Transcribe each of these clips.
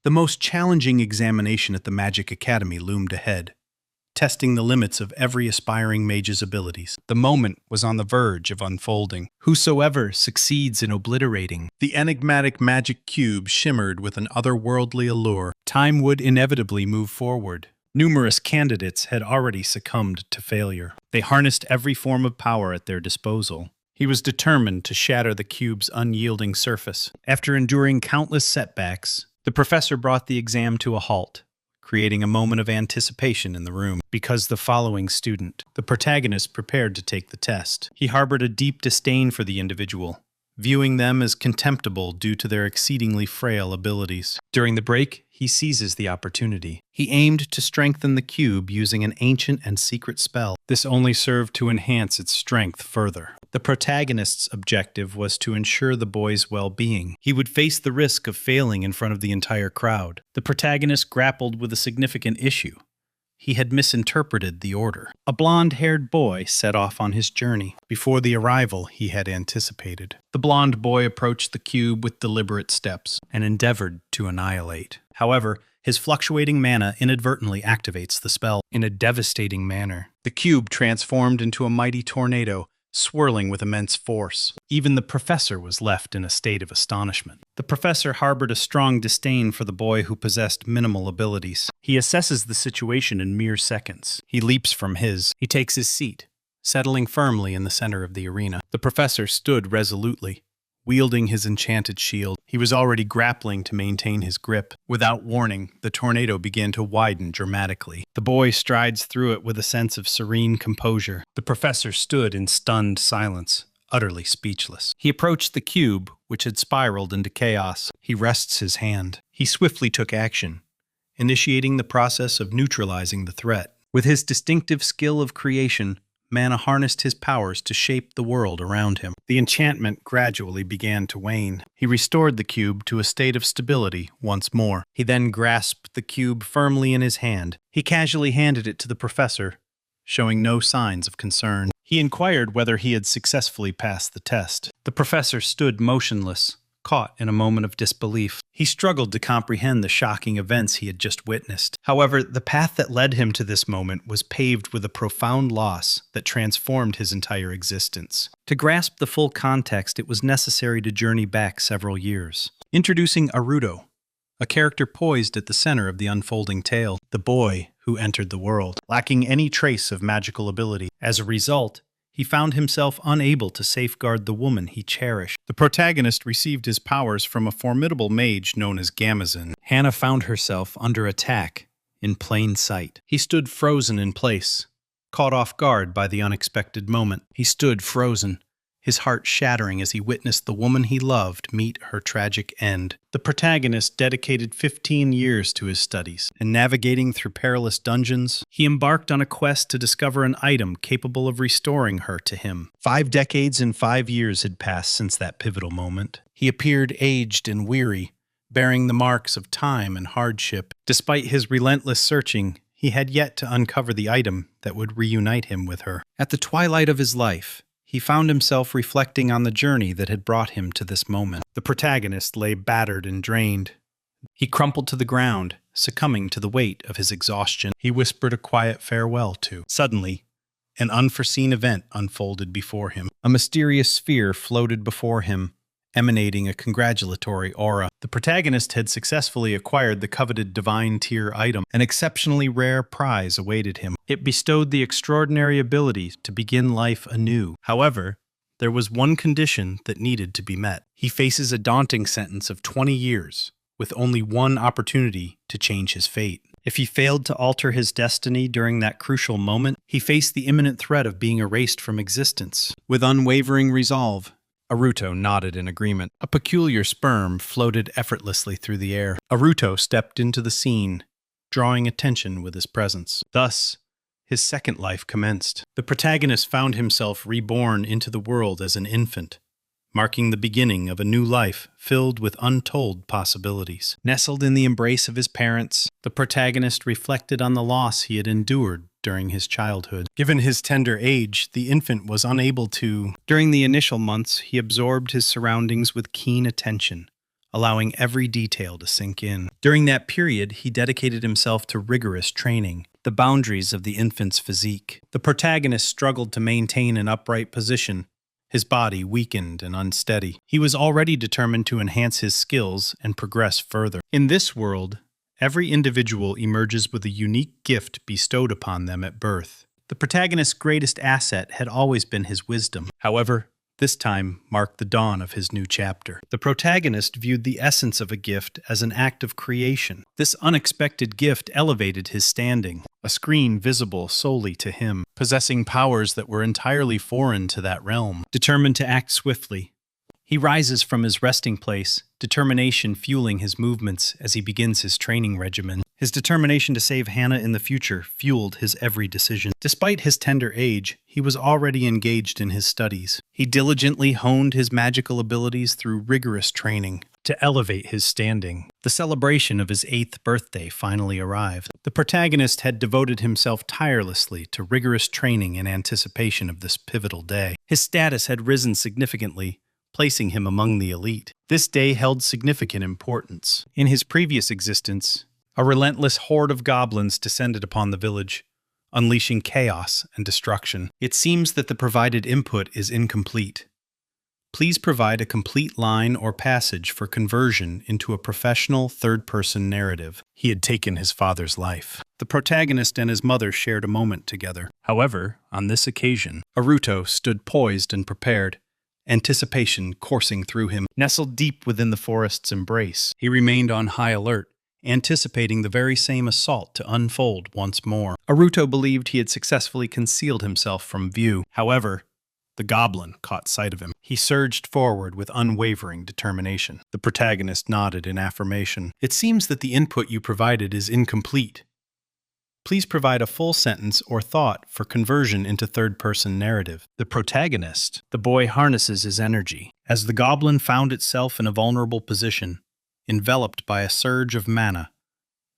The most challenging examination at the Magic Academy loomed ahead, testing the limits of every aspiring mage's abilities. The moment was on the verge of unfolding. Whosoever succeeds in obliterating the enigmatic magic cube shimmered with an otherworldly allure. Time would inevitably move forward. Numerous candidates had already succumbed to failure. They harnessed every form of power at their disposal. He was determined to shatter the cube's unyielding surface. After enduring countless setbacks, the professor brought the exam to a halt, creating a moment of anticipation in the room. Because the following student, the protagonist, prepared to take the test. He harbored a deep disdain for the individual, viewing them as contemptible due to their exceedingly frail abilities. During the break, he seizes the opportunity. He aimed to strengthen the cube using an ancient and secret spell. This only served to enhance its strength further. The protagonist's objective was to ensure the boy's well-being. He would face the risk of failing in front of the entire crowd. The protagonist grappled with a significant issue. He had misinterpreted the order. A blonde-haired boy set off on his journey before the arrival he had anticipated. The blonde boy approached the cube with deliberate steps and endeavored to annihilate. However, his fluctuating mana inadvertently activates the spell in a devastating manner. The cube transformed into a mighty tornado, swirling with immense force. Even the professor was left in a state of astonishment. The professor harbored a strong disdain for the boy who possessed minimal abilities. He assesses the situation in mere seconds. He leaps from he takes his seat, settling firmly in the center of the arena. The professor stood resolutely, wielding his enchanted shield. He was already grappling to maintain his grip. Without warning, the tornado began to widen dramatically. The boy strides through it with a sense of serene composure. The professor stood in stunned silence, utterly speechless. He approached the cube, which had spiraled into chaos. He rests his hand. He swiftly took action, initiating the process of neutralizing the threat. With his distinctive skill of creation, Mana harnessed his powers to shape the world around him. The enchantment gradually began to wane. He restored the cube to a state of stability once more. He then grasped the cube firmly in his hand. He casually handed it to the professor, showing no signs of concern. He inquired whether he had successfully passed the test. The professor stood motionless, caught in a moment of disbelief. He struggled to comprehend the shocking events he had just witnessed. However, the path that led him to this moment was paved with a profound loss that transformed his entire existence. To grasp the full context, it was necessary to journey back several years. Introducing Aruto, a character poised at the center of the unfolding tale, the boy who entered the world, lacking any trace of magical ability. As a result, he found himself unable to safeguard the woman he cherished. The protagonist received his powers from a formidable mage known as Gamazin. Hannah found herself under attack in plain sight. He stood frozen in place, caught off guard by the unexpected moment. He stood frozen, his heart shattering as he witnessed the woman he loved meet her tragic end. The protagonist dedicated 15 years to his studies, and navigating through perilous dungeons, he embarked on a quest to discover an item capable of restoring her to him. 5 decades and 5 years had passed since that pivotal moment. He appeared aged and weary, bearing the marks of time and hardship. Despite his relentless searching, he had yet to uncover the item that would reunite him with her. At the twilight of his life, he found himself reflecting on the journey that had brought him to this moment. The protagonist lay battered and drained. He crumpled to the ground, succumbing to the weight of his exhaustion. He whispered a quiet farewell to. Suddenly, an unforeseen event unfolded before him. A mysterious sphere floated before him, emanating a congratulatory aura. The protagonist had successfully acquired the coveted divine tier item. An exceptionally rare prize awaited him. It bestowed the extraordinary ability to begin life anew. However, there was one condition that needed to be met. He faces a daunting sentence of 20 years, with only one opportunity to change his fate. If he failed to alter his destiny during that crucial moment, he faced the imminent threat of being erased from existence. With unwavering resolve, Aruto nodded in agreement. A peculiar sperm floated effortlessly through the air. Aruto stepped into the scene, drawing attention with his presence. Thus, his second life commenced. The protagonist found himself reborn into the world as an infant, marking the beginning of a new life filled with untold possibilities. Nestled in the embrace of his parents, the protagonist reflected on the loss he had endured during his childhood. Given his tender age, the infant was unable to. During the initial months, he absorbed his surroundings with keen attention, allowing every detail to sink in. During that period, he dedicated himself to rigorous training, the boundaries of the infant's physique. The protagonist struggled to maintain an upright position, his body weakened and unsteady. He was already determined to enhance his skills and progress further. In this world, every individual emerges with a unique gift bestowed upon them at birth. The protagonist's greatest asset had always been his wisdom. However, this time marked the dawn of his new chapter. The protagonist viewed the essence of a gift as an act of creation. This unexpected gift elevated his standing, a screen visible solely to him, possessing powers that were entirely foreign to that realm. Determined to act swiftly, he rises from his resting place, determination fueling his movements as he begins his training regimen. His determination to save Hannah in the future fueled his every decision. Despite his tender age, he was already engaged in his studies. He diligently honed his magical abilities through rigorous training to elevate his standing. The celebration of his 8th birthday finally arrived. The protagonist had devoted himself tirelessly to rigorous training in anticipation of this pivotal day. His status had risen significantly, placing him among the elite. This day held significant importance. In his previous existence, a relentless horde of goblins descended upon the village, unleashing chaos and destruction. It seems that the provided input is incomplete. Please provide a complete line or passage for conversion into a professional third-person narrative. He had taken his father's life. The protagonist and his mother shared a moment together. However, on this occasion, Aruto stood poised and prepared, anticipation coursing through him. Nestled deep within the forest's embrace, he remained on high alert, anticipating the very same assault to unfold once more. Aruto believed he had successfully concealed himself from view. However, the goblin caught sight of him. He surged forward with unwavering determination. The protagonist nodded in affirmation. It seems that the input you provided is incomplete. Please provide a full sentence or thought for conversion into third-person narrative. The protagonist, the boy, harnesses his energy. As the goblin found itself in a vulnerable position, enveloped by a surge of mana,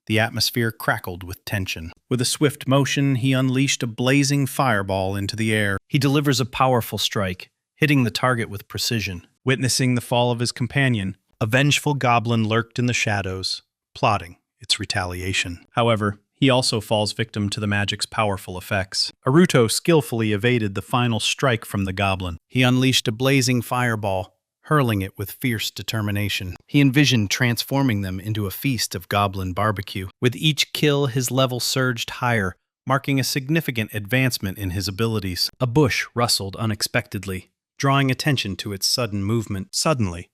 the atmosphere crackled with tension. With a swift motion, he unleashed a blazing fireball into the air. He delivers a powerful strike, hitting the target with precision. Witnessing the fall of his companion, a vengeful goblin lurked in the shadows, plotting its retaliation. However, he also falls victim to the magic's powerful effects. Aruto skillfully evaded the final strike from the goblin. He unleashed a blazing fireball, hurling it with fierce determination. He envisioned transforming them into a feast of goblin barbecue. With each kill, his level surged higher, marking a significant advancement in his abilities. A bush rustled unexpectedly, drawing attention to its sudden movement. Suddenly,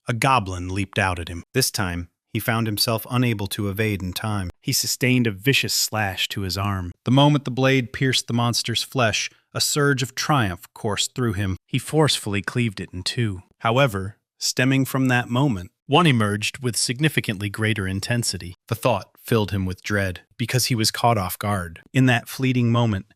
a goblin leaped out at him. This time, he found himself unable to evade in time. He sustained a vicious slash to his arm. The moment the blade pierced the monster's flesh, a surge of triumph coursed through him. He forcefully cleaved it in two. However, stemming from that moment, one emerged with significantly greater intensity. The thought filled him with dread, because he was caught off guard. In that fleeting moment,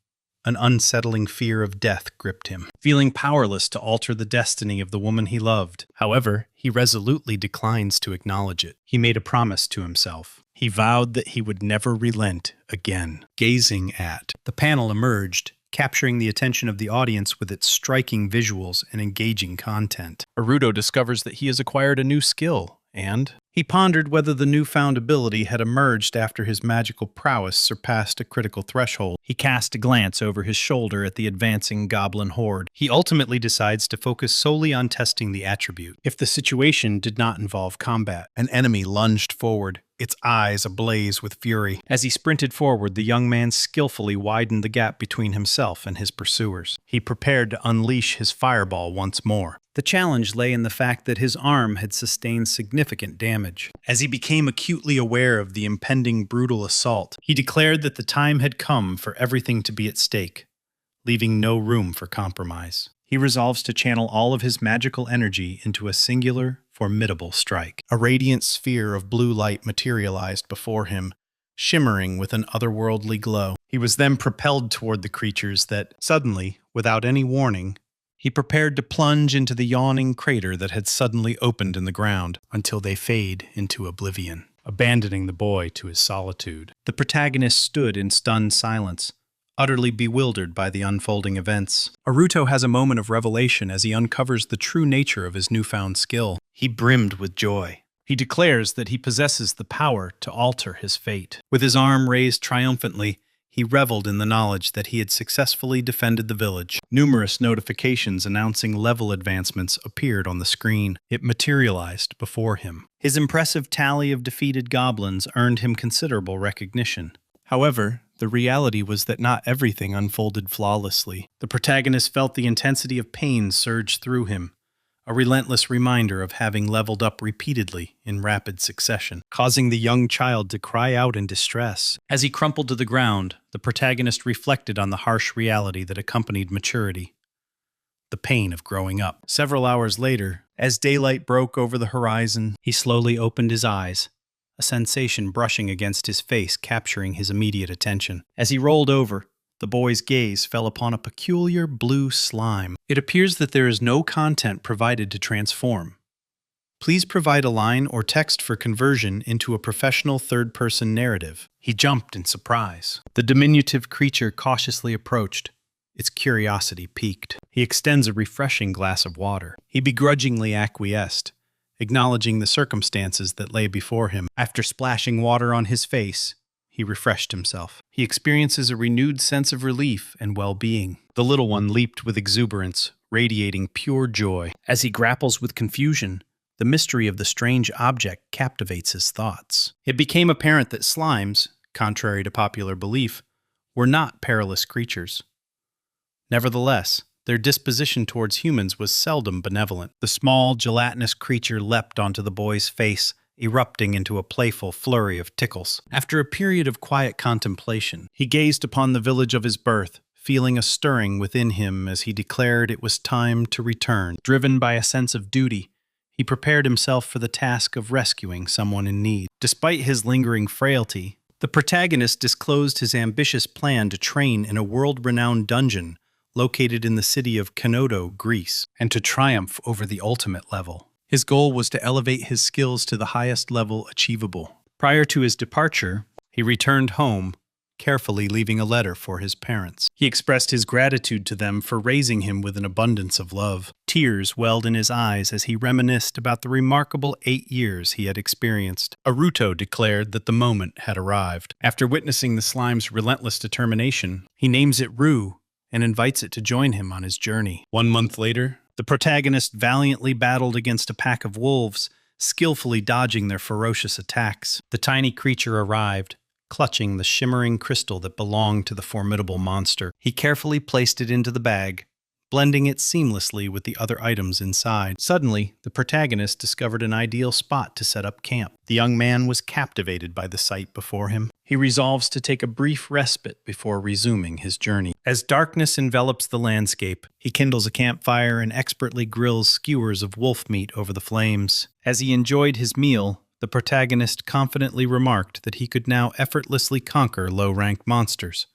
an unsettling fear of death gripped him, feeling powerless to alter the destiny of the woman he loved. However, he resolutely declines to acknowledge it. He made a promise to himself. He vowed that he would never relent again. Gazing at. The panel emerged, capturing the attention of the audience with its striking visuals and engaging content. Aruto discovers that he has acquired a new skill, and he pondered whether the newfound ability had emerged after his magical prowess surpassed a critical threshold. He cast a glance over his shoulder at the advancing goblin horde. He ultimately decides to focus solely on testing the attribute. If the situation did not involve combat, an enemy lunged forward, its eyes ablaze with fury. As he sprinted forward, the young man skillfully widened the gap between himself and his pursuers. He prepared to unleash his fireball once more. The challenge lay in the fact that his arm had sustained significant damage. As he became acutely aware of the impending brutal assault, he declared that the time had come for everything to be at stake, leaving no room for compromise. He resolves to channel all of his magical energy into a singular, formidable strike. A radiant sphere of blue light materialized before him, shimmering with an otherworldly glow. He was then propelled toward the creatures that, suddenly, without any warning, he prepared to plunge into the yawning crater that had suddenly opened in the ground until they fade into oblivion, abandoning the boy to his solitude. The protagonist stood in stunned silence, utterly bewildered by the unfolding events. Aruto has a moment of revelation as he uncovers the true nature of his newfound skill. He brimmed with joy. He declares that he possesses the power to alter his fate. With his arm raised triumphantly, he reveled in the knowledge that he had successfully defended the village. Numerous notifications announcing level advancements appeared on the screen. It materialized before him. His impressive tally of defeated goblins earned him considerable recognition. However, the reality was that not everything unfolded flawlessly. The protagonist felt the intensity of pain surge through him, a relentless reminder of having leveled up repeatedly in rapid succession, causing the young child to cry out in distress. As he crumpled to the ground, the protagonist reflected on the harsh reality that accompanied maturity, the pain of growing up. Several hours later, as daylight broke over the horizon, he slowly opened his eyes, a sensation brushing against his face capturing his immediate attention. As he rolled over, the boy's gaze fell upon a peculiar blue slime. It appears that there is no content provided to transform. Please provide a line or text for conversion into a professional third-person narrative. He jumped in surprise. The diminutive creature cautiously approached. Its curiosity piqued. He extends a refreshing glass of water. He begrudgingly acquiesced, acknowledging the circumstances that lay before him. After splashing water on his face, he refreshed himself. He experiences a renewed sense of relief and well-being. The little one leaped with exuberance, radiating pure joy. As he grapples with confusion, the mystery of the strange object captivates his thoughts. It became apparent that slimes, contrary to popular belief, were not perilous creatures. Nevertheless, their disposition towards humans was seldom benevolent. The small, gelatinous creature leapt onto the boy's face, erupting into a playful flurry of tickles. After a period of quiet contemplation, he gazed upon the village of his birth, feeling a stirring within him as he declared it was time to return. Driven by a sense of duty, he prepared himself for the task of rescuing someone in need. Despite his lingering frailty, the protagonist disclosed his ambitious plan to train in a world-renowned dungeon located in the city of Kanodo, Greece, and to triumph over the ultimate level. His goal was to elevate his skills to the highest level achievable. Prior to his departure, he returned home, carefully leaving a letter for his parents. He expressed his gratitude to them for raising him with an abundance of love. Tears welled in his eyes as he reminisced about the remarkable 8 years he had experienced. Aruto declared that the moment had arrived. After witnessing the slime's relentless determination, he names it Ru and invites it to join him on his journey. 1 month later, the protagonist valiantly battled against a pack of wolves, skillfully dodging their ferocious attacks. The tiny creature arrived, clutching the shimmering crystal that belonged to the formidable monster. He carefully placed it into the bag, blending it seamlessly with the other items inside. Suddenly, the protagonist discovered an ideal spot to set up camp. The young man was captivated by the sight before him. He resolves to take a brief respite before resuming his journey. As darkness envelops the landscape, he kindles a campfire and expertly grills skewers of wolf meat over the flames. As he enjoyed his meal, the protagonist confidently remarked that he could now effortlessly conquer low-ranked monsters,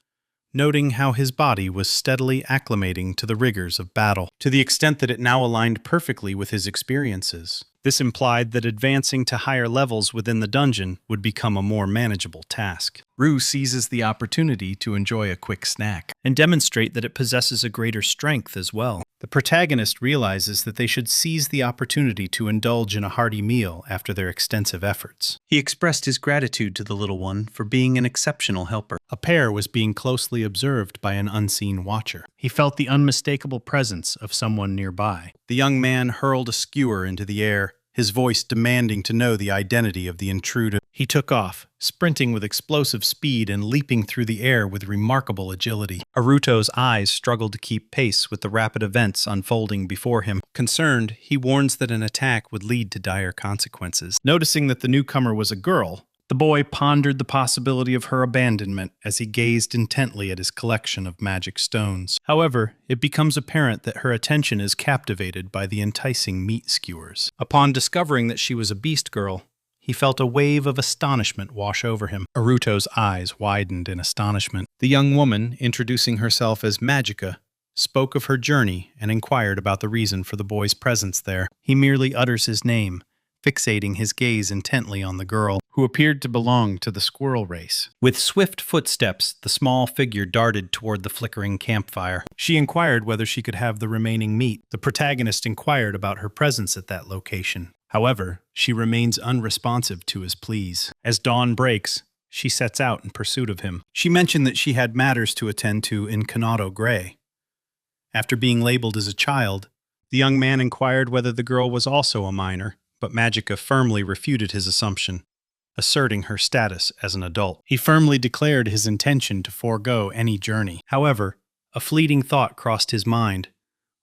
noting how his body was steadily acclimating to the rigors of battle, to the extent that it now aligned perfectly with his experiences. This implied that advancing to higher levels within the dungeon would become a more manageable task. Ru seizes the opportunity to enjoy a quick snack and demonstrate that it possesses a greater strength as well. The protagonist realizes that they should seize the opportunity to indulge in a hearty meal after their extensive efforts. He expressed his gratitude to the little one for being an exceptional helper. A pair was being closely observed by an unseen watcher. He felt the unmistakable presence of someone nearby. The young man hurled a skewer into the air, his voice demanding to know the identity of the intruder. He took off, sprinting with explosive speed and leaping through the air with remarkable agility. Aruto's eyes struggled to keep pace with the rapid events unfolding before him. Concerned, he warns that an attack would lead to dire consequences. Noticing that the newcomer was a girl, the boy pondered the possibility of her abandonment as he gazed intently at his collection of magic stones. However, it becomes apparent that her attention is captivated by the enticing meat skewers. Upon discovering that she was a beast girl, he felt a wave of astonishment wash over him. Aruto's eyes widened in astonishment. The young woman, introducing herself as Magica, spoke of her journey and inquired about the reason for the boy's presence there. He merely utters his name, fixating his gaze intently on the girl, who appeared to belong to the squirrel race. With swift footsteps, the small figure darted toward the flickering campfire. She inquired whether she could have the remaining meat. The protagonist inquired about her presence at that location. However, she remains unresponsive to his pleas. As dawn breaks, she sets out in pursuit of him. She mentioned that she had matters to attend to in Kanado Gray. After being labeled as a child, the young man inquired whether the girl was also a minor, but Magica firmly refuted his assumption, asserting her status as an adult. He firmly declared his intention to forego any journey. However, a fleeting thought crossed his mind,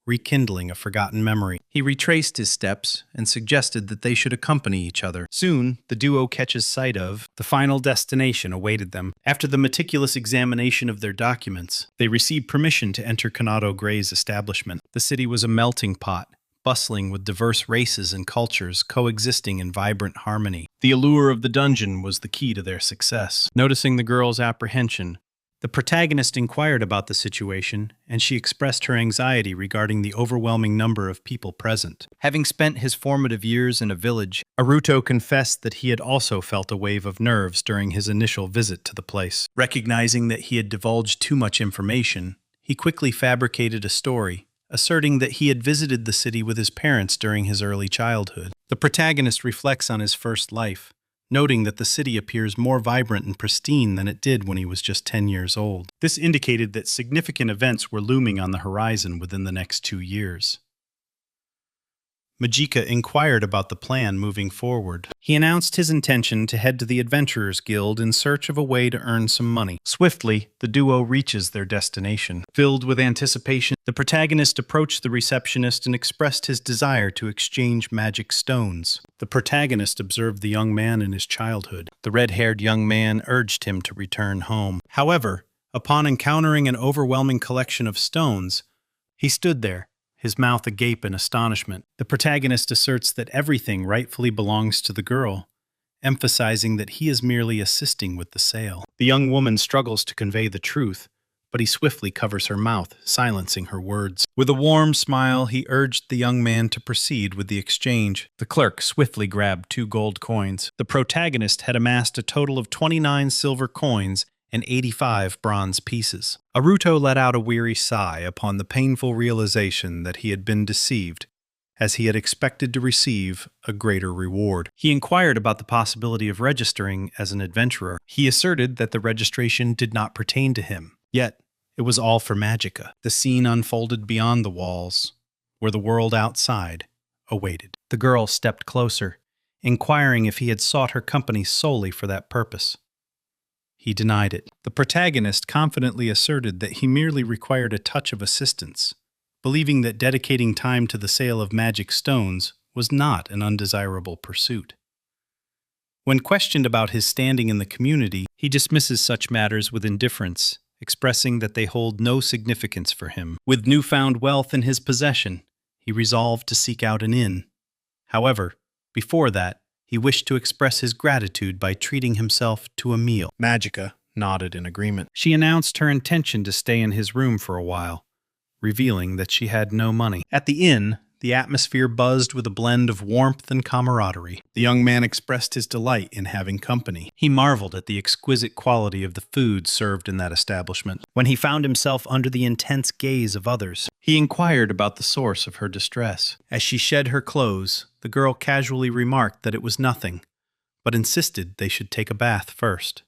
rekindling a forgotten memory. He retraced his steps and suggested that they should accompany each other. Soon, the duo catches sight of the final destination awaited them. After the meticulous examination of their documents, they received permission to enter Kanado Gray's establishment. The city was a melting pot, bustling with diverse races and cultures coexisting in vibrant harmony. The allure of the dungeon was the key to their success. Noticing the girl's apprehension, the protagonist inquired about the situation, and she expressed her anxiety regarding the overwhelming number of people present. Having spent his formative years in a village, Aruto confessed that he had also felt a wave of nerves during his initial visit to the place. Recognizing that he had divulged too much information, he quickly fabricated a story, asserting that he had visited the city with his parents during his early childhood. The protagonist reflects on his first life, noting that the city appears more vibrant and pristine than it did when he was just 10 years old. This indicated that significant events were looming on the horizon within the next 2 years. Magica inquired about the plan moving forward. He announced his intention to head to the Adventurers Guild in search of a way to earn some money. Swiftly, the duo reaches their destination. Filled with anticipation, the protagonist approached the receptionist and expressed his desire to exchange magic stones. The protagonist observed the young man in his childhood. The red-haired young man urged him to return home. However, upon encountering an overwhelming collection of stones, he stood there, his mouth agape in astonishment. The protagonist asserts that everything rightfully belongs to the girl, emphasizing that he is merely assisting with the sale. The young woman struggles to convey the truth, but he swiftly covers her mouth, silencing her words. With a warm smile, he urged the young man to proceed with the exchange. The clerk swiftly grabbed 2 gold coins. The protagonist had amassed a total of 29 silver coins and 85 bronze pieces. Aruto let out a weary sigh upon the painful realization that he had been deceived, as he had expected to receive a greater reward. He inquired about the possibility of registering as an adventurer. He asserted that the registration did not pertain to him, yet it was all for Magica. The scene unfolded beyond the walls, where the world outside awaited. The girl stepped closer, inquiring if he had sought her company solely for that purpose. He denied it. The protagonist confidently asserted that he merely required a touch of assistance, believing that dedicating time to the sale of magic stones was not an undesirable pursuit. When questioned about his standing in the community, he dismisses such matters with indifference, expressing that they hold no significance for him. With newfound wealth in his possession, he resolved to seek out an inn. However, before that, he wished to express his gratitude by treating himself to a meal. Magica nodded in agreement. She announced her intention to stay in his room for a while, revealing that she had no money. At the inn, the atmosphere buzzed with a blend of warmth and camaraderie. The young man expressed his delight in having company. He marveled at the exquisite quality of the food served in that establishment. When he found himself under the intense gaze of others, he inquired about the source of her distress. As she shed her clothes, the girl casually remarked that it was nothing, but insisted they should take a bath first.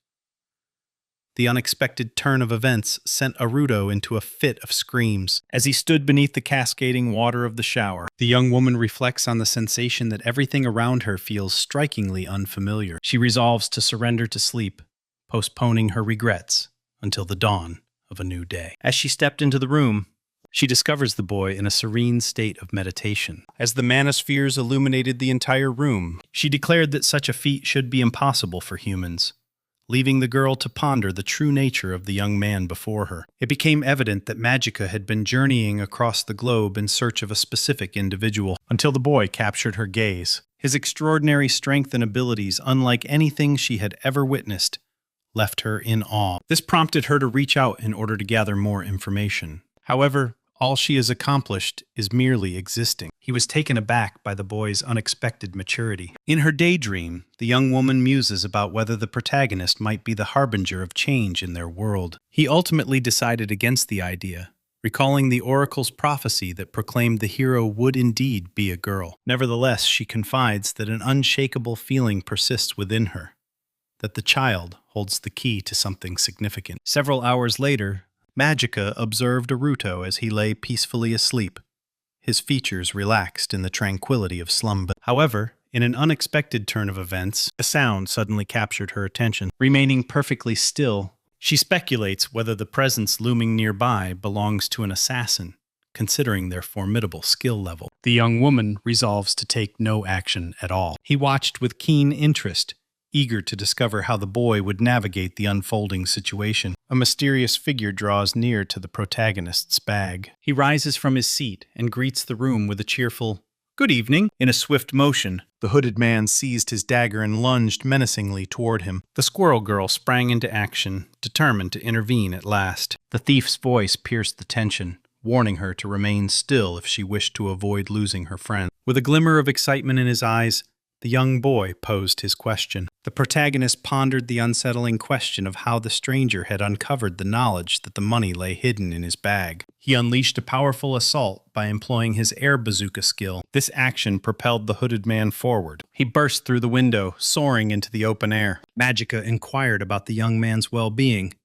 The unexpected turn of events sent Aruto into a fit of screams. As he stood beneath the cascading water of the shower, the young woman reflects on the sensation that everything around her feels strikingly unfamiliar. She resolves to surrender to sleep, postponing her regrets until the dawn of a new day. As she stepped into the room, she discovers the boy in a serene state of meditation. As the manospheres illuminated the entire room, she declared that such a feat should be impossible for humans, leaving the girl to ponder the true nature of the young man before her. It became evident that Magica had been journeying across the globe in search of a specific individual, until the boy captured her gaze. His extraordinary strength and abilities, unlike anything she had ever witnessed, left her in awe. This prompted her to reach out in order to gather more information. However, all she has accomplished is merely existing. He was taken aback by the boy's unexpected maturity. In her daydream, the young woman muses about whether the protagonist might be the harbinger of change in their world. He ultimately decided against the idea, recalling the oracle's prophecy that proclaimed the hero would indeed be a girl. Nevertheless, she confides that an unshakable feeling persists within her, that the child holds the key to something significant. Several hours later, Magica observed Aruto as he lay peacefully asleep, his features relaxed in the tranquility of slumber. However, in an unexpected turn of events, a sound suddenly captured her attention. Remaining perfectly still, she speculates whether the presence looming nearby belongs to an assassin, considering their formidable skill level. The young woman resolves to take no action at all. He watched with keen interest, eager to discover how the boy would navigate the unfolding situation. A mysterious figure draws near to the protagonist's bag. He rises from his seat and greets the room with a cheerful, "Good evening." In a swift motion, the hooded man seized his dagger and lunged menacingly toward him. The squirrel girl sprang into action, determined to intervene at last. The thief's voice pierced the tension, warning her to remain still if she wished to avoid losing her friend. With a glimmer of excitement in his eyes, the young boy posed his question. The protagonist pondered the unsettling question of how the stranger had uncovered the knowledge that the money lay hidden in his bag. He unleashed a powerful assault by employing his air bazooka skill. This action propelled the hooded man forward. He burst through the window, soaring into the open air. Magica inquired about the young man's well-being,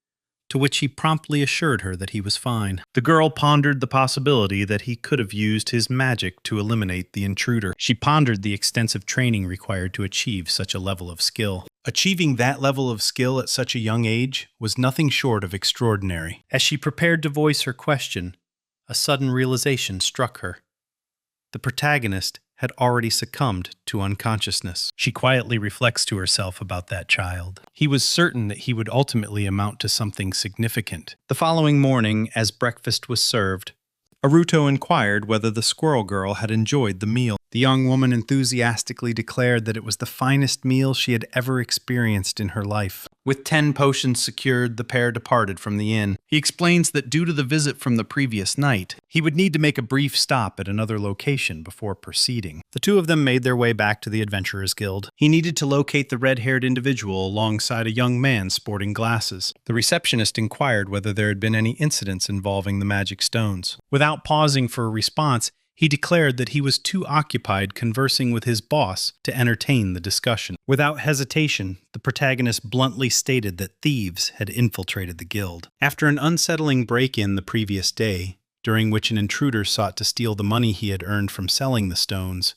to which he promptly assured her that he was fine. The girl pondered the possibility that he could have used his magic to eliminate the intruder. She pondered the extensive training required to achieve such a level of skill. Achieving that level of skill at such a young age was nothing short of extraordinary. As she prepared to voice her question, a sudden realization struck her. The protagonist had already succumbed to unconsciousness. She quietly reflects to herself about that child. He was certain that he would ultimately amount to something significant. The following morning, as breakfast was served, Aruto inquired whether the squirrel girl had enjoyed the meal. The young woman enthusiastically declared that it was the finest meal she had ever experienced in her life. With 10 potions secured, the pair departed from the inn. He explains that due to the visit from the previous night, he would need to make a brief stop at another location before proceeding. The two of them made their way back to the Adventurers Guild. He needed to locate the red-haired individual alongside a young man sporting glasses. The receptionist inquired whether there had been any incidents involving the magic stones. Without pausing for a response, he declared that he was too occupied conversing with his boss to entertain the discussion. Without hesitation, the protagonist bluntly stated that thieves had infiltrated the guild. After an unsettling break-in the previous day, during which an intruder sought to steal the money he had earned from selling the stones,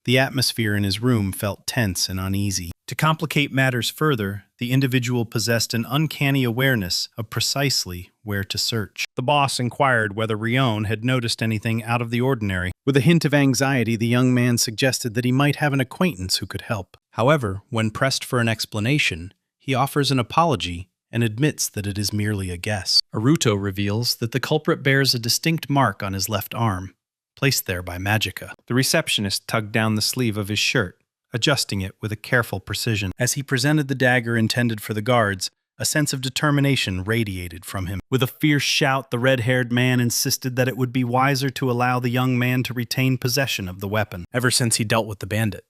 the atmosphere in his room felt tense and uneasy. To complicate matters further, the individual possessed an uncanny awareness of precisely where to search. The boss inquired whether Rion had noticed anything out of the ordinary. With a hint of anxiety, the young man suggested that he might have an acquaintance who could help. However, when pressed for an explanation, he offers an apology and admits that it is merely a guess. Aruto reveals that the culprit bears a distinct mark on his left arm, placed there by Magica. The receptionist tugged down the sleeve of his shirt, adjusting it with a careful precision. As he presented the dagger intended for the guards, a sense of determination radiated from him. With a fierce shout, the red-haired man insisted that it would be wiser to allow the young man to retain possession of the weapon, ever since he dealt with the bandit.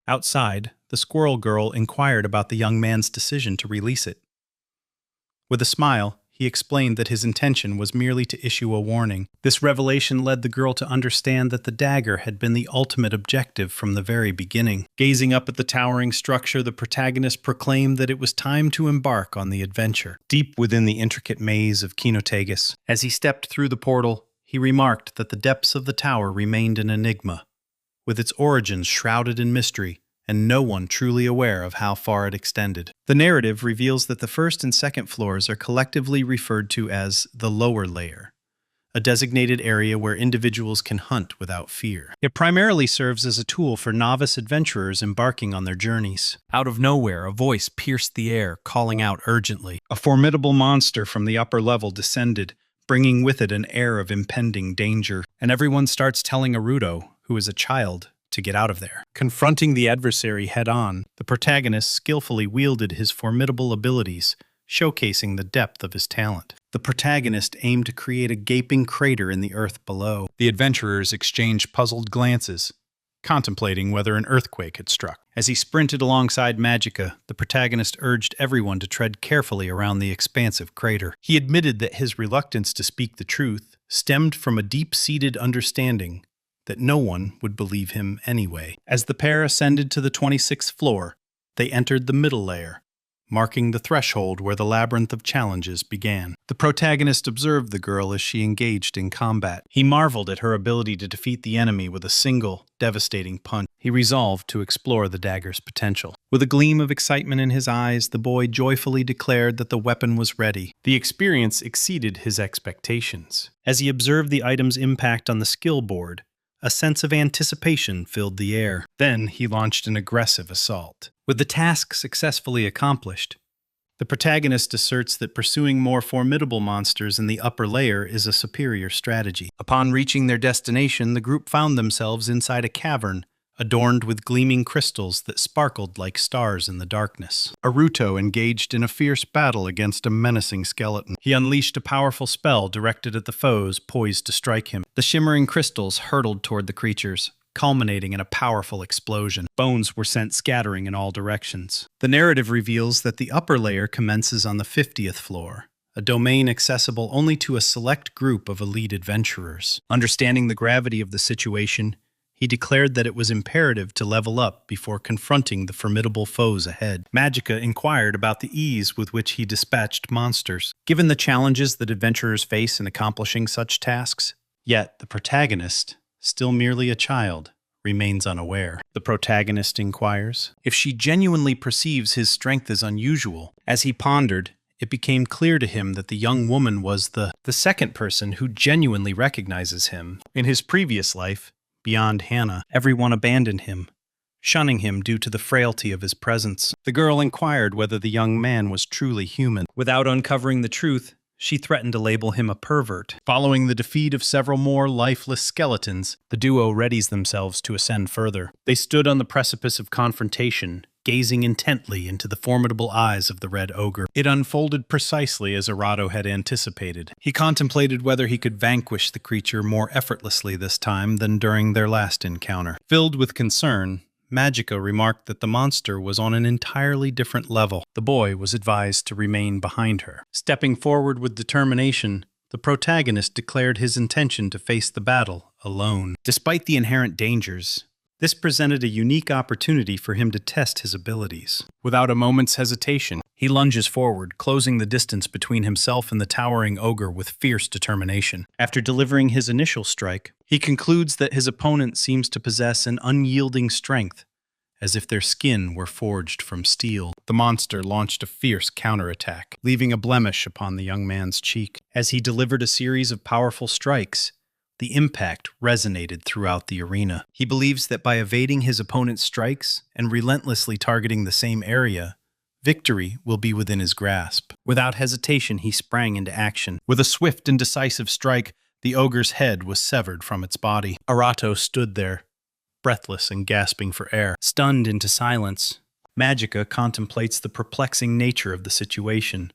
Outside, the squirrel girl inquired about the young man's decision to release it. With a smile, he explained that his intention was merely to issue a warning. This revelation led the girl to understand that the dagger had been the ultimate objective from the very beginning. Gazing up at the towering structure, the protagonist proclaimed that it was time to embark on the adventure. Deep within the intricate maze of Kinotagus, as he stepped through the portal, he remarked that the depths of the tower remained an enigma, with its origins shrouded in mystery, and no one truly aware of how far it extended. The narrative reveals that the first and second floors are collectively referred to as the lower layer, a designated area where individuals can hunt without fear. It primarily serves as a tool for novice adventurers embarking on their journeys. Out of nowhere, a voice pierced the air, calling out urgently. A formidable monster from the upper level descended, bringing with it an air of impending danger, and everyone starts telling Aruto, who is a child, to get out of there. Confronting the adversary head-on, the protagonist skillfully wielded his formidable abilities, showcasing the depth of his talent. The protagonist aimed to create a gaping crater in the earth below. The adventurers exchanged puzzled glances, contemplating whether an earthquake had struck. As he sprinted alongside Magica, the protagonist urged everyone to tread carefully around the expansive crater. He admitted that his reluctance to speak the truth stemmed from a deep-seated understanding that no one would believe him anyway. As the pair ascended to the 26th floor, they entered the middle layer, marking the threshold where the labyrinth of challenges began. The protagonist observed the girl as she engaged in combat. He marveled at her ability to defeat the enemy with a single, devastating punch. He resolved to explore the dagger's potential. With a gleam of excitement in his eyes, the boy joyfully declared that the weapon was ready. The experience exceeded his expectations. As he observed the item's impact on the skill board, a sense of anticipation filled the air. Then he launched an aggressive assault. With the task successfully accomplished, the protagonist asserts that pursuing more formidable monsters in the upper layer is a superior strategy. Upon reaching their destination, the group found themselves inside a cavern adorned with gleaming crystals that sparkled like stars in the darkness. Aruto engaged in a fierce battle against a menacing skeleton. He unleashed a powerful spell directed at the foes poised to strike him. The shimmering crystals hurtled toward the creatures, culminating in a powerful explosion. Bones were sent scattering in all directions. The narrative reveals that the upper layer commences on the 50th floor, a domain accessible only to a select group of elite adventurers. Understanding the gravity of the situation, he declared that it was imperative to level up before confronting the formidable foes ahead. Magica inquired about the ease with which he dispatched monsters. Given the challenges that adventurers face in accomplishing such tasks, yet the protagonist, still merely a child, remains unaware. The protagonist inquires if she genuinely perceives his strength as unusual. As he pondered, it became clear to him that the young woman was the second person who genuinely recognizes him. In his previous life, beyond Hannah, everyone abandoned him, shunning him due to the frailty of his presence. The girl inquired whether the young man was truly human. Without uncovering the truth, she threatened to label him a pervert. Following the defeat of several more lifeless skeletons, the duo readies themselves to ascend further. They stood on the precipice of confrontation, gazing intently into the formidable eyes of the Red Ogre. It unfolded precisely as Arato had anticipated. He contemplated whether he could vanquish the creature more effortlessly this time than during their last encounter. Filled with concern, Magica remarked that the monster was on an entirely different level. The boy was advised to remain behind her. Stepping forward with determination, the protagonist declared his intention to face the battle alone. Despite the inherent dangers, this presented a unique opportunity for him to test his abilities. Without a moment's hesitation, he lunges forward, closing the distance between himself and the towering ogre with fierce determination. After delivering his initial strike, he concludes that his opponent seems to possess an unyielding strength, as if their skin were forged from steel. The monster launched a fierce counterattack, leaving a blemish upon the young man's cheek. As he delivered a series of powerful strikes, the impact resonated throughout the arena. He believes that by evading his opponent's strikes and relentlessly targeting the same area, victory will be within his grasp. Without hesitation, he sprang into action. With a swift and decisive strike, the ogre's head was severed from its body. Arato stood there, breathless and gasping for air. Stunned into silence, Magica contemplates the perplexing nature of the situation,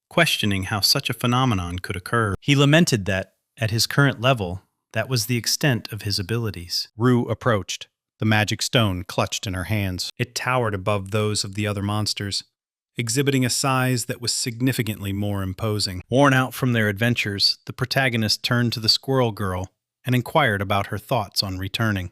questioning how such a phenomenon could occur. He lamented that, at his current level, that was the extent of his abilities. Rue approached, the magic stone clutched in her hands. It towered above those of the other monsters, exhibiting a size that was significantly more imposing. Worn out from their adventures, the protagonist turned to the squirrel girl and inquired about her thoughts on returning.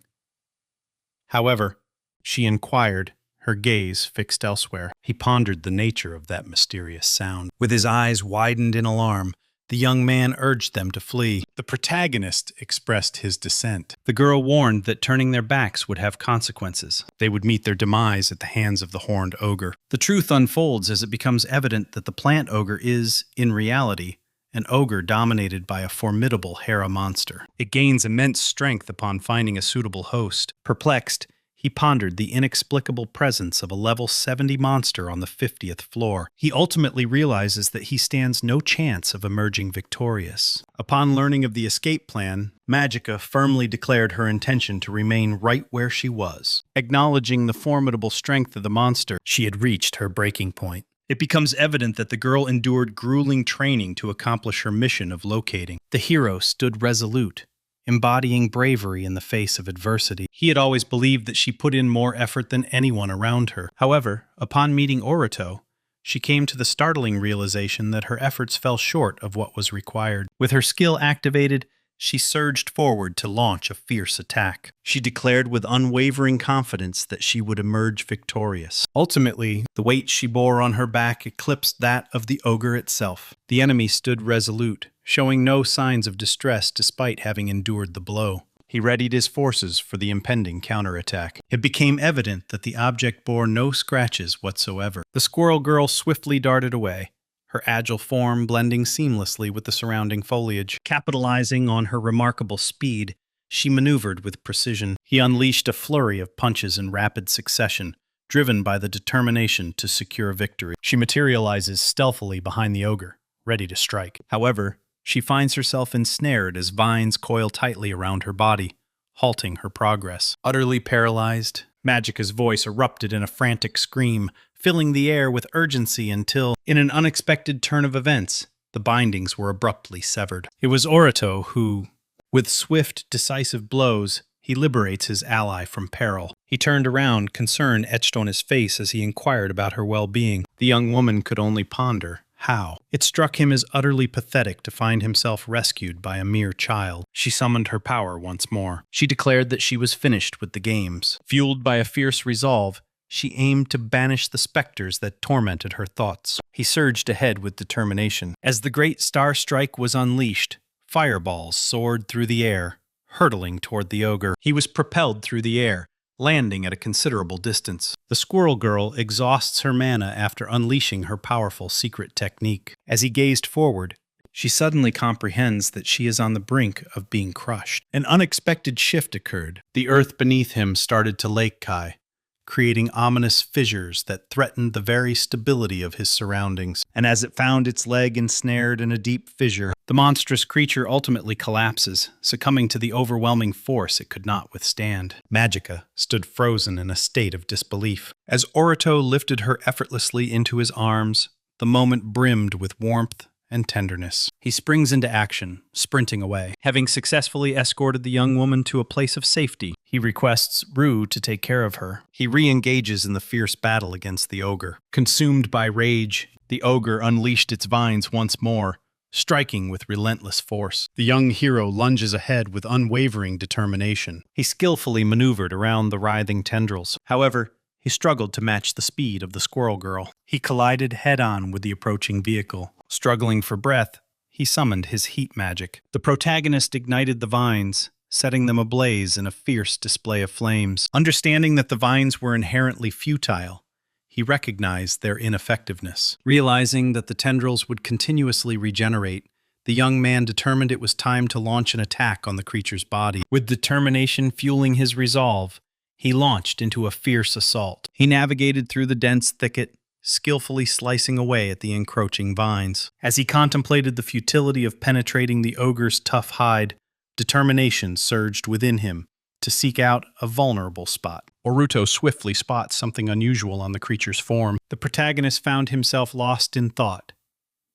However, she inquired, her gaze fixed elsewhere. He pondered the nature of that mysterious sound. With his eyes widened in alarm, the young man urged them to flee. The protagonist expressed his dissent. The girl warned that turning their backs would have consequences. They would meet their demise at the hands of the horned ogre. The truth unfolds as it becomes evident that the plant ogre is, in reality, an ogre dominated by a formidable Hera monster. It gains immense strength upon finding a suitable host. Perplexed, he pondered the inexplicable presence of a level 70 monster on the 50th floor. He ultimately realizes that he stands no chance of emerging victorious. Upon learning of the escape plan, Magica firmly declared her intention to remain right where she was. Acknowledging the formidable strength of the monster, she had reached her breaking point. It becomes evident that the girl endured grueling training to accomplish her mission of locating. The hero stood resolute, embodying bravery in the face of adversity. He had always believed that she put in more effort than anyone around her. However, upon meeting Orato, she came to the startling realization that her efforts fell short of what was required. With her skill activated, she surged forward to launch a fierce attack. She declared with unwavering confidence that she would emerge victorious. Ultimately, the weight she bore on her back eclipsed that of the ogre itself. The enemy stood resolute, showing no signs of distress despite having endured the blow. He readied his forces for the impending counterattack. It became evident that the object bore no scratches whatsoever. The squirrel girl swiftly darted away, her agile form blending seamlessly with the surrounding foliage. Capitalizing on her remarkable speed, she maneuvered with precision. He unleashed a flurry of punches in rapid succession, driven by the determination to secure victory. She materializes stealthily behind the ogre, ready to strike. However, she finds herself ensnared as vines coil tightly around her body, halting her progress. Utterly paralyzed, Magica's voice erupted in a frantic scream, filling the air with urgency until, in an unexpected turn of events, the bindings were abruptly severed. It was Orito who, with swift, decisive blows, he liberates his ally from peril. He turned around, concern etched on his face as he inquired about her well-being. The young woman could only ponder. How? It struck him as utterly pathetic to find himself rescued by a mere child. She summoned her power once more. She declared that she was finished with the games. Fueled by a fierce resolve, she aimed to banish the specters that tormented her thoughts. He surged ahead with determination. As the great star strike was unleashed, fireballs soared through the air, hurtling toward the ogre. He was propelled through the air, landing at a considerable distance. The squirrel girl exhausts her mana after unleashing her powerful secret technique. As he gazed forward, she suddenly comprehends that she is on the brink of being crushed. An unexpected shift occurred. The earth beneath him started to lake-kai, creating ominous fissures that threatened the very stability of his surroundings. And as it found its leg ensnared in a deep fissure, the monstrous creature ultimately collapses, succumbing to the overwhelming force it could not withstand. Magica stood frozen in a state of disbelief. As Orito lifted her effortlessly into his arms, the moment brimmed with warmth and tenderness. He springs into action, sprinting away. Having successfully escorted the young woman to a place of safety, he requests Rue to take care of her. He re-engages in the fierce battle against the ogre. Consumed by rage, the ogre unleashed its vines once more, striking with relentless force. The young hero lunges ahead with unwavering determination. He skillfully maneuvered around the writhing tendrils. However, he struggled to match the speed of the squirrel girl. He collided head-on with the approaching vehicle. Struggling for breath, he summoned his heat magic. The protagonist ignited the vines, setting them ablaze in a fierce display of flames. Understanding that the vines were inherently futile, he recognized their ineffectiveness. Realizing that the tendrils would continuously regenerate, the young man determined it was time to launch an attack on the creature's body. With determination fueling his resolve, he launched into a fierce assault. He navigated through the dense thicket, skillfully slicing away at the encroaching vines. As he contemplated the futility of penetrating the ogre's tough hide, determination surged within him to seek out a vulnerable spot. Orito swiftly spots something unusual on the creature's form. The protagonist found himself lost in thought,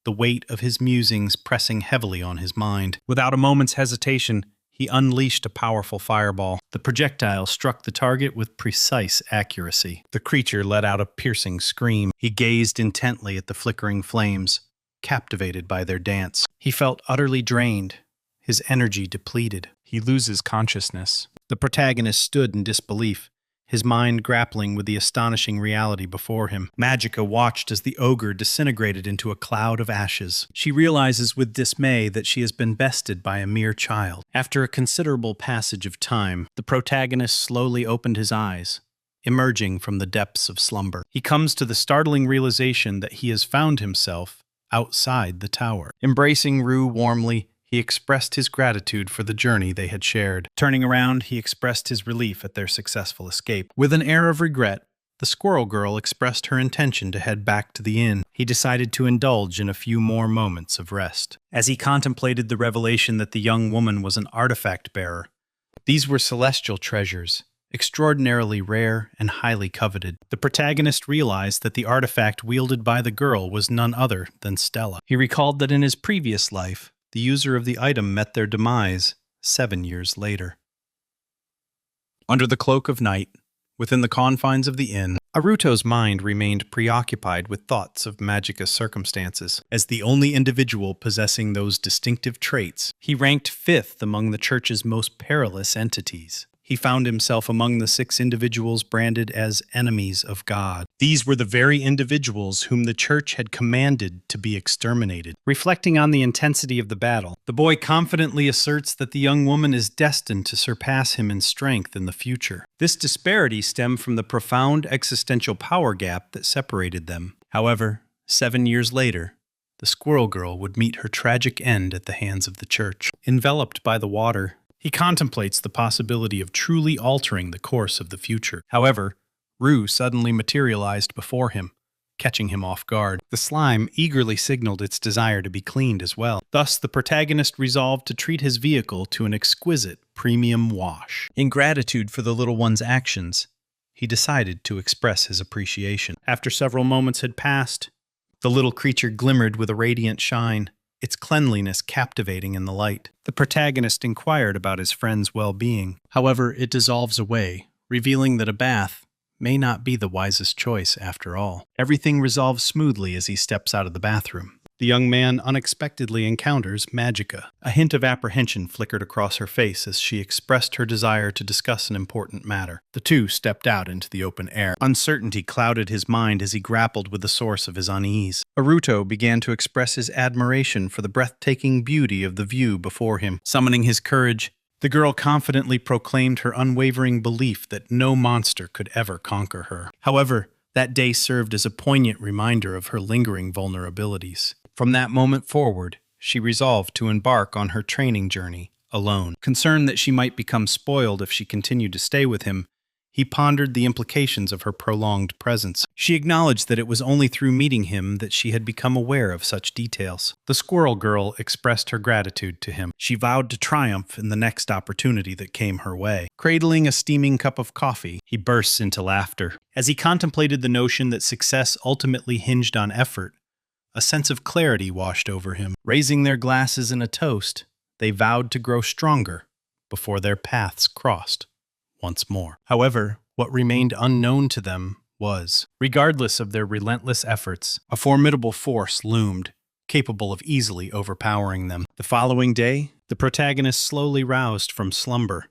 the weight of his musings pressing heavily on his mind. Without a moment's hesitation, he unleashed a powerful fireball. The projectile struck the target with precise accuracy. The creature let out a piercing scream. He gazed intently at the flickering flames, captivated by their dance. He felt utterly drained, his energy depleted. He loses consciousness. The protagonist stood in disbelief, his mind grappling with the astonishing reality before him. Magica watched as the ogre disintegrated into a cloud of ashes. She realizes with dismay that she has been bested by a mere child. After a considerable passage of time, the protagonist slowly opened his eyes, emerging from the depths of slumber. He comes to the startling realization that he has found himself outside the tower. Embracing Rue warmly, he expressed his gratitude for the journey they had shared. Turning around, he expressed his relief at their successful escape. With an air of regret, the squirrel girl expressed her intention to head back to the inn. He decided to indulge in a few more moments of rest. As he contemplated the revelation that the young woman was an artifact bearer, these were celestial treasures, extraordinarily rare and highly coveted. The protagonist realized that the artifact wielded by the girl was none other than Stella. He recalled that in his previous life, the user of the item met their demise 7 years later. Under the cloak of night, within the confines of the inn, Aruto's mind remained preoccupied with thoughts of Magica's circumstances. As the only individual possessing those distinctive traits, he ranked fifth among the church's most perilous entities. He found himself among the 6 individuals branded as enemies of God. These were the very individuals whom the church had commanded to be exterminated. Reflecting on the intensity of the battle, the boy confidently asserts that the young woman is destined to surpass him in strength in the future. This disparity stemmed from the profound existential power gap that separated them. However, 7 years later, the squirrel girl would meet her tragic end at the hands of the church. Enveloped by the water, he contemplates the possibility of truly altering the course of the future. However, Rue suddenly materialized before him, catching him off guard. The slime eagerly signaled its desire to be cleaned as well. Thus, the protagonist resolved to treat his vehicle to an exquisite premium wash. In gratitude for the little one's actions, he decided to express his appreciation. After several moments had passed, the little creature glimmered with a radiant shine, its cleanliness captivating in the light. The protagonist inquired about his friend's well-being. However, it dissolves away, revealing that a bath may not be the wisest choice after all. Everything resolves smoothly as he steps out of the bathroom. The young man unexpectedly encounters Magica. A hint of apprehension flickered across her face as she expressed her desire to discuss an important matter. The two stepped out into the open air. Uncertainty clouded his mind as he grappled with the source of his unease. Aruto began to express his admiration for the breathtaking beauty of the view before him. Summoning his courage, the girl confidently proclaimed her unwavering belief that no monster could ever conquer her. However, that day served as a poignant reminder of her lingering vulnerabilities. From that moment forward, she resolved to embark on her training journey alone. Concerned that she might become spoiled if she continued to stay with him, he pondered the implications of her prolonged presence. She acknowledged that it was only through meeting him that she had become aware of such details. The squirrel girl expressed her gratitude to him. She vowed to triumph in the next opportunity that came her way. Cradling a steaming cup of coffee, he bursts into laughter. As he contemplated the notion that success ultimately hinged on effort, a sense of clarity washed over him. Raising their glasses in a toast, they vowed to grow stronger before their paths crossed once more. However, what remained unknown to them was, regardless of their relentless efforts, a formidable force loomed, capable of easily overpowering them. The following day, the protagonist slowly roused from slumber,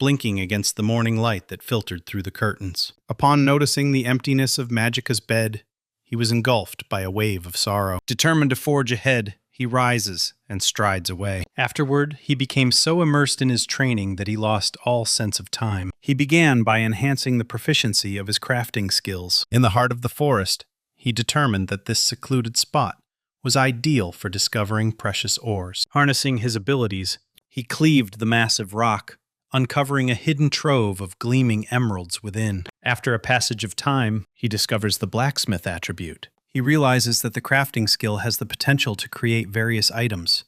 blinking against the morning light that filtered through the curtains. Upon noticing the emptiness of Magica's bed, he was engulfed by a wave of sorrow. Determined to forge ahead, he rises and strides away. Afterward, he became so immersed in his training that he lost all sense of time. He began by enhancing the proficiency of his crafting skills. In the heart of the forest, he determined that this secluded spot was ideal for discovering precious ores. Harnessing his abilities, he cleaved the massive rock, uncovering a hidden trove of gleaming emeralds within. After a passage of time, he discovers the blacksmith attribute. He realizes that the crafting skill has the potential to create various items.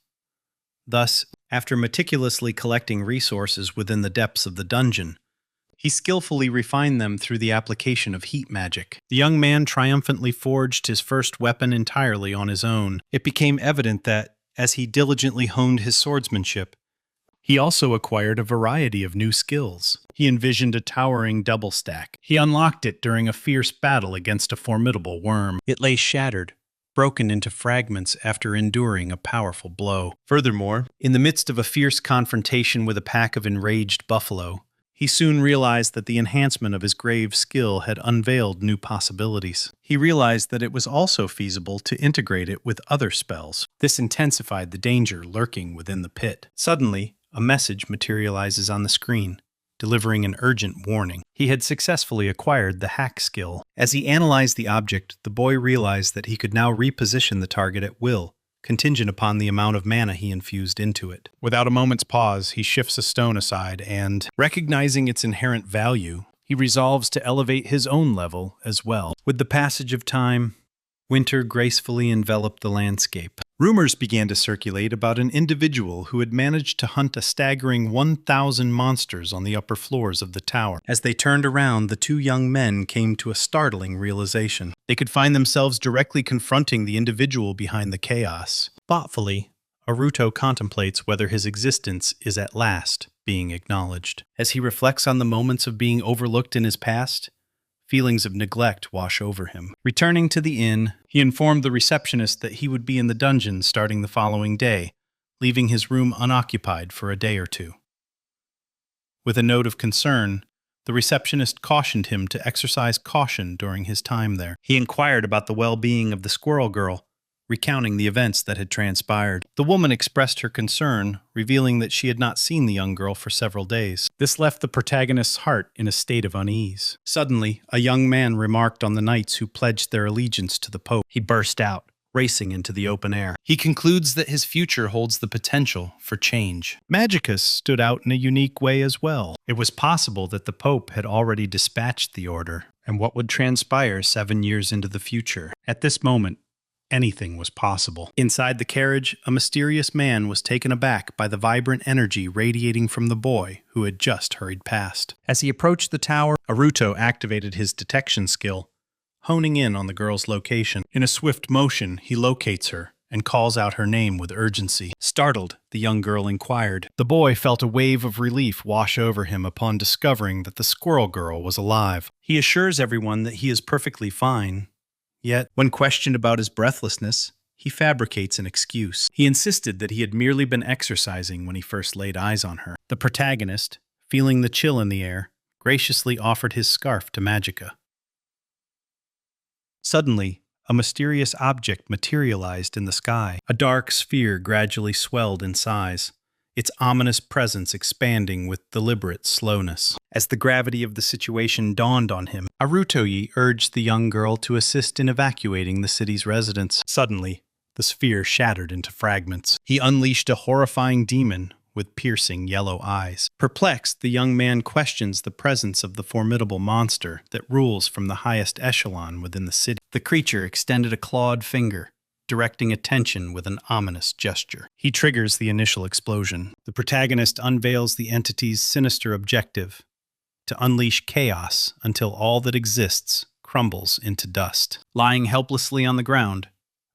Thus, after meticulously collecting resources within the depths of the dungeon, he skillfully refined them through the application of heat magic. The young man triumphantly forged his first weapon entirely on his own. It became evident that, as he diligently honed his swordsmanship, he also acquired a variety of new skills. He envisioned a towering double stack. He unlocked it during a fierce battle against a formidable worm. It lay shattered, broken into fragments after enduring a powerful blow. Furthermore, in the midst of a fierce confrontation with a pack of enraged buffalo, he soon realized that the enhancement of his grave skill had unveiled new possibilities. He realized that it was also feasible to integrate it with other spells. This intensified the danger lurking within the pit. Suddenly, a message materializes on the screen, delivering an urgent warning. He had successfully acquired the hack skill. As he analyzed the object, the boy realized that he could now reposition the target at will, contingent upon the amount of mana he infused into it. Without a moment's pause, he shifts a stone aside and, recognizing its inherent value, he resolves to elevate his own level as well. With the passage of time, winter gracefully enveloped the landscape. Rumors began to circulate about an individual who had managed to hunt a staggering 1,000 monsters on the upper floors of the tower. As they turned around, the two young men came to a startling realization. They could find themselves directly confronting the individual behind the chaos. Thoughtfully, Aruto contemplates whether his existence is at last being acknowledged. As he reflects on the moments of being overlooked in his past, Feelings of neglect wash over him. Returning to the inn, he informed the receptionist that he would be in the dungeon starting the following day, leaving his room unoccupied for a day or two. With a note of concern, the receptionist cautioned him to exercise caution during his time there. He inquired about the well-being of the squirrel girl, recounting the events that had transpired. The woman expressed her concern, revealing that she had not seen the young girl for several days. This left the protagonist's heart in a state of unease. Suddenly, a young man remarked on the knights who pledged their allegiance to the Pope. He burst out, racing into the open air. He concludes that his future holds the potential for change. Magicus stood out in a unique way as well. It was possible that the Pope had already dispatched the order, and what would transpire 7 years into the future. At this moment, anything was possible. Inside the carriage, a mysterious man was taken aback by the vibrant energy radiating from the boy who had just hurried past. As he approached the tower, Aruto activated his detection skill, honing in on the girl's location. In a swift motion, he locates her and calls out her name with urgency. Startled, the young girl inquired. The boy felt a wave of relief wash over him upon discovering that the squirrel girl was alive. He assures everyone that he is perfectly fine. Yet, when questioned about his breathlessness, he fabricates an excuse. He insisted that he had merely been exercising when he first laid eyes on her. The protagonist, feeling the chill in the air, graciously offered his scarf to Magica. Suddenly, a mysterious object materialized in the sky. A dark sphere gradually swelled in size, its ominous presence expanding with deliberate slowness. As the gravity of the situation dawned on him, Arutoyi urged the young girl to assist in evacuating the city's residents. Suddenly, the sphere shattered into fragments. He unleashed a horrifying demon with piercing yellow eyes. Perplexed, the young man questions the presence of the formidable monster that rules from the highest echelon within the city. The creature extended a clawed finger, directing attention with an ominous gesture. He triggers the initial explosion. The protagonist unveils the entity's sinister objective: to unleash chaos until all that exists crumbles into dust. Lying helplessly on the ground,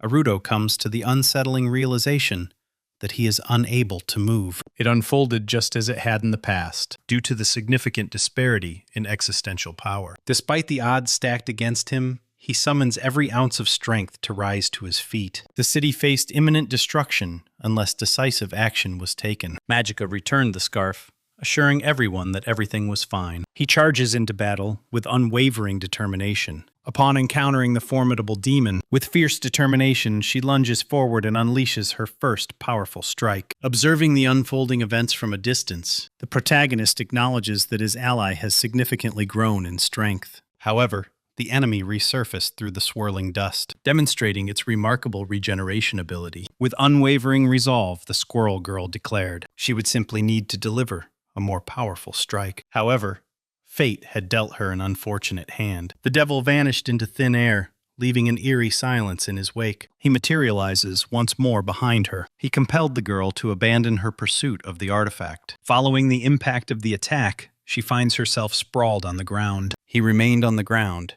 Aruto comes to the unsettling realization that he is unable to move. It unfolded just as it had in the past, due to the significant disparity in existential power. Despite the odds stacked against him, he summons every ounce of strength to rise to his feet. The city faced imminent destruction unless decisive action was taken. Magica returned the scarf, assuring everyone that everything was fine. He charges into battle with unwavering determination. Upon encountering the formidable demon, with fierce determination, she lunges forward and unleashes her first powerful strike. Observing the unfolding events from a distance, the protagonist acknowledges that his ally has significantly grown in strength. However, the enemy resurfaced through the swirling dust, demonstrating its remarkable regeneration ability. With unwavering resolve, the squirrel girl declared she would simply need to deliver a more powerful strike. However, fate had dealt her an unfortunate hand. The devil vanished into thin air, leaving an eerie silence in his wake. He materializes once more behind her. He compelled the girl to abandon her pursuit of the artifact. Following the impact of the attack, she finds herself sprawled on the ground. He remained on the ground,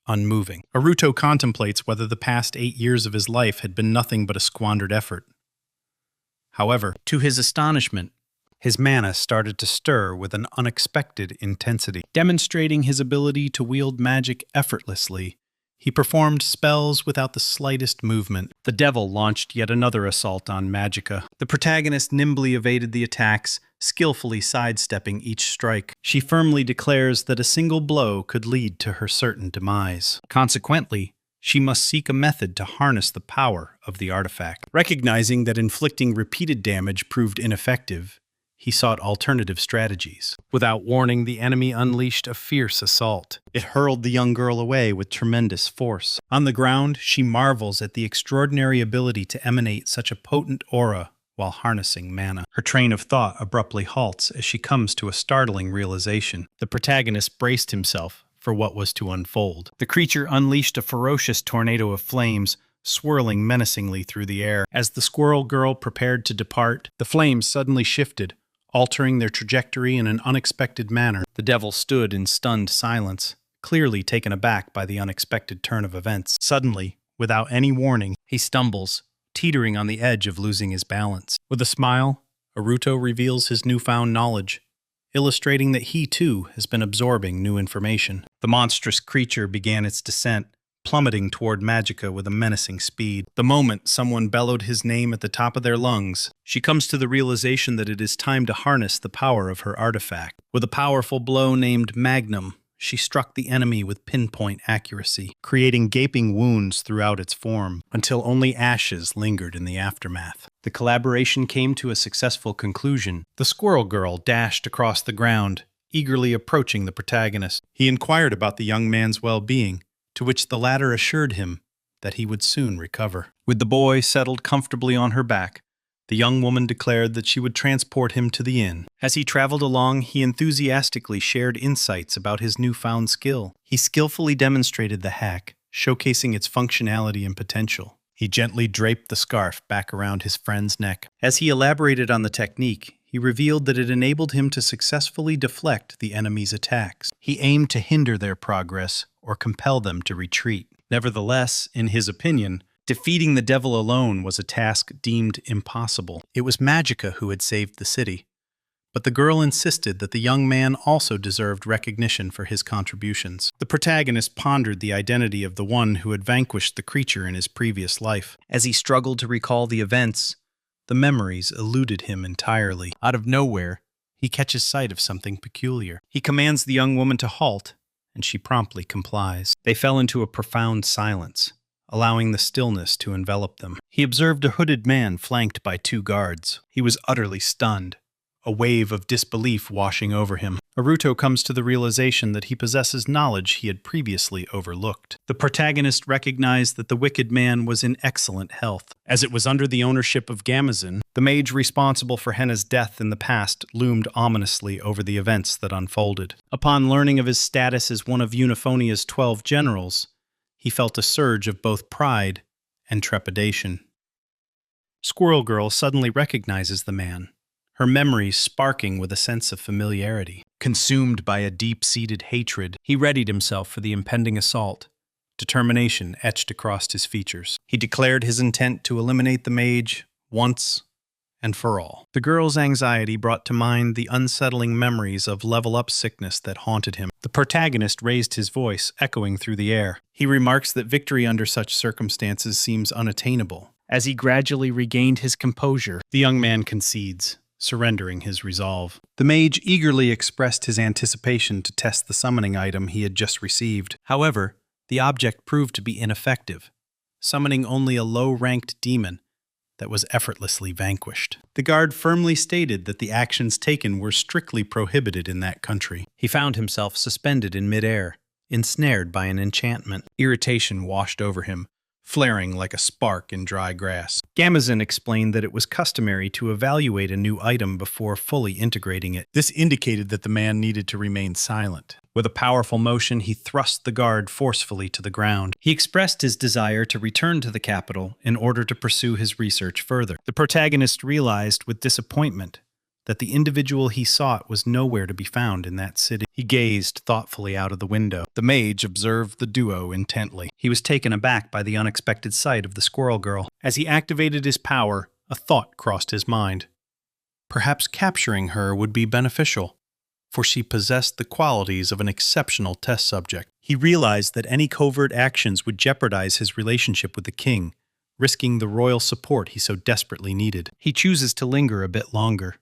unmoving. Aruto contemplates whether the past 8 years of his life had been nothing but a squandered effort. However, to his astonishment, his mana started to stir with an unexpected intensity. Demonstrating his ability to wield magic effortlessly, he performed spells without the slightest movement. The devil launched yet another assault on Magica. The protagonist nimbly evaded the attacks, skillfully sidestepping each strike. She firmly declares that a single blow could lead to her certain demise. Consequently, she must seek a method to harness the power of the artifact. Recognizing that inflicting repeated damage proved ineffective, he sought alternative strategies. Without warning, the enemy unleashed a fierce assault. It hurled the young girl away with tremendous force. On the ground, she marvels at the extraordinary ability to emanate such a potent aura while harnessing mana. Her train of thought abruptly halts as she comes to a startling realization. The protagonist braced himself for what was to unfold. The creature unleashed a ferocious tornado of flames, swirling menacingly through the air. As the squirrel girl prepared to depart, the flames suddenly shifted, altering their trajectory in an unexpected manner. The devil stood in stunned silence, clearly taken aback by the unexpected turn of events. Suddenly, without any warning, he stumbles, teetering on the edge of losing his balance. With a smile, Aruto reveals his newfound knowledge, illustrating that he too has been absorbing new information. The monstrous creature began its descent, plummeting toward Magica with a menacing speed. The moment someone bellowed his name at the top of their lungs, she comes to the realization that it is time to harness the power of her artifact. With a powerful blow named Magnum, she struck the enemy with pinpoint accuracy, creating gaping wounds throughout its form, until only ashes lingered in the aftermath. The collaboration came to a successful conclusion. The squirrel girl dashed across the ground, eagerly approaching the protagonist. He inquired about the young man's well-being, to which the latter assured him that he would soon recover. With the boy settled comfortably on her back, the young woman declared that she would transport him to the inn. As he traveled along, he enthusiastically shared insights about his newfound skill. He skillfully demonstrated the hack, showcasing its functionality and potential. He gently draped the scarf back around his friend's neck. As he elaborated on the technique, he revealed that it enabled him to successfully deflect the enemy's attacks. He aimed to hinder their progress or compel them to retreat. Nevertheless, in his opinion, defeating the devil alone was a task deemed impossible. It was Magica who had saved the city, but the girl insisted that the young man also deserved recognition for his contributions. The protagonist pondered the identity of the one who had vanquished the creature in his previous life. As he struggled to recall the events, the memories eluded him entirely. Out of nowhere, he catches sight of something peculiar. He commands the young woman to halt, and she promptly complies. They fell into a profound silence, allowing the stillness to envelop them. He observed a hooded man flanked by 2 guards. He was utterly stunned, a wave of disbelief washing over him. Naruto comes to the realization that he possesses knowledge he had previously overlooked. The protagonist recognized that the wicked man was in excellent health. As it was under the ownership of Gamazin, the mage responsible for Henna's death in the past loomed ominously over the events that unfolded. Upon learning of his status as one of Euphonia's 12 generals, he felt a surge of both pride and trepidation. Squirrel Girl suddenly recognizes the man, her memories sparking with a sense of familiarity. Consumed by a deep-seated hatred, he readied himself for the impending assault, determination etched across his features. He declared his intent to eliminate the mage once and for all. The girl's anxiety brought to mind the unsettling memories of level-up sickness that haunted him. The protagonist raised his voice, echoing through the air. He remarks that victory under such circumstances seems unattainable. As he gradually regained his composure, the young man concedes, surrendering his resolve. The mage eagerly expressed his anticipation to test the summoning item he had just received. However, the object proved to be ineffective, summoning only a low-ranked demon that was effortlessly vanquished. The guard firmly stated that the actions taken were strictly prohibited in that country. He found himself suspended in midair, ensnared by an enchantment. Irritation washed over him, flaring like a spark in dry grass. Gamazin explained that it was customary to evaluate a new item before fully integrating it. This indicated that the man needed to remain silent. With a powerful motion, he thrust the guard forcefully to the ground. He expressed his desire to return to the capital in order to pursue his research further. The protagonist realized with disappointment that the individual he sought was nowhere to be found in that city. He gazed thoughtfully out of the window. The mage observed the duo intently. He was taken aback by the unexpected sight of the squirrel girl. As he activated his power, a thought crossed his mind. Perhaps capturing her would be beneficial, for she possessed the qualities of an exceptional test subject. He realized that any covert actions would jeopardize his relationship with the king, risking the royal support he so desperately needed. He chooses to linger a bit longer,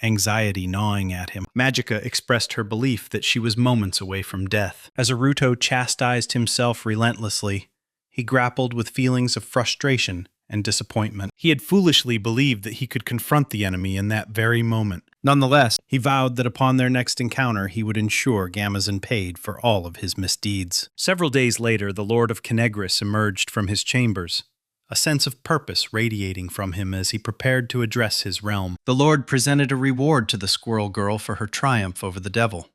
anxiety gnawing at him. Magica expressed her belief that she was moments away from death. As Naruto chastised himself relentlessly, he grappled with feelings of frustration and disappointment. He had foolishly believed that he could confront the enemy in that very moment. Nonetheless, he vowed that upon their next encounter he would ensure Gamazin paid for all of his misdeeds. Several days later, the Lord of Kenegris emerged from his chambers, a sense of purpose radiating from him as he prepared to address his realm. The Lord presented a reward to the squirrel girl for her triumph over the devil.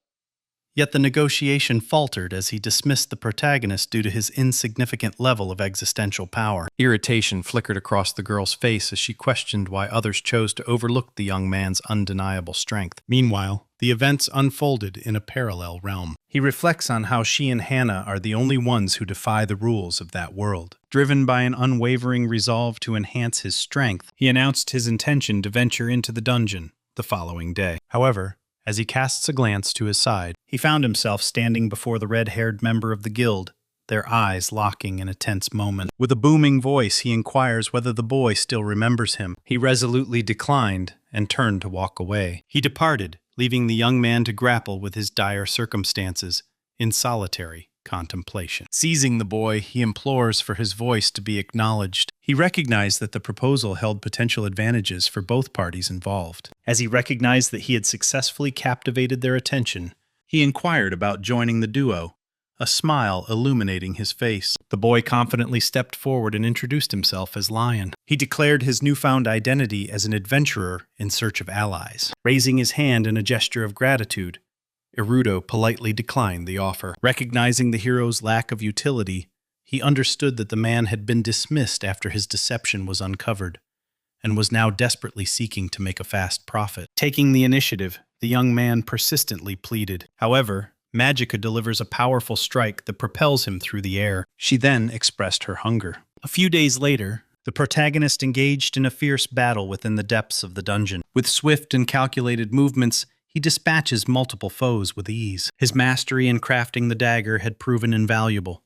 Yet the negotiation faltered as he dismissed the protagonist due to his insignificant level of existential power. Irritation flickered across the girl's face as she questioned why others chose to overlook the young man's undeniable strength. Meanwhile, the events unfolded in a parallel realm. He reflects on how she and Hannah are the only ones who defy the rules of that world. Driven by an unwavering resolve to enhance his strength, he announced his intention to venture into the dungeon the following day. However, as he casts a glance to his side, He found himself standing before the red-haired member of the guild, their eyes locking in a tense moment. With a booming voice, he inquires whether the boy still remembers him. He resolutely declined and turned to walk away. He departed, leaving the young man to grapple with his dire circumstances in solitary contemplation. Seizing the boy, he implores for his voice to be acknowledged. He recognized that the proposal held potential advantages for both parties involved. As he recognized that he had successfully captivated their attention, he inquired about joining the duo, a smile illuminating his face. The boy confidently stepped forward and introduced himself as Lion. He declared his newfound identity as an adventurer in search of allies. Raising his hand in a gesture of gratitude, Erudo politely declined the offer. Recognizing the hero's lack of utility, he understood that the man had been dismissed after his deception was uncovered, and was now desperately seeking to make a fast profit. Taking the initiative, the young man persistently pleaded. However, Magica delivers a powerful strike that propels him through the air. She then expressed her hunger. A few days later, the protagonist engaged in a fierce battle within the depths of the dungeon. With swift and calculated movements, he dispatches multiple foes with ease. His mastery in crafting the dagger had proven invaluable.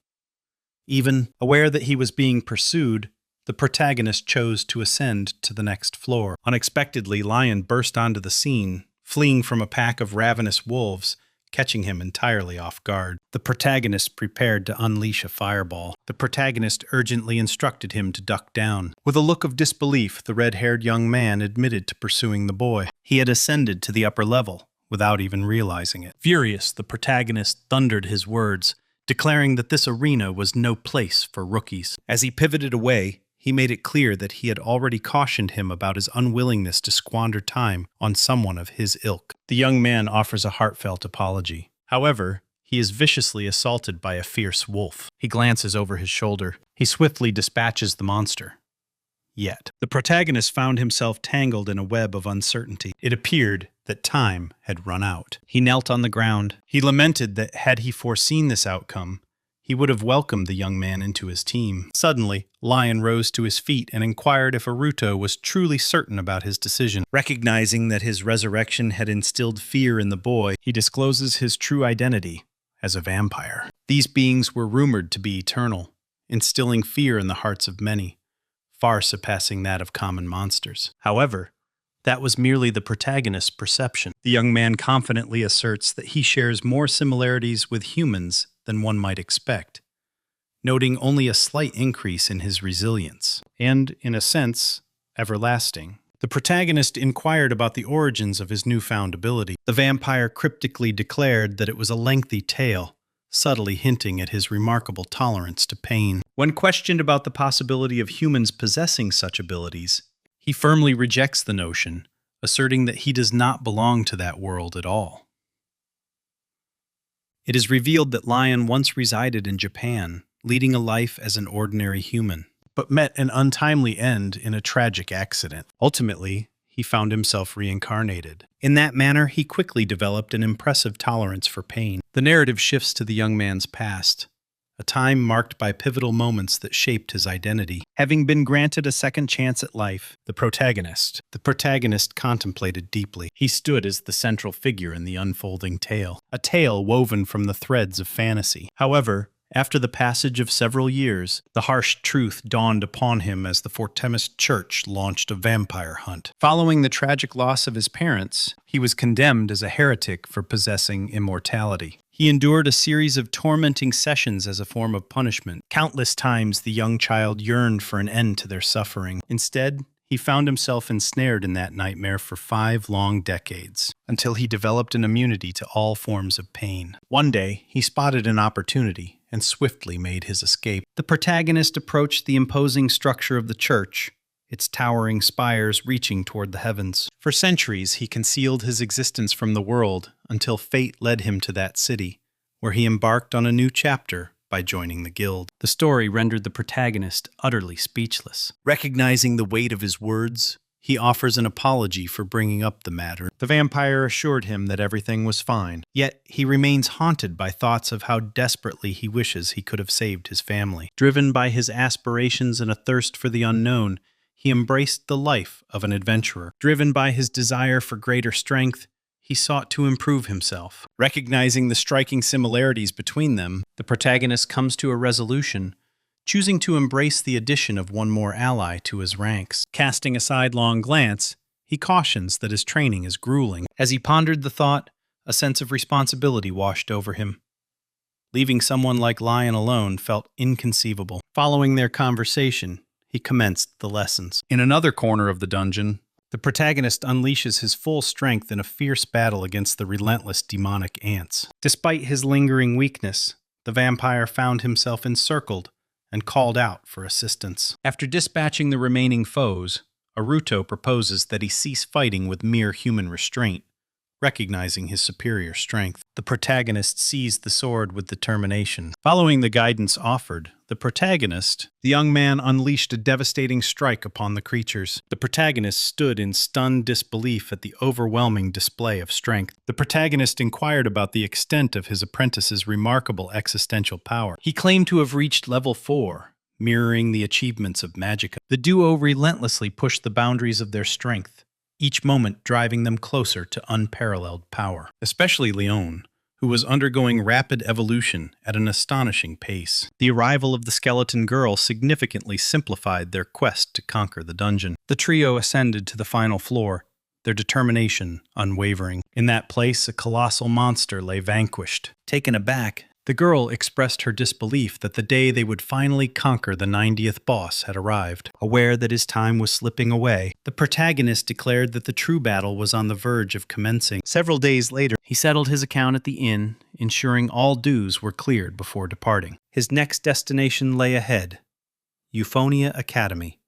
Even aware that he was being pursued, the protagonist chose to ascend to the next floor. Unexpectedly, Lion burst onto the scene, fleeing from a pack of ravenous wolves, catching him entirely off guard. The protagonist prepared to unleash a fireball. The protagonist urgently instructed him to duck down. With a look of disbelief, the red-haired young man admitted to pursuing the boy. He had ascended to the upper level without even realizing it. Furious, the protagonist thundered his words, declaring that this arena was no place for rookies. As he pivoted away, he made it clear that he had already cautioned him about his unwillingness to squander time on someone of his ilk. The young man offers a heartfelt apology. However, he is viciously assaulted by a fierce wolf. He glances over his shoulder. He swiftly dispatches the monster. Yet, the protagonist found himself tangled in a web of uncertainty. It appeared that time had run out. He knelt on the ground. He lamented that had he foreseen this outcome, he would have welcomed the young man into his team. Suddenly, Lion rose to his feet and inquired if Aruto was truly certain about his decision. Recognizing that his resurrection had instilled fear in the boy, he discloses his true identity as a vampire. These beings were rumored to be eternal, instilling fear in the hearts of many, far surpassing that of common monsters. However, that was merely the protagonist's perception. The young man confidently asserts that he shares more similarities with humans than one might expect, noting only a slight increase in his resilience, and, in a sense, everlasting. The protagonist inquired about the origins of his newfound ability. The vampire cryptically declared that it was a lengthy tale, subtly hinting at his remarkable tolerance to pain. When questioned about the possibility of humans possessing such abilities, he firmly rejects the notion, asserting that he does not belong to that world at all. It is revealed that Lion once resided in Japan, leading a life as an ordinary human, but met an untimely end in a tragic accident. Ultimately, he found himself reincarnated. In that manner, he quickly developed an impressive tolerance for pain. The narrative shifts to the young man's past, a time marked by pivotal moments that shaped his identity. Having been granted a second chance at life, the protagonist contemplated deeply. He stood as the central figure in the unfolding tale, a tale woven from the threads of fantasy. However, after the passage of several years, the harsh truth dawned upon him as the Fortemist Church launched a vampire hunt. Following the tragic loss of his parents, he was condemned as a heretic for possessing immortality. He endured a series of tormenting sessions as a form of punishment. Countless times the young child yearned for an end to their suffering. Instead, he found himself ensnared in that nightmare for 5 long decades, until he developed an immunity to all forms of pain. One day, he spotted an opportunity and swiftly made his escape. The protagonist approached the imposing structure of the church, its towering spires reaching toward the heavens. For centuries, he concealed his existence from the world until fate led him to that city, where he embarked on a new chapter by joining the guild. The story rendered the protagonist utterly speechless. Recognizing the weight of his words, he offers an apology for bringing up the matter. The vampire assured him that everything was fine, yet he remains haunted by thoughts of how desperately he wishes he could have saved his family. Driven by his aspirations and a thirst for the unknown, he embraced the life of an adventurer. Driven by his desire for greater strength, he he sought to improve himself. Recognizing the striking similarities between them, the protagonist comes to a resolution, choosing to embrace the addition of one more ally to his ranks. Casting a sidelong glance, he cautions that his training is grueling. As he pondered the thought, a sense of responsibility washed over him. Leaving someone like Lion alone felt inconceivable. Following their conversation, he commenced the lessons. In another corner of the dungeon, the protagonist unleashes his full strength in a fierce battle against the relentless demonic ants. Despite his lingering weakness, the vampire found himself encircled and called out for assistance. After dispatching the remaining foes, Aruto proposes that he cease fighting with mere human restraint, recognizing his superior strength. The protagonist seized the sword with determination. Following the guidance offered, the young man unleashed a devastating strike upon the creatures. The protagonist stood in stunned disbelief at the overwhelming display of strength. The protagonist inquired about the extent of his apprentice's remarkable existential power. He claimed to have reached level 4, mirroring the achievements of Magica. The duo relentlessly pushed the boundaries of their strength, each moment driving them closer to unparalleled power. Especially Leon, who was undergoing rapid evolution at an astonishing pace. The arrival of the skeleton girl significantly simplified their quest to conquer the dungeon. The trio ascended to the final floor, their determination unwavering. In that place, a colossal monster lay vanquished. Taken aback, the girl expressed her disbelief that the day they would finally conquer the 90th boss had arrived. Aware that his time was slipping away, the protagonist declared that the true battle was on the verge of commencing. Several days later, he settled his account at the inn, ensuring all dues were cleared before departing. His next destination lay ahead, Euphonia Academy,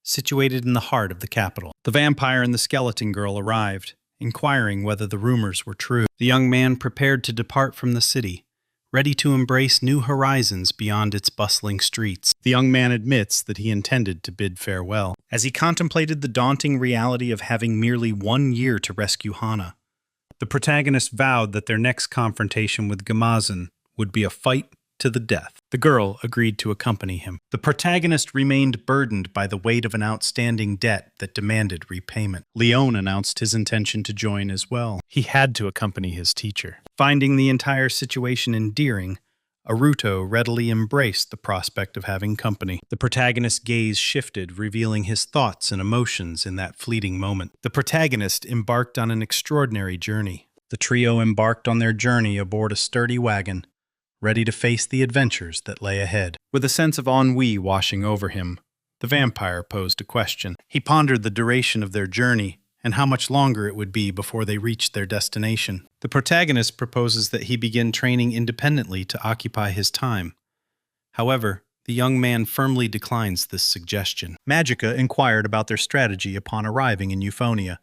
situated in the heart of the capital. The vampire and the skeleton girl arrived, inquiring whether the rumors were true. The young man prepared to depart from the city, ready to embrace new horizons beyond its bustling streets. The young man admits that he intended to bid farewell. As he contemplated the daunting reality of having merely 1 year to rescue Hana, the protagonist vowed that their next confrontation with Gamazan would be a fight to the death. The girl agreed to accompany him. The protagonist remained burdened by the weight of an outstanding debt that demanded repayment. Leon announced his intention to join as well. He had to accompany his teacher. Finding the entire situation endearing, Aruto readily embraced the prospect of having company. The protagonist's gaze shifted, revealing his thoughts and emotions in that fleeting moment. The protagonist embarked on an extraordinary journey. The trio embarked on their journey aboard a sturdy wagon, ready to face the adventures that lay ahead. With a sense of ennui washing over him, the vampire posed a question. He pondered the duration of their journey and how much longer it would be before they reached their destination. The protagonist proposes that he begin training independently to occupy his time. However, the young man firmly declines this suggestion. Magica inquired about their strategy upon arriving in Euphonia,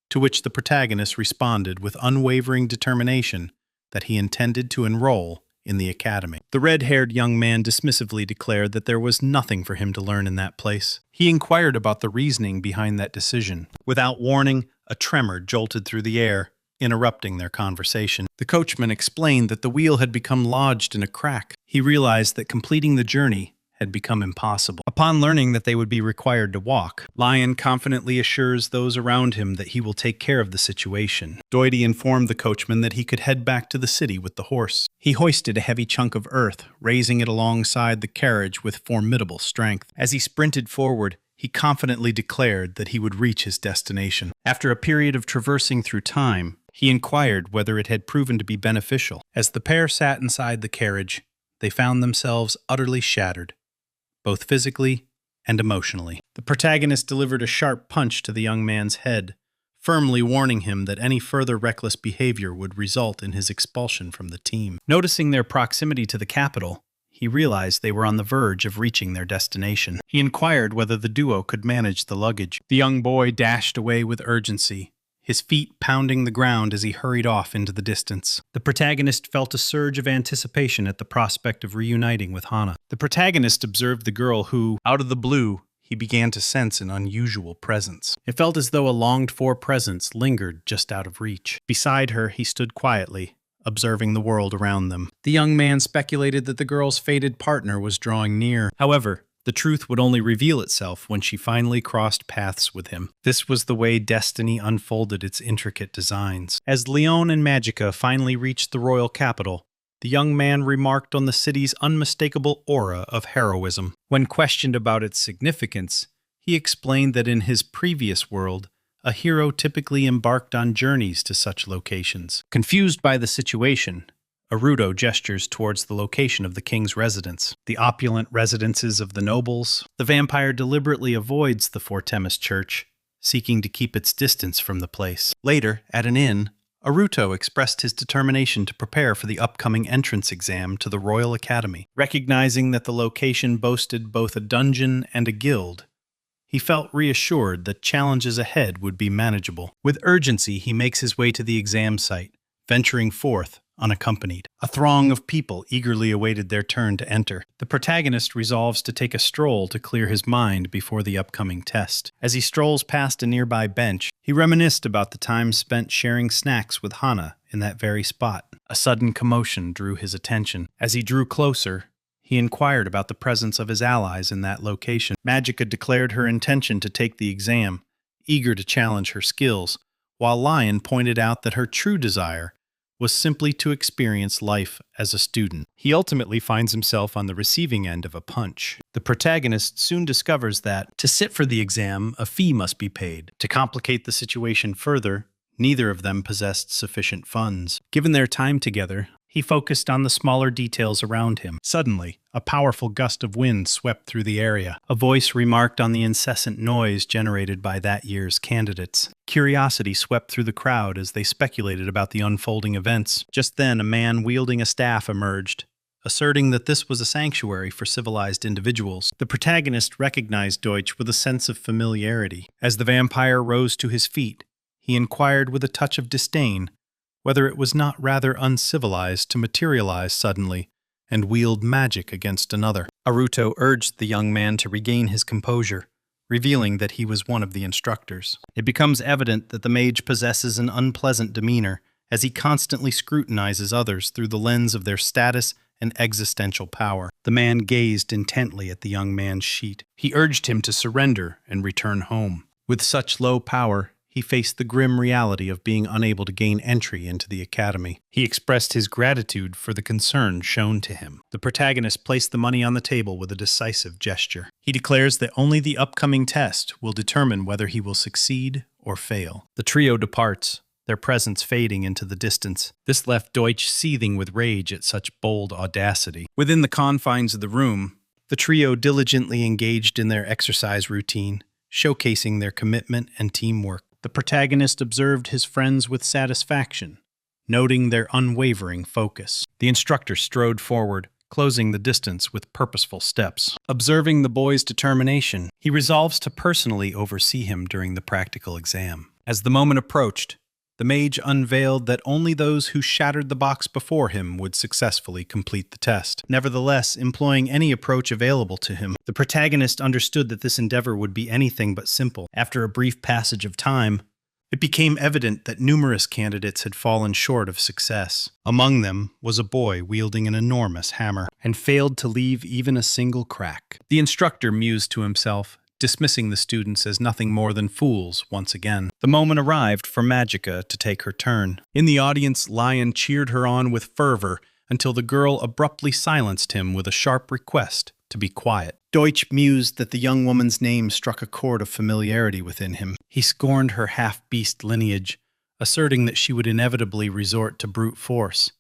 to which the protagonist responded with unwavering determination that he intended to enroll in the academy. The red-haired young man dismissively declared that there was nothing for him to learn in that place. He inquired about the reasoning behind that decision. Without warning, a tremor jolted through the air, interrupting their conversation. The coachman explained that the wheel had become lodged in a crack. He realized that completing the journey had become impossible. Upon learning that they would be required to walk, Lion confidently assures those around him that he will take care of the situation. Doity informed the coachman that he could head back to the city with the horse. He hoisted a heavy chunk of earth, raising it alongside the carriage with formidable strength. As he sprinted forward, he confidently declared that he would reach his destination. After a period of traversing through time, he inquired whether it had proven to be beneficial. As the pair sat inside the carriage, they found themselves utterly shattered, both physically and emotionally. The protagonist delivered a sharp punch to the young man's head, firmly warning him that any further reckless behavior would result in his expulsion from the team. Noticing their proximity to the capital, he realized they were on the verge of reaching their destination. He inquired whether the duo could manage the luggage. The young boy dashed away with urgency, his feet pounding the ground as he hurried off into the distance. The protagonist felt a surge of anticipation at the prospect of reuniting with Hana. The protagonist observed the girl who, out of the blue, he began to sense an unusual presence. It felt as though a longed-for presence lingered just out of reach. Beside her, he stood quietly, observing the world around them. The young man speculated that the girl's fated partner was drawing near. However, The truth would only reveal itself when she finally crossed paths with him. This was the way destiny unfolded its intricate designs. As Leon and Magica finally reached the royal capital, the young man remarked on the city's unmistakable aura of heroism. When questioned about its significance, he explained that in his previous world, a hero typically embarked on journeys to such locations. Confused by the situation, Aruto gestures towards the location of the king's residence, the opulent residences of the nobles. The vampire deliberately avoids the Fortemis church, seeking to keep its distance from the place. Later, at an inn, Aruto expressed his determination to prepare for the upcoming entrance exam to the Royal Academy. Recognizing that the location boasted both a dungeon and a guild, he felt reassured that challenges ahead would be manageable. With urgency, he makes his way to the exam site, venturing forth unaccompanied. A throng of people eagerly awaited their turn to enter. The protagonist resolves to take a stroll to clear his mind before the upcoming test. As he strolls past a nearby bench, he reminisced about the time spent sharing snacks with Hana in that very spot. A sudden commotion drew his attention. As he drew closer, he inquired about the presence of his allies in that location. Magica declared her intention to take the exam, eager to challenge her skills, while Lion pointed out that her true desire was simply to experience life as a student. He ultimately finds himself on the receiving end of a punch. The protagonist soon discovers that, to sit for the exam, a fee must be paid. To complicate the situation further, neither of them possessed sufficient funds. Given their time together, he focused on the smaller details around him. Suddenly, a powerful gust of wind swept through the area. A voice remarked on the incessant noise generated by that year's candidates. Curiosity swept through the crowd as they speculated about the unfolding events. Just then, a man wielding a staff emerged, asserting that this was a sanctuary for civilized individuals. The protagonist recognized Deutsch with a sense of familiarity. As the vampire rose to his feet, he inquired with a touch of disdain whether it was not rather uncivilized to materialize suddenly and wield magic against another. Aruto urged the young man to regain his composure, revealing that he was one of the instructors. It becomes evident that the mage possesses an unpleasant demeanor as he constantly scrutinizes others through the lens of their status and existential power. The man gazed intently at the young man's sheet. He urged him to surrender and return home. With such low power, he faced the grim reality of being unable to gain entry into the academy. He expressed his gratitude for the concern shown to him. The protagonist placed the money on the table with a decisive gesture. He declares that only the upcoming test will determine whether he will succeed or fail. The trio departs, their presence fading into the distance. This left Deutsch seething with rage at such bold audacity. Within the confines of the room, the trio diligently engaged in their exercise routine, showcasing their commitment and teamwork. The protagonist observed his friends with satisfaction, noting their unwavering focus. The instructor strode forward, closing the distance with purposeful steps. Observing the boy's determination, he resolves to personally oversee him during the practical exam. As the moment approached, the mage unveiled that only those who shattered the box before him would successfully complete the test. Nevertheless, employing any approach available to him, the protagonist understood that this endeavor would be anything but simple. After a brief passage of time, it became evident that numerous candidates had fallen short of success. Among them was a boy wielding an enormous hammer, and failed to leave even a single crack. The instructor mused to himself, dismissing the students as nothing more than fools once again. The moment arrived for Magica to take her turn. In the audience, Lion cheered her on with fervor until the girl abruptly silenced him with a sharp request to be quiet. Deutsch mused that the young woman's name struck a chord of familiarity within him. He scorned her half-beast lineage, asserting that she would inevitably resort to brute force,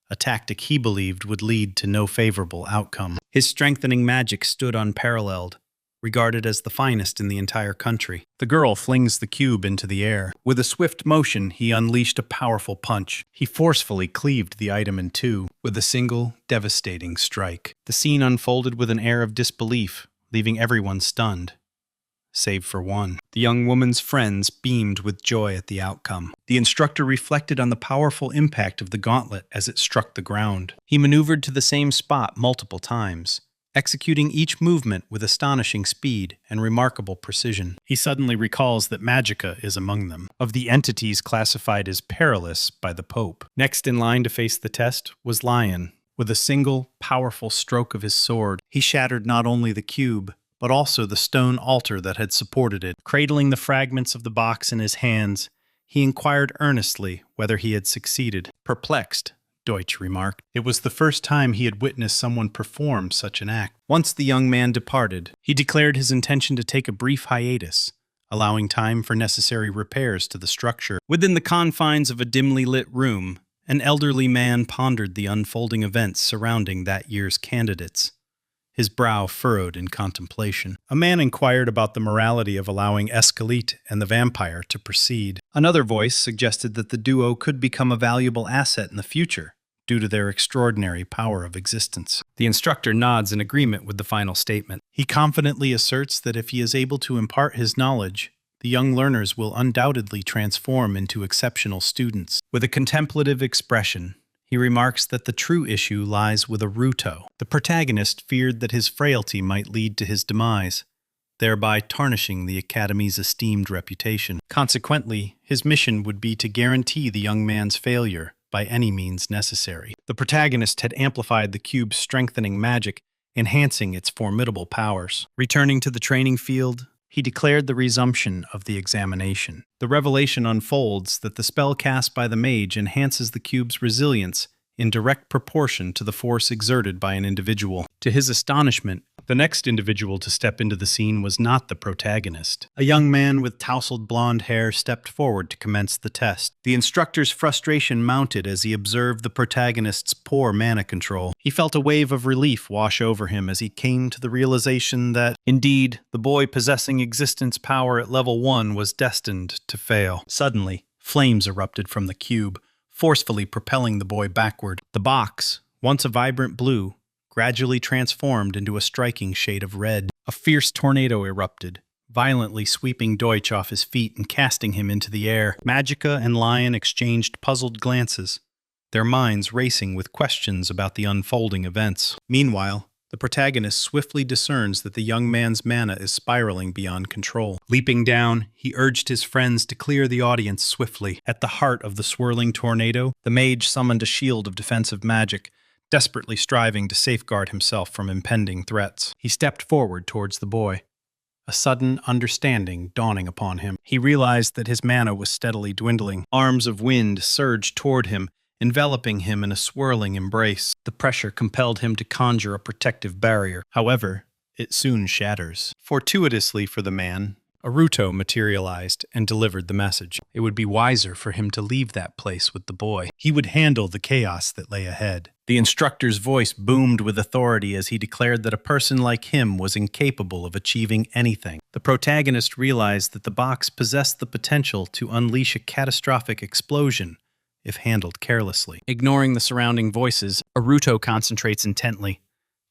a tactic he believed would lead to no favorable outcome. His strengthening magic stood unparalleled, regarded as the finest in the entire country. The girl flings the cube into the air. With a swift motion, he unleashed a powerful punch. He forcefully cleaved the item in two with a single, devastating strike. The scene unfolded with an air of disbelief, leaving everyone stunned, save for one. The young woman's friends beamed with joy at the outcome. The instructor reflected on the powerful impact of the gauntlet as it struck the ground. He maneuvered to the same spot multiple times, executing each movement with astonishing speed and remarkable precision. He suddenly recalls that Magica is among them, of the entities classified as perilous by the Pope. Next in line to face the test was Lion, With a single, powerful stroke of his sword, he shattered not only the cube, but also the stone altar that had supported it. Cradling the fragments of the box in his hands, he inquired earnestly whether he had succeeded. Perplexed, Deutsch remarked. It was the first time he had witnessed someone perform such an act. Once the young man departed, he declared his intention to take a brief hiatus, allowing time for necessary repairs to the structure. Within the confines of a dimly lit room, an elderly man pondered the unfolding events surrounding that year's candidates, his brow furrowed in contemplation. A man inquired about the morality of allowing Escalite and the vampire to proceed. Another voice suggested that the duo could become a valuable asset in the future, due to their extraordinary power of existence. The instructor nods in agreement with the final statement. He confidently asserts that if he is able to impart his knowledge, the young learners will undoubtedly transform into exceptional students. With a contemplative expression, he remarks that the true issue lies with Aruto. The protagonist feared that his frailty might lead to his demise, thereby tarnishing the Academy's esteemed reputation. Consequently, his mission would be to guarantee the young man's failure by any means necessary. The protagonist had amplified the cube's strengthening magic, enhancing its formidable powers. Returning to the training field, he declared the resumption of the examination. The revelation unfolds that the spell cast by the mage enhances the cube's resilience in direct proportion to the force exerted by an individual. To his astonishment, the next individual to step into the scene was not the protagonist. A young man with tousled blonde hair stepped forward to commence the test. The instructor's frustration mounted as he observed the protagonist's poor mana control. He felt a wave of relief wash over him as he came to the realization that, indeed, the boy possessing existence power at level 1 was destined to fail. Suddenly, flames erupted from the cube, forcefully propelling the boy backward. The box, once a vibrant blue, gradually transformed into a striking shade of red. A fierce tornado erupted, violently sweeping Deutsch off his feet and casting him into the air. Magica and Lion exchanged puzzled glances, their minds racing with questions about the unfolding events. Meanwhile, the protagonist swiftly discerns that the young man's mana is spiraling beyond control. Leaping down, he urged his friends to clear the audience swiftly. At the heart of the swirling tornado, the mage summoned a shield of defensive magic, desperately striving to safeguard himself from impending threats. He stepped forward towards the boy, a sudden understanding dawning upon him. He realized that his mana was steadily dwindling. Arms of wind surged toward him, enveloping him in a swirling embrace. The pressure compelled him to conjure a protective barrier. However, it soon shatters. Fortuitously for the man, Aruto materialized and delivered the message. It would be wiser for him to leave that place with the boy. He would handle the chaos that lay ahead. The instructor's voice boomed with authority as he declared that a person like him was incapable of achieving anything. The protagonist realized that the box possessed the potential to unleash a catastrophic explosion if handled carelessly. Ignoring the surrounding voices, Aruto concentrates intently,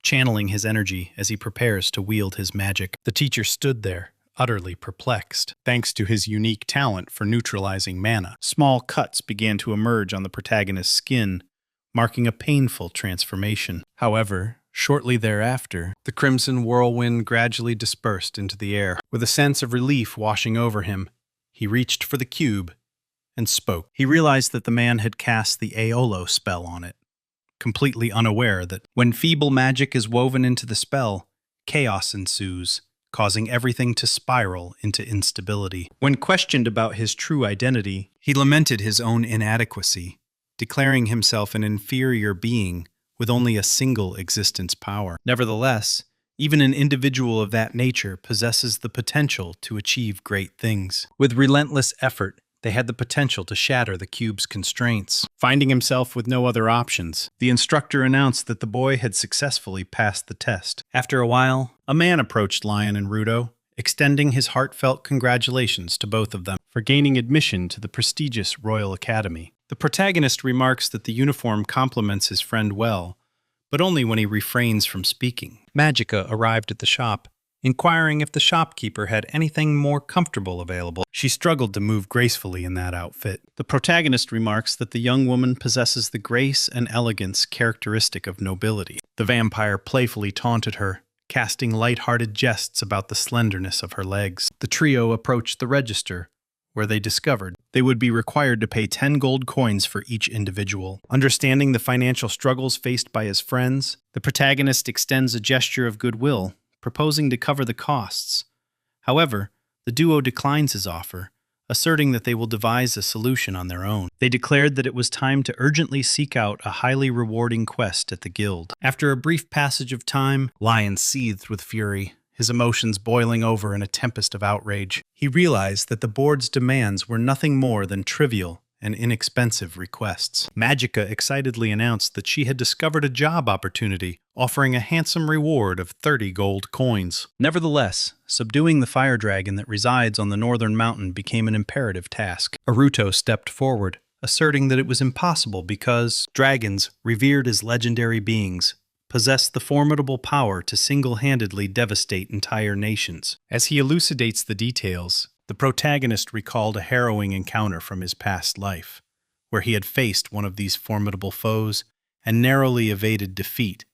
channeling his energy as he prepares to wield his magic. The teacher stood there, utterly perplexed. Thanks to his unique talent for neutralizing mana, small cuts began to emerge on the protagonist's skin, marking a painful transformation. However, shortly thereafter, the crimson whirlwind gradually dispersed into the air. With a sense of relief washing over him, he reached for the cube and spoke. He realized that the man had cast the Yahello spell on it, completely unaware that when feeble magic is woven into the spell, chaos ensues, causing everything to spiral into instability. When questioned about his true identity, he lamented his own inadequacy, declaring himself an inferior being with only a single existence power. Nevertheless, even an individual of that nature possesses the potential to achieve great things. With relentless effort, they had the potential to shatter the cube's constraints. Finding himself with no other options, the instructor announced that the boy had successfully passed the test. After a while, a man approached Lion and Rudo, extending his heartfelt congratulations to both of them for gaining admission to the prestigious Royal Academy. The protagonist remarks that the uniform compliments his friend well, but only when he refrains from speaking. Magica arrived at the shop, inquiring if the shopkeeper had anything more comfortable available. She struggled to move gracefully in that outfit. The protagonist remarks that the young woman possesses the grace and elegance characteristic of nobility. The vampire playfully taunted her, casting light-hearted jests about the slenderness of her legs. The trio approached the register, where they discovered they would be required to pay 10 gold coins for each individual. Understanding the financial struggles faced by his friends, the protagonist extends a gesture of goodwill, proposing to cover the costs. However, the duo declines his offer, asserting that they will devise a solution on their own. They declared that it was time to urgently seek out a highly rewarding quest at the guild. After a brief passage of time, Lion seethed with fury, his emotions boiling over in a tempest of outrage. He realized that the board's demands were nothing more than trivial and inexpensive requests. Magica excitedly announced that she had discovered a job opportunity, offering a handsome reward of 30 gold coins. Nevertheless, subduing the fire dragon that resides on the northern mountain became an imperative task. Aruto stepped forward, asserting that it was impossible because dragons, revered as legendary beings, possessed the formidable power to single-handedly devastate entire nations. As he elucidates the details, the protagonist recalled a harrowing encounter from his past life, where he had faced one of these formidable foes and narrowly evaded defeat,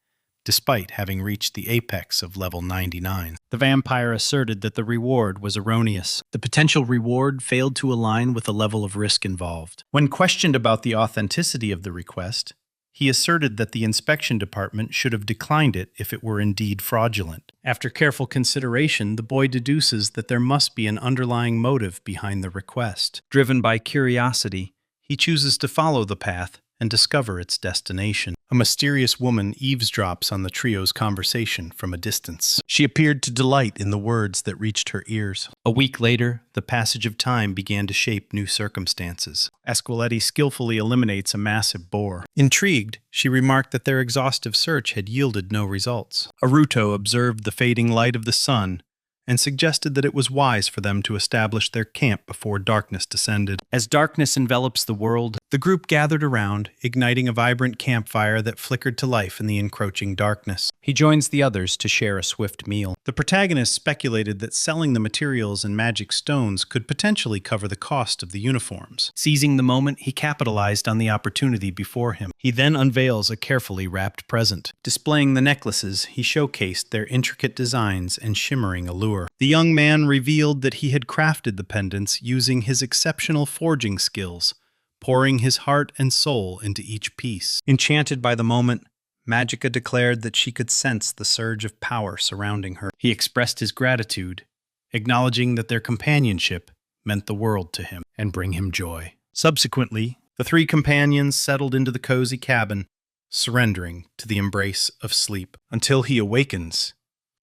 despite having reached the apex of level 99. The vampire asserted that the reward was erroneous. The potential reward failed to align with the level of risk involved. When questioned about the authenticity of the request, he asserted that the inspection department should have declined it if it were indeed fraudulent. After careful consideration, the boy deduces that there must be an underlying motive behind the request. Driven by curiosity, he chooses to follow the path and discover its destination. A mysterious woman eavesdrops on the trio's conversation from a distance. She appeared to delight in the words that reached her ears. A week later, the passage of time began to shape new circumstances. Esquiletti skillfully eliminates a massive boar. Intrigued, she remarked that their exhaustive search had yielded no results. Aruto observed the fading light of the sun and suggested that it was wise for them to establish their camp before darkness descended. As darkness envelops the world, the group gathered around, igniting a vibrant campfire that flickered to life in the encroaching darkness. He joins the others to share a swift meal. The protagonist speculated that selling the materials and magic stones could potentially cover the cost of the uniforms. Seizing the moment, he capitalized on the opportunity before him. He then unveils a carefully wrapped present. Displaying the necklaces, he showcased their intricate designs and shimmering allure. The young man revealed that he had crafted the pendants using his exceptional forging skills, pouring his heart and soul into each piece. Enchanted by the moment, Magica declared that she could sense the surge of power surrounding her. He expressed his gratitude, acknowledging that their companionship meant the world to him and bring him joy. Subsequently, the three companions settled into the cozy cabin, surrendering to the embrace of sleep. Until he awakens,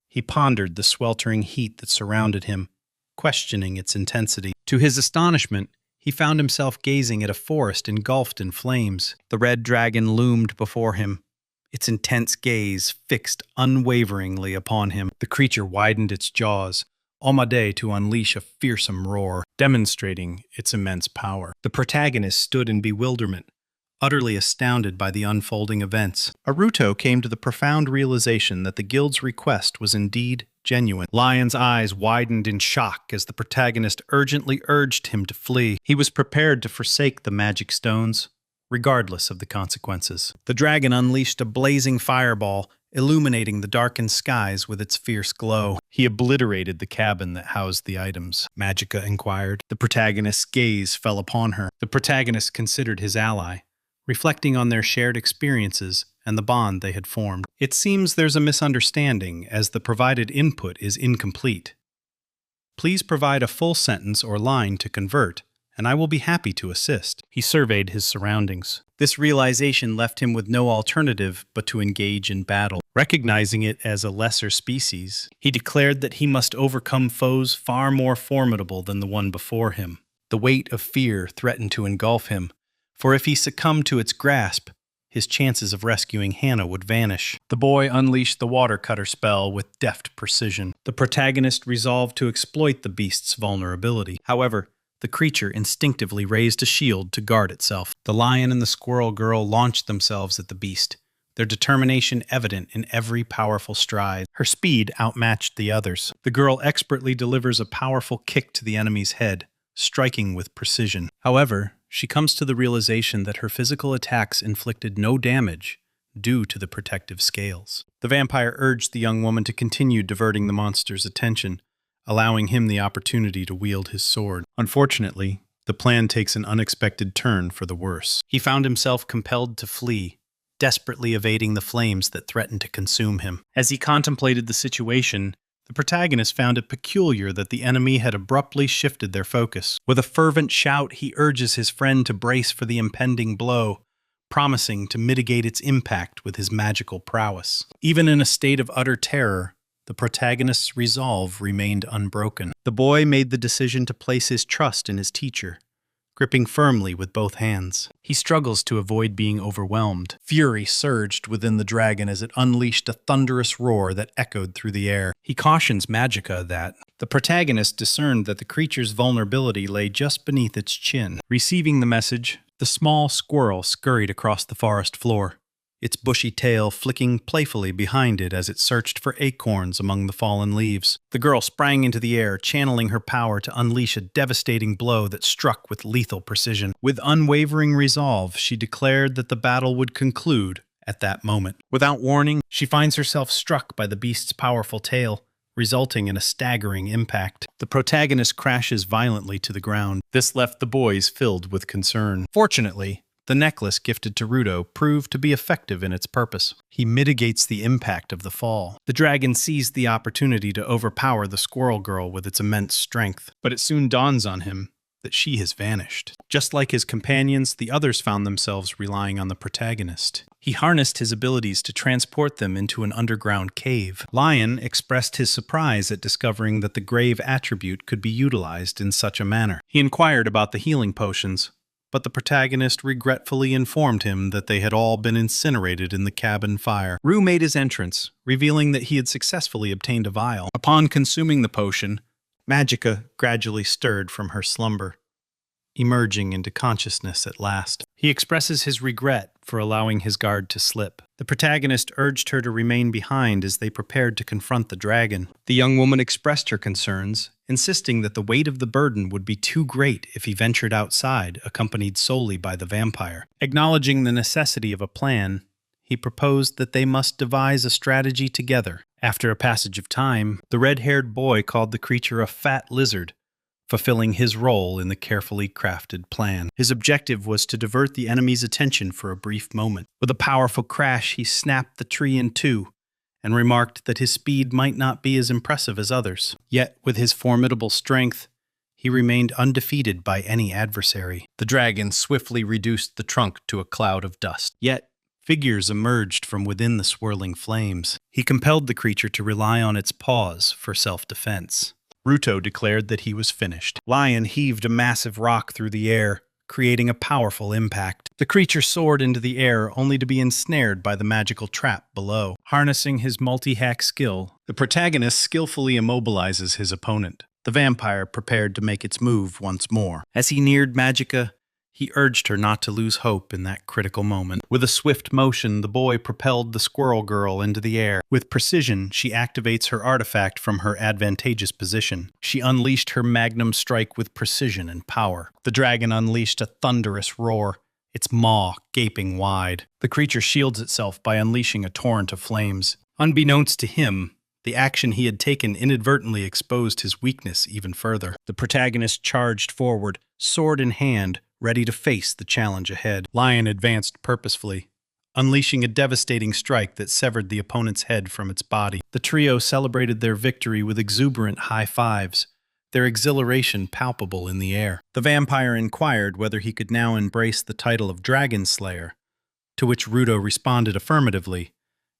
he pondered the sweltering heat that surrounded him, questioning its intensity. To his astonishment, he found himself gazing at a forest engulfed in flames. The red dragon loomed before him, its intense gaze fixed unwaveringly upon him. The creature widened its jaws, almost to unleash a fearsome roar, demonstrating its immense power. The protagonist stood in bewilderment, utterly astounded by the unfolding events. Aruto came to the profound realization that the guild's request was indeed genuine. Lion's eyes widened in shock as the protagonist urgently urged him to flee. He was prepared to forsake the magic stones, regardless of the consequences. The dragon unleashed a blazing fireball, illuminating the darkened skies with its fierce glow. He obliterated the cabin that housed the items. Magica inquired. The protagonist's gaze fell upon her. The protagonist considered his ally, reflecting on their shared experiences and the bond they had formed. It seems there's a misunderstanding, as the provided input is incomplete. Please provide a full sentence or line to convert, and I will be happy to assist. He surveyed his surroundings. This realization left him with no alternative but to engage in battle. Recognizing it as a lesser species, he declared that he must overcome foes far more formidable than the one before him. The weight of fear threatened to engulf him, for if he succumbed to its grasp, his chances of rescuing Hannah would vanish. The boy unleashed the water cutter spell with deft precision. The protagonist resolved to exploit the beast's vulnerability. However, the creature instinctively raised a shield to guard itself. The lion and the squirrel girl launched themselves at the beast, their determination evident in every powerful stride. Her speed outmatched the others. The girl expertly delivers a powerful kick to the enemy's head, striking with precision. However, she comes to the realization that her physical attacks inflicted no damage due to the protective scales. The vampire urged the young woman to continue diverting the monster's attention, allowing him the opportunity to wield his sword. Unfortunately, the plan takes an unexpected turn for the worse. He found himself compelled to flee, desperately evading the flames that threatened to consume him. As he contemplated the situation, the protagonist found it peculiar that the enemy had abruptly shifted their focus. With a fervent shout, he urges his friend to brace for the impending blow, promising to mitigate its impact with his magical prowess. Even in a state of utter terror, the protagonist's resolve remained unbroken. The boy made the decision to place his trust in his teacher, gripping firmly with both hands. He struggles to avoid being overwhelmed. Fury surged within the dragon as it unleashed a thunderous roar that echoed through the air. He cautions Magica that the protagonist discerned that the creature's vulnerability lay just beneath its chin. Receiving the message, the small squirrel scurried across the forest floor, its bushy tail flicking playfully behind it as it searched for acorns among the fallen leaves. The girl sprang into the air, channeling her power to unleash a devastating blow that struck with lethal precision. With unwavering resolve, she declared that the battle would conclude at that moment. Without warning, she finds herself struck by the beast's powerful tail, resulting in a staggering impact. The protagonist crashes violently to the ground. This left the boys filled with concern. Fortunately, the necklace gifted to Ruto proved to be effective in its purpose. He mitigates the impact of the fall. The dragon seized the opportunity to overpower the squirrel girl with its immense strength, but it soon dawns on him that she has vanished. Just like his companions, the others found themselves relying on the protagonist. He harnessed his abilities to transport them into an underground cave. Lion expressed his surprise at discovering that the grave attribute could be utilized in such a manner. He inquired about the healing potions, but the protagonist regretfully informed him that they had all been incinerated in the cabin fire. Rue made his entrance, revealing that he had successfully obtained a vial. Upon consuming the potion, Magica gradually stirred from her slumber, emerging into consciousness at last. He expresses his regret for allowing his guard to slip. The protagonist urged her to remain behind as they prepared to confront the dragon. The young woman expressed her concerns, insisting that the weight of the burden would be too great if he ventured outside, accompanied solely by the vampire. Acknowledging the necessity of a plan, he proposed that they must devise a strategy together. After a passage of time, the red-haired boy called the creature a fat lizard, fulfilling his role in the carefully crafted plan. His objective was to divert the enemy's attention for a brief moment. With a powerful crash, he snapped the tree in two and remarked that his speed might not be as impressive as others. Yet, with his formidable strength, he remained undefeated by any adversary. The dragon swiftly reduced the trunk to a cloud of dust. Yet, figures emerged from within the swirling flames. He compelled the creature to rely on its paws for self-defense. Ruto declared that he was finished. Lion heaved a massive rock through the air, creating a powerful impact. The creature soared into the air only to be ensnared by the magical trap below. Harnessing his multi-hack skill, the protagonist skillfully immobilizes his opponent. The vampire prepared to make its move once more. As he neared Magica, he urged her not to lose hope in that critical moment. With a swift motion, the boy propelled the squirrel girl into the air. With precision, she activates her artifact from her advantageous position. She unleashed her magnum strike with precision and power. The dragon unleashed a thunderous roar, its maw gaping wide. The creature shields itself by unleashing a torrent of flames. Unbeknownst to him, the action he had taken inadvertently exposed his weakness even further. The protagonist charged forward, sword in hand, ready to face the challenge ahead. Lion advanced purposefully, unleashing a devastating strike that severed the opponent's head from its body. The trio celebrated their victory with exuberant high fives, their exhilaration palpable in the air. The vampire inquired whether he could now embrace the title of Dragon Slayer, to which Ruto responded affirmatively,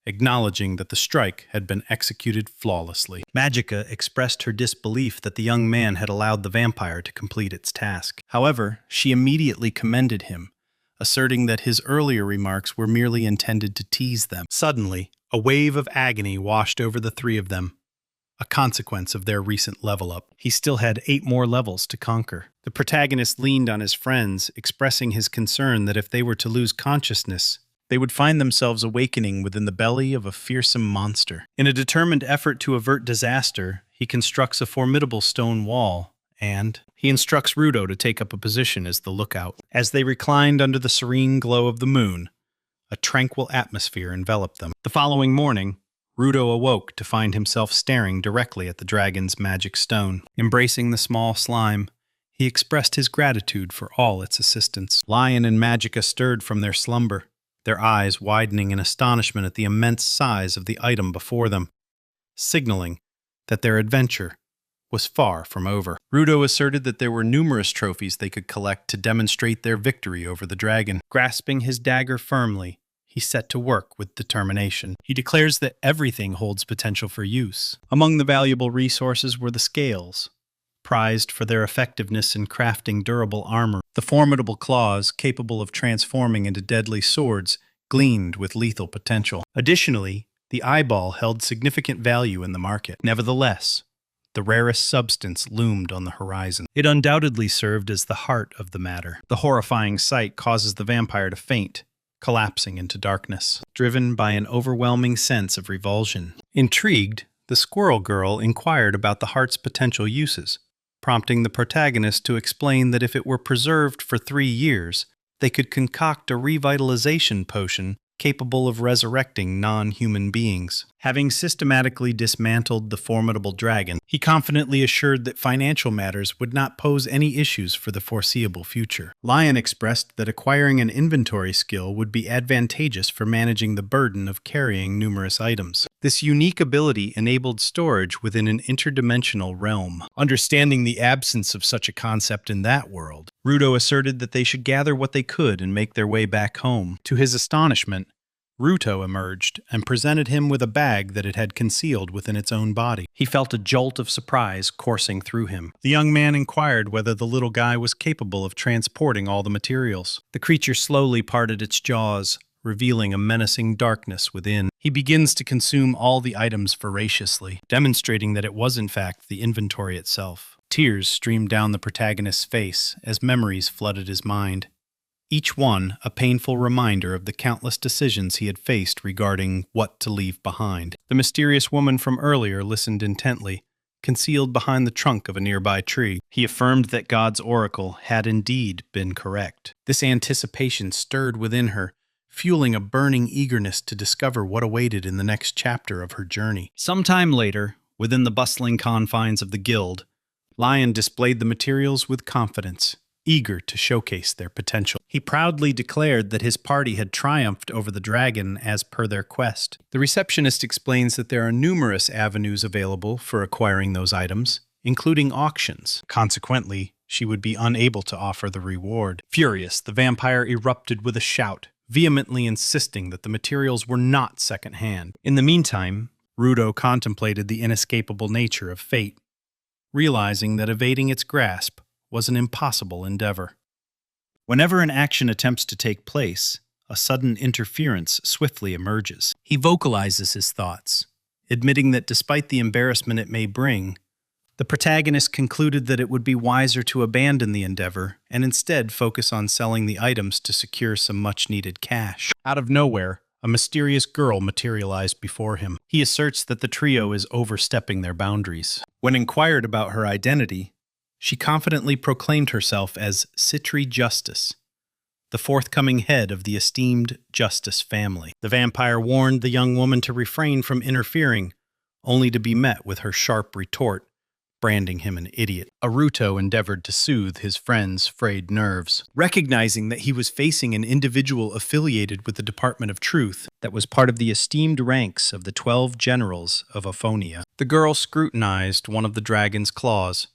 acknowledging that the strike had been executed flawlessly. Magica expressed her disbelief that the young man had allowed the vampire to complete its task. However, she immediately commended him, asserting that his earlier remarks were merely intended to tease them. Suddenly, a wave of agony washed over the three of them, a consequence of their recent level up. He still had 8 more levels to conquer. The protagonist leaned on his friends, expressing his concern that if they were to lose consciousness, they would find themselves awakening within the belly of a fearsome monster. In a determined effort to avert disaster, he constructs a formidable stone wall, and he instructs Ruto to take up a position as the lookout. As they reclined under the serene glow of the moon, a tranquil atmosphere enveloped them. The following morning, Ruto awoke to find himself staring directly at the dragon's magic stone. Embracing the small slime, he expressed his gratitude for all its assistance. Lion and Magica stirred from their slumber, their eyes widening in astonishment at the immense size of the item before them, signaling that their adventure was far from over. Ruto asserted that there were numerous trophies they could collect to demonstrate their victory over the dragon. Grasping his dagger firmly, he set to work with determination. He declares that everything holds potential for use. Among the valuable resources were the scales, prized for their effectiveness in crafting durable armor. The formidable claws, capable of transforming into deadly swords, gleamed with lethal potential. Additionally, the eyeball held significant value in the market. Nevertheless, the rarest substance loomed on the horizon. It undoubtedly served as the heart of the matter. The horrifying sight causes the vampire to faint, collapsing into darkness, driven by an overwhelming sense of revulsion. Intrigued, the squirrel girl inquired about the heart's potential uses, prompting the protagonist to explain that if it were preserved for 3 years, they could concoct a revitalization potion capable of resurrecting non-human beings. Having systematically dismantled the formidable dragon, he confidently assured that financial matters would not pose any issues for the foreseeable future. Lion expressed that acquiring an inventory skill would be advantageous for managing the burden of carrying numerous items. This unique ability enabled storage within an interdimensional realm. Understanding the absence of such a concept in that world, Ruto asserted that they should gather what they could and make their way back home. To his astonishment, Ruto emerged and presented him with a bag that it had concealed within its own body. He felt a jolt of surprise coursing through him. The young man inquired whether the little guy was capable of transporting all the materials. The creature slowly parted its jaws, revealing a menacing darkness within. He begins to consume all the items voraciously, demonstrating that it was in fact the inventory itself. Tears streamed down the protagonist's face as memories flooded his mind, each one a painful reminder of the countless decisions he had faced regarding what to leave behind. The mysterious woman from earlier listened intently, concealed behind the trunk of a nearby tree. He affirmed that God's oracle had indeed been correct. This anticipation stirred within her, fueling a burning eagerness to discover what awaited in the next chapter of her journey. Sometime later, within the bustling confines of the guild, Lion displayed the materials with confidence, eager to showcase their potential. He proudly declared that his party had triumphed over the dragon as per their quest. The receptionist explains that there are numerous avenues available for acquiring those items, including auctions. Consequently, she would be unable to offer the reward. Furious, the vampire erupted with a shout, vehemently insisting that the materials were not second-hand. In the meantime, Ruto contemplated the inescapable nature of fate, realizing that evading its grasp was an impossible endeavor. Whenever an action attempts to take place, a sudden interference swiftly emerges. He vocalizes his thoughts, admitting that despite the embarrassment it may bring, the protagonist concluded that it would be wiser to abandon the endeavor and instead focus on selling the items to secure some much-needed cash. Out of nowhere, a mysterious girl materialized before him. He asserts that the trio is overstepping their boundaries. When inquired about her identity, she confidently proclaimed herself as Citri Justice, the forthcoming head of the esteemed Justice family. The vampire warned the young woman to refrain from interfering, only to be met with her sharp retort, branding him an idiot. Aruto endeavored to soothe his friend's frayed nerves, recognizing that he was facing an individual affiliated with the Department of Truth that was part of the esteemed ranks of the 12 generals of Aphonia. The girl scrutinized one of the dragon's claws,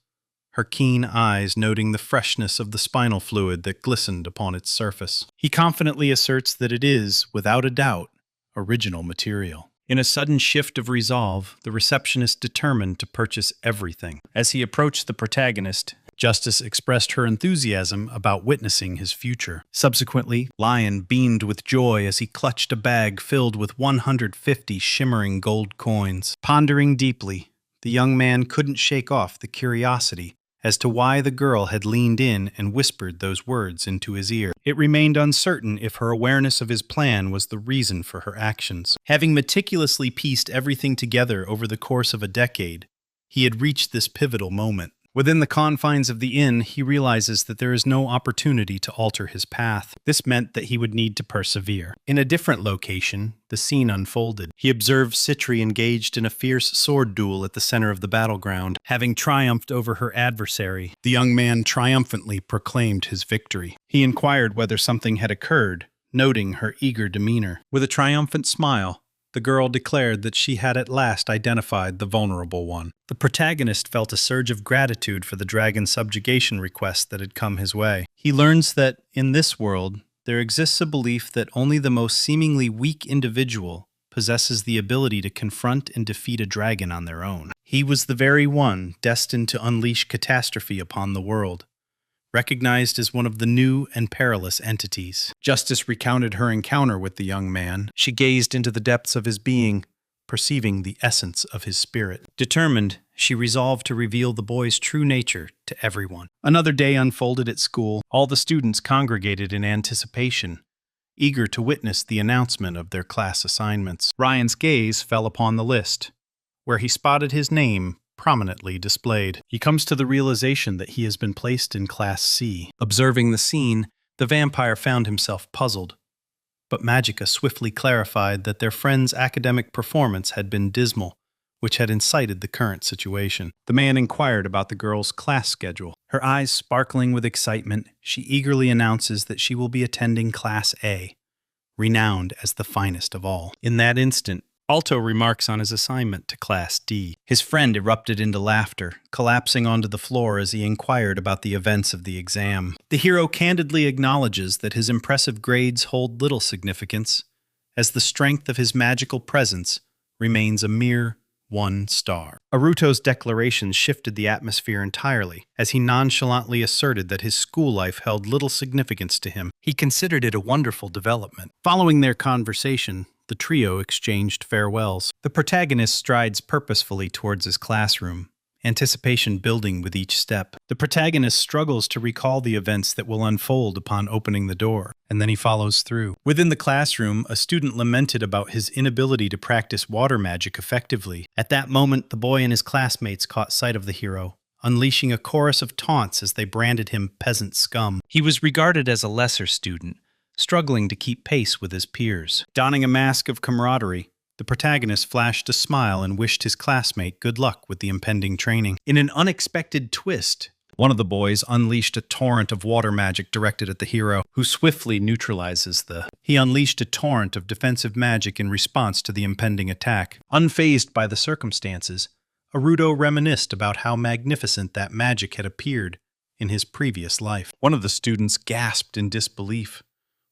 her keen eyes noting the freshness of the spinal fluid that glistened upon its surface. He confidently asserts that it is, without a doubt, original material. In a sudden shift of resolve, the receptionist determined to purchase everything. As he approached the protagonist, Justice expressed her enthusiasm about witnessing his future. Subsequently, Lion beamed with joy as he clutched a bag filled with 150 shimmering gold coins. Pondering deeply, the young man couldn't shake off the curiosity as to why the girl had leaned in and whispered those words into his ear. It remained uncertain if her awareness of his plan was the reason for her actions. Having meticulously pieced everything together over the course of a decade, he had reached this pivotal moment. Within the confines of the inn, he realizes that there is no opportunity to alter his path. This meant that he would need to persevere. In a different location, the scene unfolded. He observed Citri engaged in a fierce sword duel at the center of the battleground. Having triumphed over her adversary, the young man triumphantly proclaimed his victory. He inquired whether something had occurred, noting her eager demeanor. With a triumphant smile, the girl declared that she had at last identified the vulnerable one. The protagonist felt a surge of gratitude for the dragon subjugation request that had come his way. He learns that, in this world, there exists a belief that only the most seemingly weak individual possesses the ability to confront and defeat a dragon on their own. He was the very one destined to unleash catastrophe upon the world, recognized as one of the new and perilous entities. Justice recounted her encounter with the young man. She gazed into the depths of his being, perceiving the essence of his spirit. Determined, she resolved to reveal the boy's true nature to everyone. Another day unfolded at school. All the students congregated in anticipation, eager to witness the announcement of their class assignments. Ryan's gaze fell upon the list, where he spotted his name prominently displayed. He comes to the realization that he has been placed in Class C. Observing the scene, the vampire found himself puzzled, but Magica swiftly clarified that their friend's academic performance had been dismal, which had incited the current situation. The man inquired about the girl's class schedule. Her eyes sparkling with excitement, she eagerly announces that she will be attending Class A, renowned as the finest of all. In that instant, Alto remarks on his assignment to Class D. His friend erupted into laughter, collapsing onto the floor as he inquired about the events of the exam. The hero candidly acknowledges that his impressive grades hold little significance, as the strength of his magical presence remains a mere 1 star. Aruto's declarations shifted the atmosphere entirely, as he nonchalantly asserted that his school life held little significance to him. He considered it a wonderful development. Following their conversation, the trio exchanged farewells. The protagonist strides purposefully towards his classroom, anticipation building with each step. The protagonist struggles to recall the events that will unfold upon opening the door, and then he follows through. Within the classroom, a student lamented about his inability to practice water magic effectively. At that moment, the boy and his classmates caught sight of the hero, unleashing a chorus of taunts as they branded him peasant scum. He was regarded as a lesser student, struggling to keep pace with his peers. Donning a mask of camaraderie, the protagonist flashed a smile and wished his classmate good luck with the impending training. In an unexpected twist, one of the boys unleashed a torrent of water magic directed at the hero, who swiftly neutralizes He unleashed a torrent of defensive magic in response to the impending attack. Unfazed by the circumstances, Aruto reminisced about how magnificent that magic had appeared in his previous life. One of the students gasped in disbelief,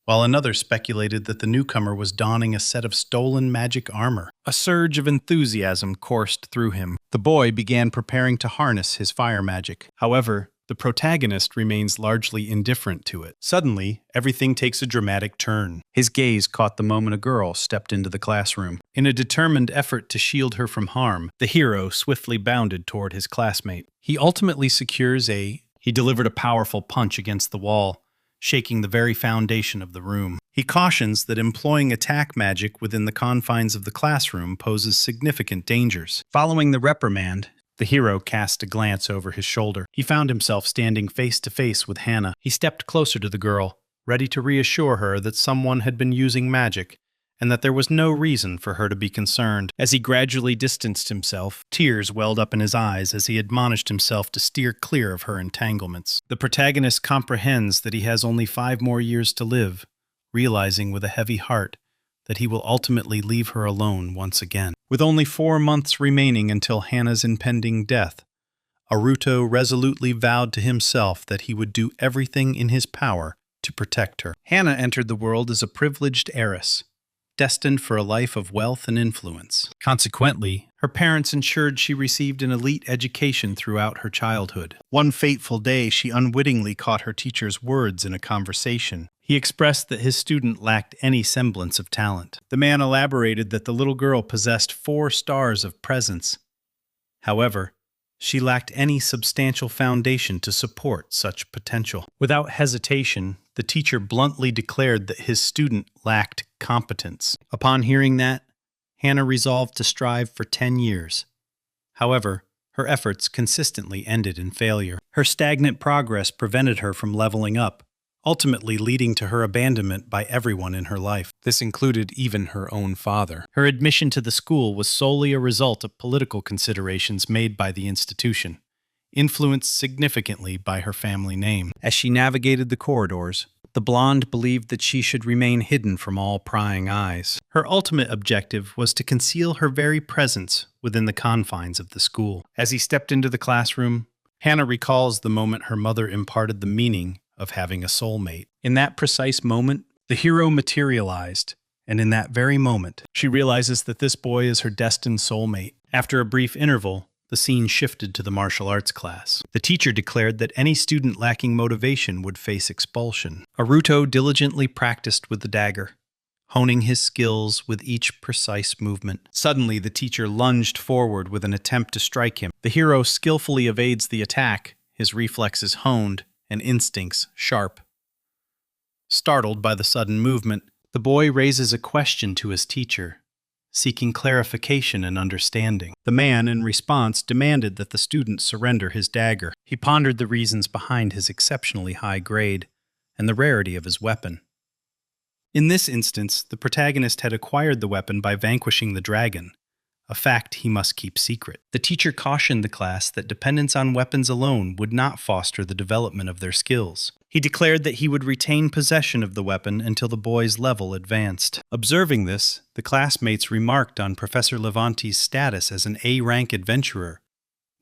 while another speculated that the newcomer was donning a set of stolen magic armor. A surge of enthusiasm coursed through him. The boy began preparing to harness his fire magic. However, the protagonist remains largely indifferent to it. Suddenly, everything takes a dramatic turn. His gaze caught the moment a girl stepped into the classroom. In a determined effort to shield her from harm, the hero swiftly bounded toward his classmate. He ultimately secures He delivered a powerful punch against the wall, shaking the very foundation of the room. He cautions that employing attack magic within the confines of the classroom poses significant dangers. Following the reprimand, the hero cast a glance over his shoulder. He found himself standing face to face with Hannah. He stepped closer to the girl, ready to reassure her that someone had been using magic, and that there was no reason for her to be concerned. As he gradually distanced himself, tears welled up in his eyes as he admonished himself to steer clear of her entanglements. The protagonist comprehends that he has only 5 more years to live, realizing with a heavy heart that he will ultimately leave her alone once again. With only 4 months remaining until Hannah's impending death, Aruto resolutely vowed to himself that he would do everything in his power to protect her. Hannah entered the world as a privileged heiress, destined for a life of wealth and influence. Consequently, her parents ensured she received an elite education throughout her childhood. One fateful day, she unwittingly caught her teacher's words in a conversation. He expressed that his student lacked any semblance of talent. The man elaborated that the little girl possessed 4 stars of presence. However, she lacked any substantial foundation to support such potential. Without hesitation, the teacher bluntly declared that his student lacked competence. Upon hearing that, Hannah resolved to strive for 10 years. However, Her efforts consistently ended in failure. Her stagnant progress prevented her from leveling up, ultimately leading to her abandonment by everyone in her life. This included even her own father. Her admission to the school was solely a result of political considerations made by the institution, influenced significantly by her family name. As she navigated the corridors, the blonde believed that she should remain hidden from all prying eyes. Her ultimate objective was to conceal her very presence within the confines of the school. As he stepped into the classroom, Hannah recalls the moment her mother imparted the meaning of having a soulmate. In that precise moment, the hero materialized, and in that very moment, she realizes that this boy is her destined soulmate. After a brief interval, the scene shifted to the martial arts class. The teacher declared that any student lacking motivation would face expulsion. Aruto diligently practiced with the dagger, honing his skills with each precise movement. Suddenly, the teacher lunged forward with an attempt to strike him. The hero skillfully evades the attack, his reflexes honed and instincts sharp. Startled by the sudden movement, the boy raises a question to his teacher, seeking clarification and understanding. The man, in response, demanded that the student surrender his dagger. He pondered the reasons behind his exceptionally high grade and the rarity of his weapon. In this instance, the protagonist had acquired the weapon by vanquishing the dragon, a fact he must keep secret. The teacher cautioned the class that dependence on weapons alone would not foster the development of their skills. He declared that he would retain possession of the weapon until the boy's level advanced. Observing this, the classmates remarked on Professor Levante's status as an A-rank adventurer,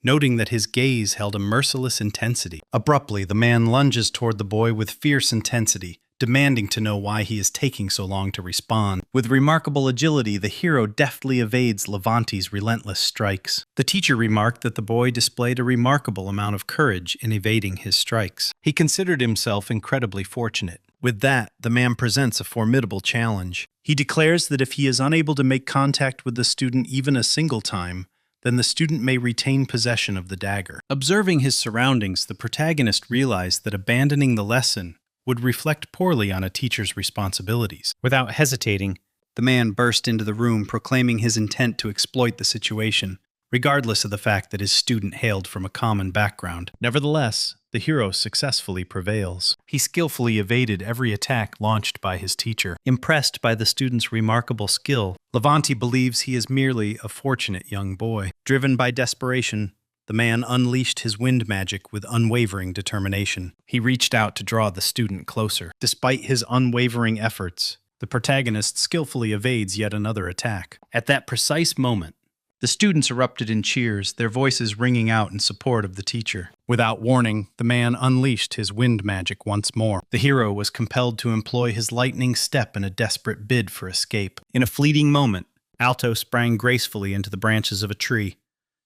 noting that his gaze held a merciless intensity. Abruptly, the man lunges toward the boy with fierce intensity, demanding to know why he is taking so long to respond. With remarkable agility, the hero deftly evades Levante's relentless strikes. The teacher remarked that the boy displayed a remarkable amount of courage in evading his strikes. He considered himself incredibly fortunate. With that, the man presents a formidable challenge. He declares that if he is unable to make contact with the student even a single time, then the student may retain possession of the dagger. Observing his surroundings, the protagonist realized that abandoning the lesson would reflect poorly on a teacher's responsibilities. Without hesitating, the man burst into the room, proclaiming his intent to exploit the situation, regardless of the fact that his student hailed from a common background. Nevertheless, the hero successfully prevails. He skillfully evaded every attack launched by his teacher. Impressed by the student's remarkable skill, Levante believes he is merely a fortunate young boy. Driven by desperation, the man unleashed his wind magic with unwavering determination. He reached out to draw the student closer. Despite his unwavering efforts, the protagonist skillfully evades yet another attack. At that precise moment, the students erupted in cheers, their voices ringing out in support of the teacher. Without warning, the man unleashed his wind magic once more. The hero was compelled to employ his lightning step in a desperate bid for escape. In a fleeting moment, Alto sprang gracefully into the branches of a tree,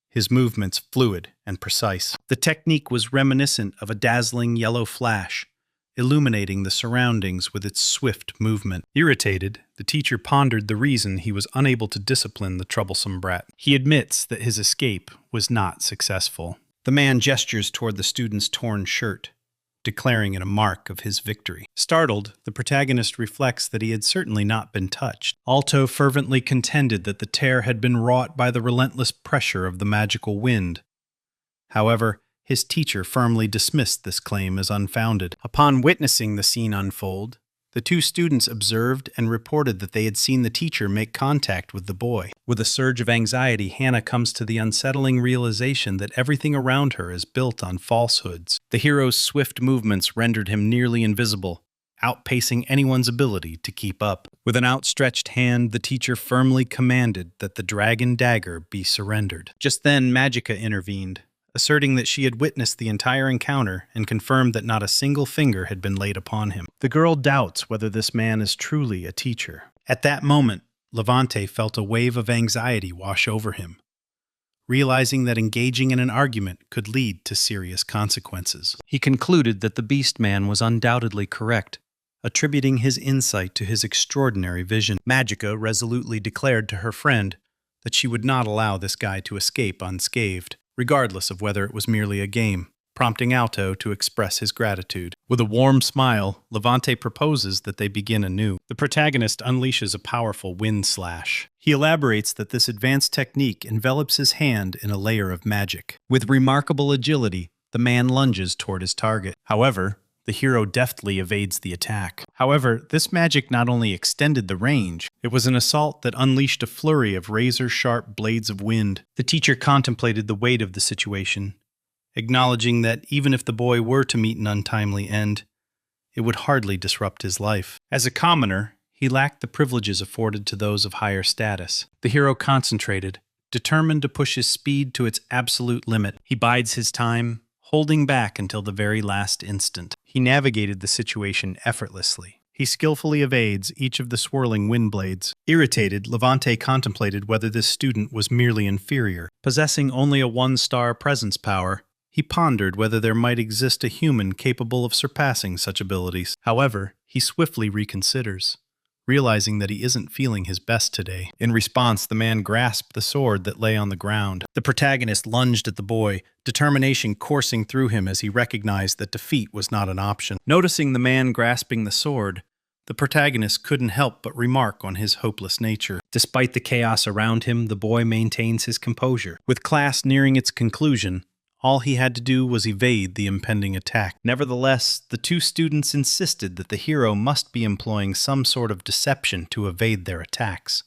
his movements fluid and precise. The technique was reminiscent of a dazzling yellow flash, illuminating the surroundings with its swift movement. Irritated, the teacher pondered the reason he was unable to discipline the troublesome brat. He admits that his escape was not successful. The man gestures toward the student's torn shirt, declaring it a mark of his victory. Startled, the protagonist reflects that he had certainly not been touched. Alto fervently contended that the tear had been wrought by the relentless pressure of the magical wind. However, his teacher firmly dismissed this claim as unfounded. Upon witnessing the scene unfold, the two students observed and reported that they had seen the teacher make contact with the boy. With a surge of anxiety, Hannah comes to the unsettling realization that everything around her is built on falsehoods. The hero's swift movements rendered him nearly invisible, outpacing anyone's ability to keep up. With an outstretched hand, the teacher firmly commanded that the dragon dagger be surrendered. Just then, Magica intervened, asserting that she had witnessed the entire encounter and confirmed that not a single finger had been laid upon him. The girl doubts whether this man is truly a teacher. At that moment, Levante felt a wave of anxiety wash over him, realizing that engaging in an argument could lead to serious consequences. He concluded that the beast man was undoubtedly correct, attributing his insight to his extraordinary vision. Magica resolutely declared to her friend that she would not allow this guy to escape unscathed, regardless of whether it was merely a game, prompting Alto to express his gratitude. With a warm smile, Levante proposes that they begin anew. The protagonist unleashes a powerful wind slash. He elaborates that this advanced technique envelops his hand in a layer of magic. With remarkable agility, the man lunges toward his target. However, the hero deftly evades the attack. However, this magic not only extended the range, it was an assault that unleashed a flurry of razor-sharp blades of wind. The teacher contemplated the weight of the situation, acknowledging that even if the boy were to meet an untimely end, it would hardly disrupt his life. As a commoner, he lacked the privileges afforded to those of higher status. The hero concentrated, determined to push his speed to its absolute limit. He bides his time, holding back until the very last instant. He navigated the situation effortlessly. He skillfully evades each of the swirling wind blades. Irritated, Levante contemplated whether this student was merely inferior. Possessing only a one-star presence power, he pondered whether there might exist a human capable of surpassing such abilities. However, he swiftly reconsiders, realizing that he isn't feeling his best today. In response, the man grasped the sword that lay on the ground. The protagonist lunged at the boy, determination coursing through him as he recognized that defeat was not an option. Noticing the man grasping the sword, the protagonist couldn't help but remark on his hopeless nature. Despite the chaos around him, the boy maintains his composure. With class nearing its conclusion, all he had to do was evade the impending attack. Nevertheless, the two students insisted that the hero must be employing some sort of deception to evade their attacks,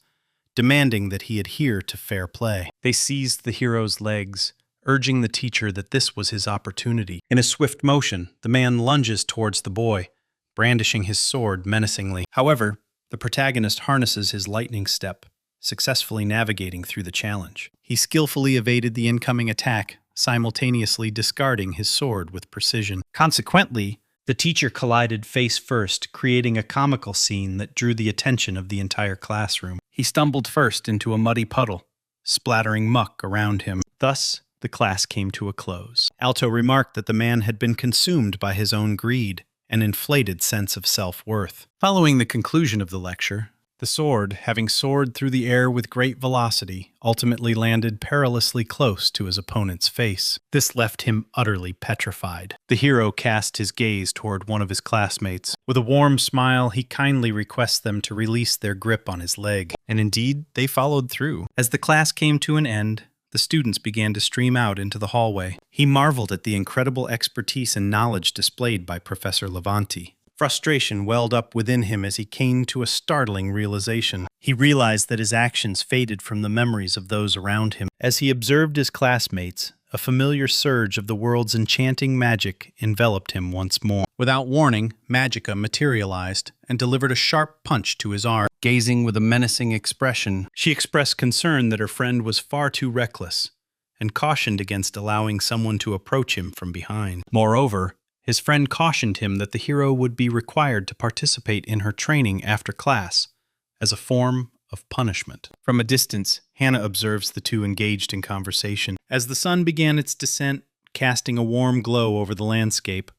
demanding that he adhere to fair play. They seized the hero's legs, urging the teacher that this was his opportunity. In a swift motion, the man lunges towards the boy, brandishing his sword menacingly. However, the protagonist harnesses his lightning step, successfully navigating through the challenge. He skillfully evaded the incoming attack, simultaneously discarding his sword with precision. Consequently, the teacher collided face first, creating a comical scene that drew the attention of the entire classroom. He stumbled first into a muddy puddle, splattering muck around him. Thus, the class came to a close. Alto remarked that the man had been consumed by his own greed, an inflated sense of self-worth. Following the conclusion of the lecture, the sword, having soared through the air with great velocity, ultimately landed perilously close to his opponent's face. This left him utterly petrified. The hero cast his gaze toward one of his classmates. With a warm smile, he kindly requests them to release their grip on his leg, and indeed, they followed through. As the class came to an end, the students began to stream out into the hallway. He marveled at the incredible expertise and knowledge displayed by Professor Levante. Frustration welled up within him as he came to a startling realization. He realized that his actions faded from the memories of those around him. As he observed his classmates, a familiar surge of the world's enchanting magic enveloped him once more. Without warning, Magica materialized and delivered a sharp punch to his arm. Gazing with a menacing expression, she expressed concern that her friend was far too reckless and cautioned against allowing someone to approach him from behind. Moreover, his friend cautioned him that the hero would be required to participate in her training after class as a form of punishment. From a distance, Hannah observes the two engaged in conversation. As the sun began its descent, casting a warm glow over the landscape,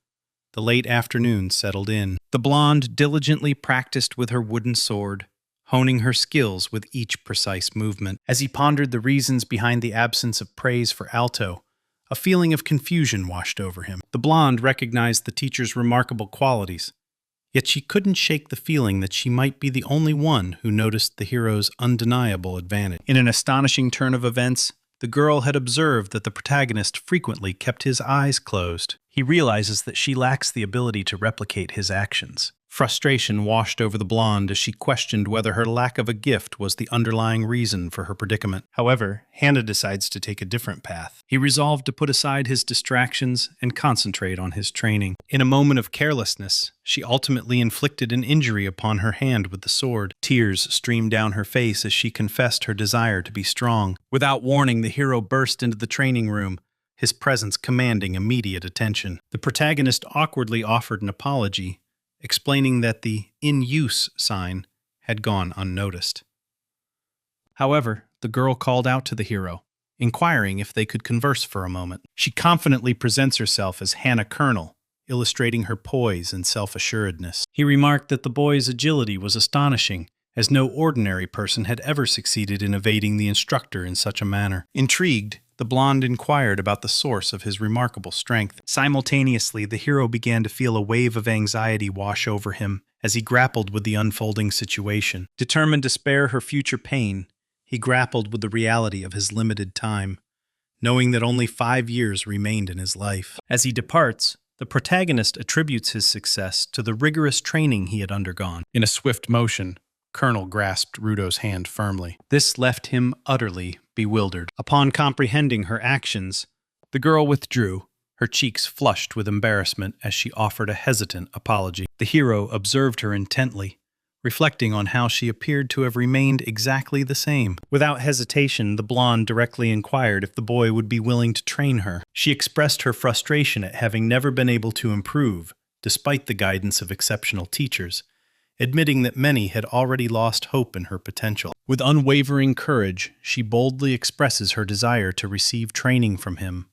the late afternoon settled in. The blonde diligently practiced with her wooden sword, honing her skills with each precise movement. As he pondered the reasons behind the absence of praise for Alto, a feeling of confusion washed over him. The blonde recognized the teacher's remarkable qualities, yet she couldn't shake the feeling that she might be the only one who noticed the hero's undeniable advantage. In an astonishing turn of events, the girl had observed that the protagonist frequently kept his eyes closed. He realizes that she lacks the ability to replicate his actions. Frustration washed over the blonde as she questioned whether her lack of a gift was the underlying reason for her predicament. However, Hannah decides to take a different path. He resolved to put aside his distractions and concentrate on his training. In a moment of carelessness, she ultimately inflicted an injury upon her hand with the sword. Tears streamed down her face as she confessed her desire to be strong. Without warning, the hero burst into the training room, his presence commanding immediate attention. The protagonist awkwardly offered an apology, explaining that the "in use" sign had gone unnoticed. However, the girl called out to the hero, inquiring if they could converse for a moment. She confidently presents herself as Hannah Colonel, illustrating her poise and self-assuredness. He remarked that the boy's agility was astonishing, as no ordinary person had ever succeeded in evading the instructor in such a manner. Intrigued, the blonde inquired about the source of his remarkable strength. Simultaneously, the hero began to feel a wave of anxiety wash over him as he grappled with the unfolding situation. Determined to spare her future pain, he grappled with the reality of his limited time, knowing that only 5 years remained in his life. As he departs, the protagonist attributes his success to the rigorous training he had undergone. In a swift motion, Colonel grasped Rudo's hand firmly. This left him utterly bewildered. Upon comprehending her actions, the girl withdrew, her cheeks flushed with embarrassment as she offered a hesitant apology. The hero observed her intently, reflecting on how she appeared to have remained exactly the same. Without hesitation, the blonde directly inquired if the boy would be willing to train her. She expressed her frustration at having never been able to improve, despite the guidance of exceptional teachers, admitting that many had already lost hope in her potential. With unwavering courage, she boldly expresses her desire to receive training from him.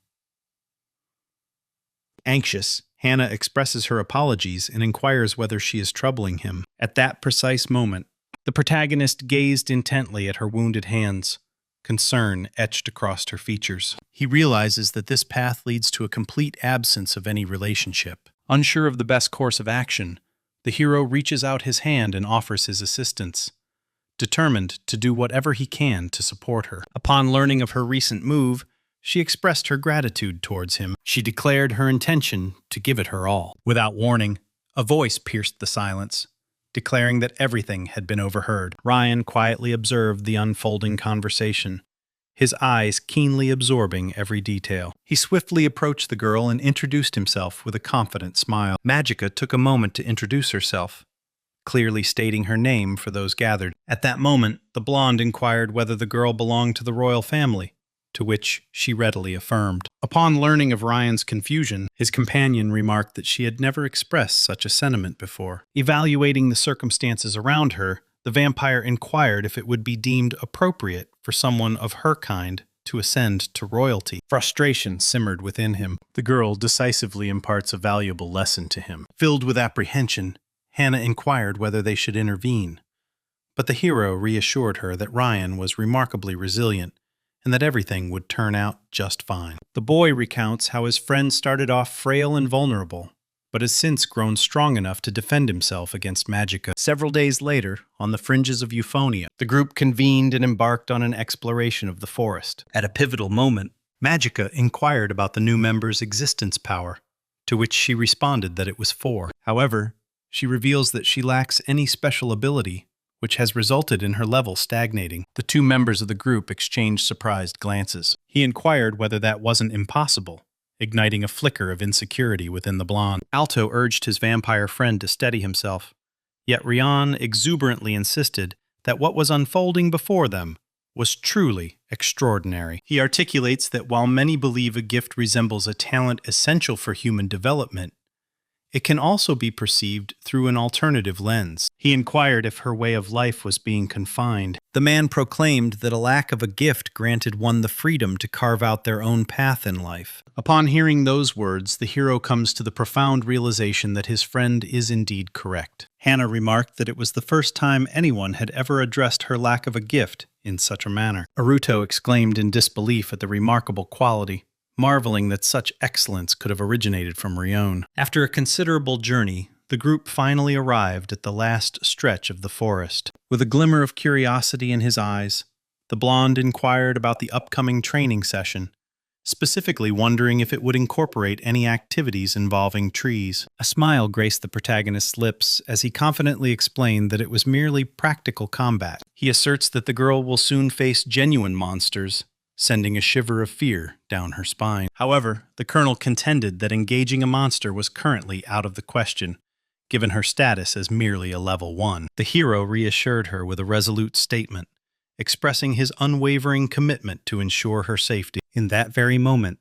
Anxious, Hannah expresses her apologies and inquires whether she is troubling him. At that precise moment, the protagonist gazed intently at her wounded hands, concern etched across her features. He realizes that this path leads to a complete absence of any relationship. Unsure of the best course of action, the hero reaches out his hand and offers his assistance, determined to do whatever he can to support her. Upon learning of her recent move, she expressed her gratitude towards him. She declared her intention to give it her all. Without warning, a voice pierced the silence, declaring that everything had been overheard. Ryan quietly observed the unfolding conversation, his eyes keenly absorbing every detail. He swiftly approached the girl and introduced himself with a confident smile. Magica took a moment to introduce herself, clearly stating her name for those gathered. At that moment, the blonde inquired whether the girl belonged to the royal family, to which she readily affirmed. Upon learning of Ryan's confusion, his companion remarked that she had never expressed such a sentiment before. Evaluating the circumstances around her, the vampire inquired if it would be deemed appropriate for someone of her kind to ascend to royalty. Frustration simmered within him. The girl decisively imparts a valuable lesson to him. Filled with apprehension, Hannah inquired whether they should intervene, but the hero reassured her that Ryan was remarkably resilient and that everything would turn out just fine. The boy recounts how his friend started off frail and vulnerable, but has since grown strong enough to defend himself against Magica. Several days later, on the fringes of Euphonia, the group convened and embarked on an exploration of the forest. At a pivotal moment, Magica inquired about the new member's existence power, to which she responded that it was 4. However, she reveals that she lacks any special ability, which has resulted in her level stagnating. The 2 members of the group exchanged surprised glances. He inquired whether that wasn't impossible, igniting a flicker of insecurity within the blonde. Alto urged his vampire friend to steady himself, yet Rian exuberantly insisted that what was unfolding before them was truly extraordinary. He articulates that while many believe a gift resembles a talent essential for human development, it can also be perceived through an alternative lens. He inquired if her way of life was being confined. The man proclaimed that a lack of a gift granted one the freedom to carve out their own path in life. Upon hearing those words, the hero comes to the profound realization that his friend is indeed correct. Hannah remarked that it was the first time anyone had ever addressed her lack of a gift in such a manner. Aruto exclaimed in disbelief at the remarkable quality, marveling that such excellence could have originated from Rion. After a considerable journey, the group finally arrived at the last stretch of the forest. With a glimmer of curiosity in his eyes, the blonde inquired about the upcoming training session, specifically wondering if it would incorporate any activities involving trees. A smile graced the protagonist's lips as he confidently explained that it was merely practical combat. He asserts that the girl will soon face genuine monsters, sending a shiver of fear down her spine. However, the colonel contended that engaging a monster was currently out of the question, given her status as merely a level 1. The hero reassured her with a resolute statement, expressing his unwavering commitment to ensure her safety. In that very moment,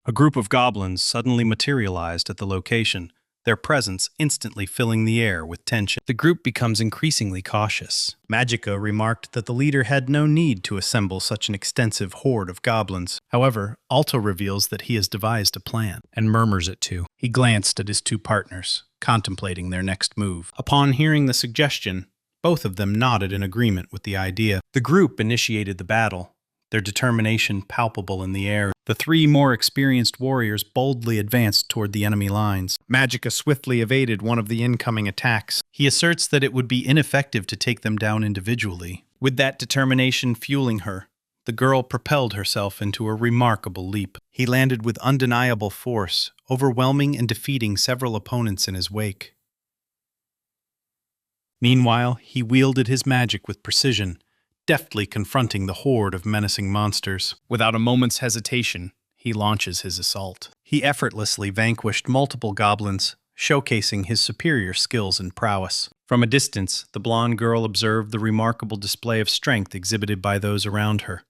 a group of goblins suddenly materialized at the location, their presence instantly filling the air with tension. The group becomes increasingly cautious. Magica remarked that the leader had no need to assemble such an extensive horde of goblins. However, Alto reveals that he has devised a plan, and murmurs it too. He glanced at his 2 partners, contemplating their next move. Upon hearing the suggestion, both of them nodded in agreement with the idea. The group initiated the battle, their determination palpable in the air. The three more experienced warriors boldly advanced toward the enemy lines. Magica swiftly evaded one of the incoming attacks. He asserts that it would be ineffective to take them down individually. With that determination fueling her, the girl propelled herself into a remarkable leap. He landed with undeniable force, overwhelming and defeating several opponents in his wake. Meanwhile, he wielded his magic with precision, deftly confronting the horde of menacing monsters. Without a moment's hesitation, he launches his assault. He effortlessly vanquished multiple goblins, showcasing his superior skills and prowess. From a distance, the blonde girl observed the remarkable display of strength exhibited by those around her,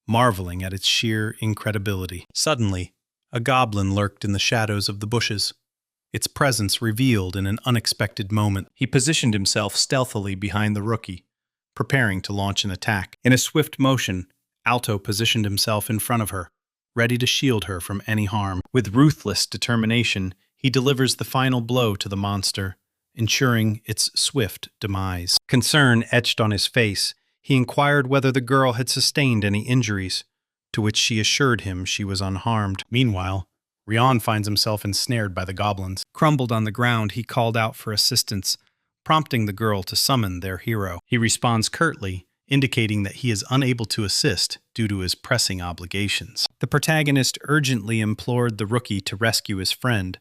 marveling at its sheer incredibility. Suddenly, a goblin lurked in the shadows of the bushes, its presence revealed in an unexpected moment. He positioned himself stealthily behind the rookie, preparing to launch an attack. In a swift motion, Alto positioned himself in front of her, ready to shield her from any harm. With ruthless determination, he delivers the final blow to the monster, ensuring its swift demise. Concern etched on his face, he inquired whether the girl had sustained any injuries, to which she assured him she was unharmed. Meanwhile, Rion finds himself ensnared by the goblins. Crumbled on the ground, he called out for assistance, prompting the girl to summon their hero. He responds curtly, indicating that he is unable to assist due to his pressing obligations. The protagonist urgently implored the rookie to rescue his friend,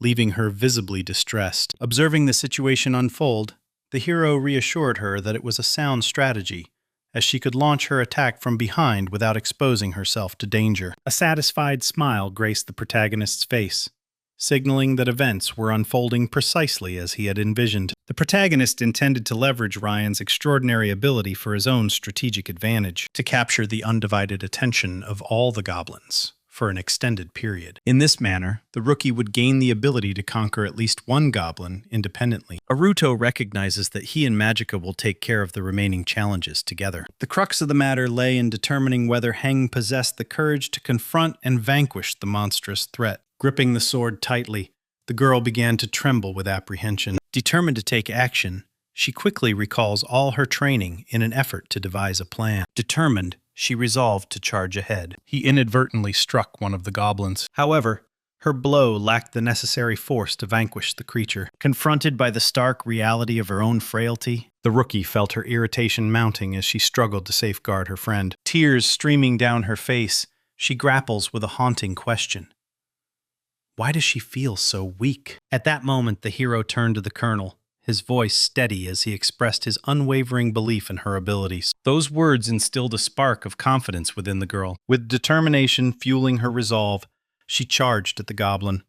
leaving her visibly distressed. Observing the situation unfold, the hero reassured her that it was a sound strategy, as she could launch her attack from behind without exposing herself to danger. A satisfied smile graced the protagonist's face, signaling that events were unfolding precisely as he had envisioned. The protagonist intended to leverage Ryan's extraordinary ability for his own strategic advantage, to capture the undivided attention of all the goblins for an extended period. In this manner, the rookie would gain the ability to conquer at least one goblin independently. Aruto recognizes that he and Magica will take care of the remaining challenges together. The crux of the matter lay in determining whether Heng possessed the courage to confront and vanquish the monstrous threat. Gripping the sword tightly, the girl began to tremble with apprehension. Determined to take action, she quickly recalls all her training in an effort to devise a plan. Determined, she resolved to charge ahead. He inadvertently struck one of the goblins. However, her blow lacked the necessary force to vanquish the creature. Confronted by the stark reality of her own frailty, the rookie felt her irritation mounting as she struggled to safeguard her friend. Tears streaming down her face, she grapples with a haunting question. Why does she feel so weak? At that moment, the hero turned to the colonel, his voice steady as he expressed his unwavering belief in her abilities. Those words instilled a spark of confidence within the girl. With determination fueling her resolve, she charged at the goblin,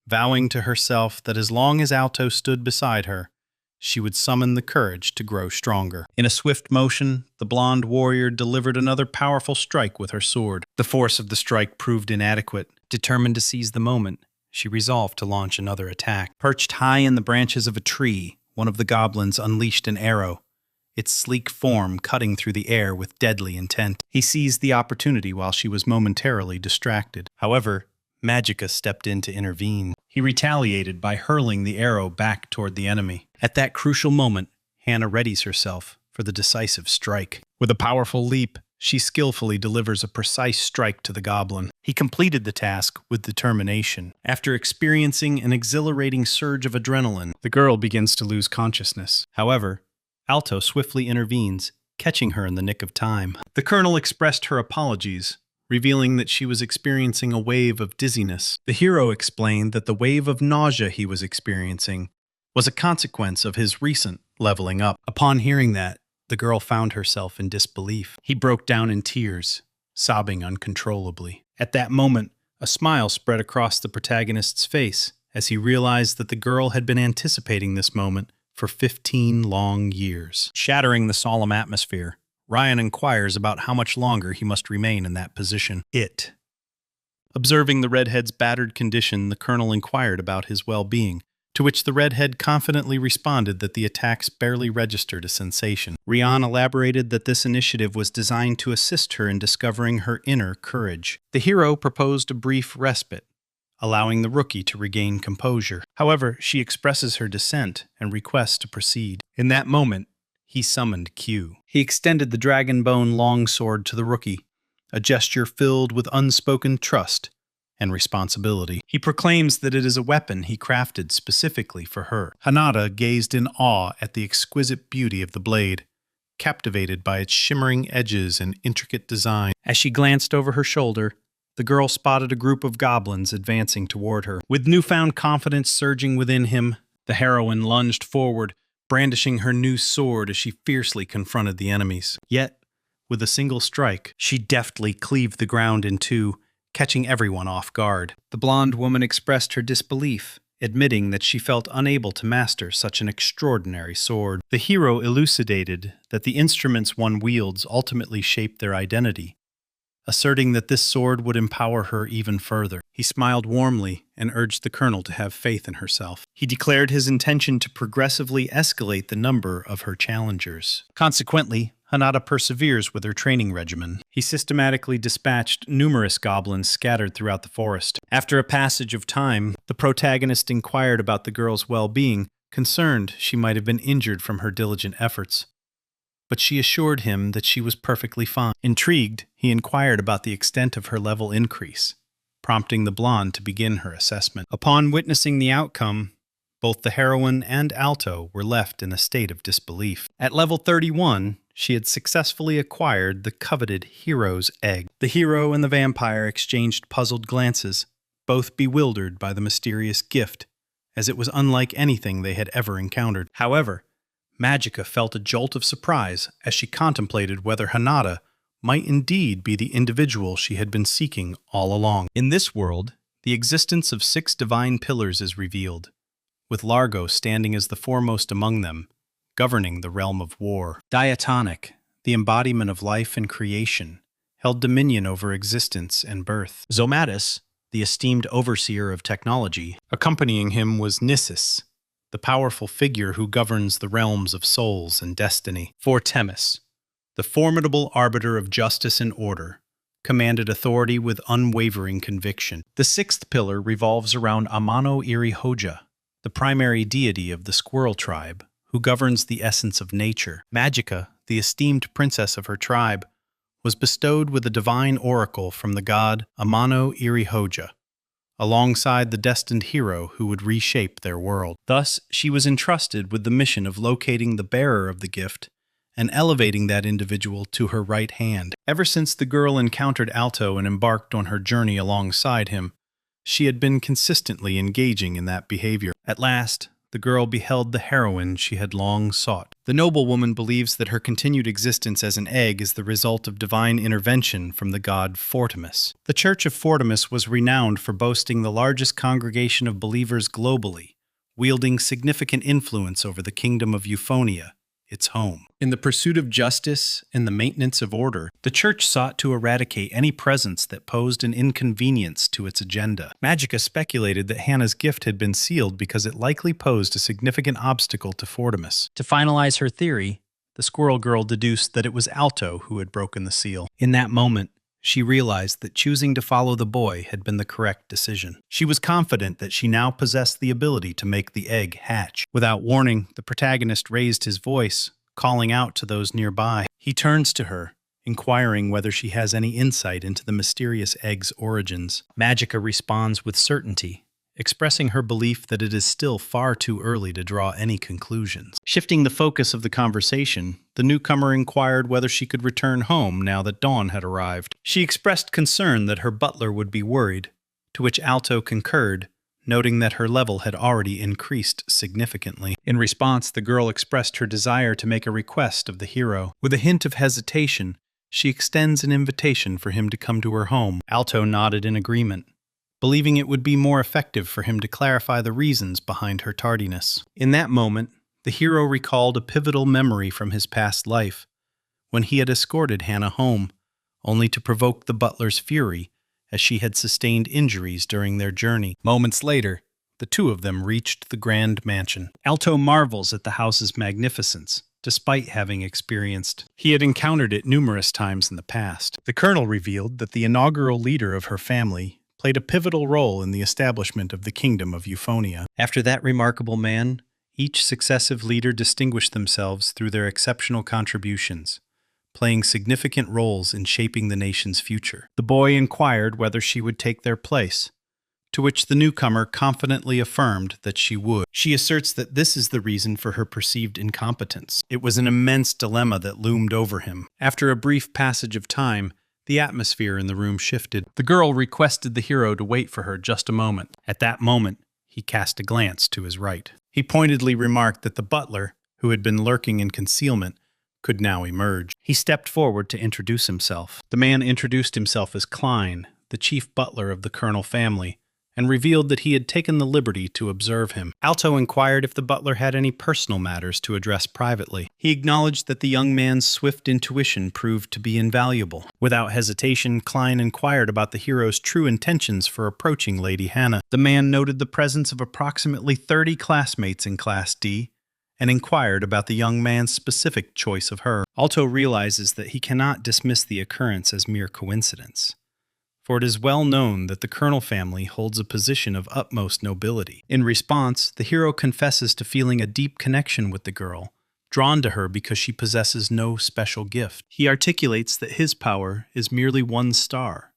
vowing to herself that as long as Alto stood beside her, she would summon the courage to grow stronger. In a swift motion, the blonde warrior delivered another powerful strike with her sword. The force of the strike proved inadequate. Determined to seize the moment, she resolved to launch another attack. Perched high in the branches of a tree, one of the goblins unleashed an arrow, its sleek form cutting through the air with deadly intent. He seized the opportunity while she was momentarily distracted. However, Magica stepped in to intervene. He retaliated by hurling the arrow back toward the enemy. At that crucial moment, Hannah readies herself for the decisive strike. With a powerful leap, she skillfully delivers a precise strike to the goblin. He completed the task with determination. After experiencing an exhilarating surge of adrenaline, the girl begins to lose consciousness. However, Alto swiftly intervenes, catching her in the nick of time. The colonel expressed her apologies, revealing that she was experiencing a wave of dizziness. The hero explained that the wave of nausea he was experiencing was a consequence of his recent leveling up. Upon hearing that, the girl found herself in disbelief. He broke down in tears, sobbing uncontrollably. At that moment, a smile spread across the protagonist's face as he realized that the girl had been anticipating this moment for 15 long years. Shattering the solemn atmosphere, Ryan inquires about how much longer he must remain in that position. Observing the redhead's battered condition, the colonel inquired about his well-being, to which the redhead confidently responded that the attacks barely registered a sensation. Rian elaborated that this initiative was designed to assist her in discovering her inner courage. The hero proposed a brief respite, allowing the rookie to regain composure. However, she expresses her dissent and requests to proceed. In that moment, he summoned Q. He extended the dragon bone longsword to the rookie, a gesture filled with unspoken trust and responsibility. He proclaims that it is a weapon he crafted specifically for her. Hanada gazed in awe at the exquisite beauty of the blade, captivated by its shimmering edges and intricate design. As she glanced over her shoulder, the girl spotted a group of goblins advancing toward her. With newfound confidence surging within him, the heroine lunged forward, brandishing her new sword as she fiercely confronted the enemies. Yet, with a single strike, she deftly cleaved the ground in two, catching everyone off guard. The blonde woman expressed her disbelief, admitting that she felt unable to master such an extraordinary sword. The hero elucidated that the instruments one wields ultimately shape their identity, asserting that this sword would empower her even further. He smiled warmly and urged the colonel to have faith in herself. He declared his intention to progressively escalate the number of her challengers. Consequently, Hanada perseveres with her training regimen. He systematically dispatched numerous goblins scattered throughout the forest. After a passage of time, the protagonist inquired about the girl's well-being, concerned she might have been injured from her diligent efforts. But she assured him that she was perfectly fine. Intrigued, he inquired about the extent of her level increase, prompting the blonde to begin her assessment. Upon witnessing the outcome, both the heroine and Alto were left in a state of disbelief. At level 31, she had successfully acquired the coveted hero's egg. The hero and the vampire exchanged puzzled glances, both bewildered by the mysterious gift, as it was unlike anything they had ever encountered. However, Magica felt a jolt of surprise as she contemplated whether Hanada might indeed be the individual she had been seeking all along. In this world, the existence of 6 divine pillars is revealed, with Largo standing as the foremost among them, governing the realm of war. Diatonic, the embodiment of life and creation, held dominion over existence and birth. Zomatis, the esteemed overseer of technology, accompanying him was Nissus, the powerful figure who governs the realms of souls and destiny. Fortemis, the formidable arbiter of justice and order, commanded authority with unwavering conviction. The 6th pillar revolves around Amano Irihoja, the primary deity of the squirrel tribe, who governs the essence of nature. Magica, the esteemed princess of her tribe, was bestowed with a divine oracle from the god Amano Irihoja, alongside the destined hero who would reshape their world. Thus, she was entrusted with the mission of locating the bearer of the gift and elevating that individual to her right hand. Ever since the girl encountered Alto and embarked on her journey alongside him, she had been consistently engaging in that behavior. At last, the girl beheld the heroine she had long sought. The noblewoman believes that her continued existence as an egg is the result of divine intervention from the god Fortemis. The Church of Fortemis was renowned for boasting the largest congregation of believers globally, wielding significant influence over the kingdom of Euphonia, its home. In the pursuit of justice and the maintenance of order, the church sought to eradicate any presence that posed an inconvenience to its agenda. Magica speculated that Hannah's gift had been sealed because it likely posed a significant obstacle to Fortemis. To finalize her theory, the squirrel girl deduced that it was Alto who had broken the seal. In that moment, she realized that choosing to follow the boy had been the correct decision. She was confident that she now possessed the ability to make the egg hatch. Without warning, the protagonist raised his voice, calling out to those nearby. He turns to her, inquiring whether she has any insight into the mysterious egg's origins. Magica responds with certainty, expressing her belief that it is still far too early to draw any conclusions. Shifting the focus of the conversation, the newcomer inquired whether she could return home now that dawn had arrived. She expressed concern that her butler would be worried, to which Alto concurred, noting that her level had already increased significantly. In response, the girl expressed her desire to make a request of the hero. With a hint of hesitation, she extends an invitation for him to come to her home. Alto nodded in agreement, believing it would be more effective for him to clarify the reasons behind her tardiness. In that moment, the hero recalled a pivotal memory from his past life, when he had escorted Hannah home, only to provoke the butler's fury as she had sustained injuries during their journey. Moments later, the two of them reached the grand mansion. Alto marvels at the house's magnificence, despite having experienced. He had encountered it numerous times in the past. The colonel revealed that the inaugural leader of her family played a pivotal role in the establishment of the kingdom of Euphonia. After that remarkable man, each successive leader distinguished themselves through their exceptional contributions, playing significant roles in shaping the nation's future. The boy inquired whether she would take their place, to which the newcomer confidently affirmed that she would. She asserts that this is the reason for her perceived incompetence. It was an immense dilemma that loomed over him. After a brief passage of time, the atmosphere in the room shifted. The girl requested the hero to wait for her just a moment. At that moment, he cast a glance to his right. He pointedly remarked that the butler, who had been lurking in concealment, could now emerge. He stepped forward to introduce himself. The man introduced himself as Klein, the chief butler of the Colonel family, and revealed that he had taken the liberty to observe him. Alto inquired if the butler had any personal matters to address privately. He acknowledged that the young man's swift intuition proved to be invaluable. Without hesitation, Klein inquired about the hero's true intentions for approaching Lady Hannah. The man noted the presence of approximately 30 classmates in Class D, and inquired about the young man's specific choice of her. Alto realizes that he cannot dismiss the occurrence as mere coincidence, for it is well known that the Colonel family holds a position of utmost nobility. In response, the hero confesses to feeling a deep connection with the girl, drawn to her because she possesses no special gift. He articulates that his power is merely one star,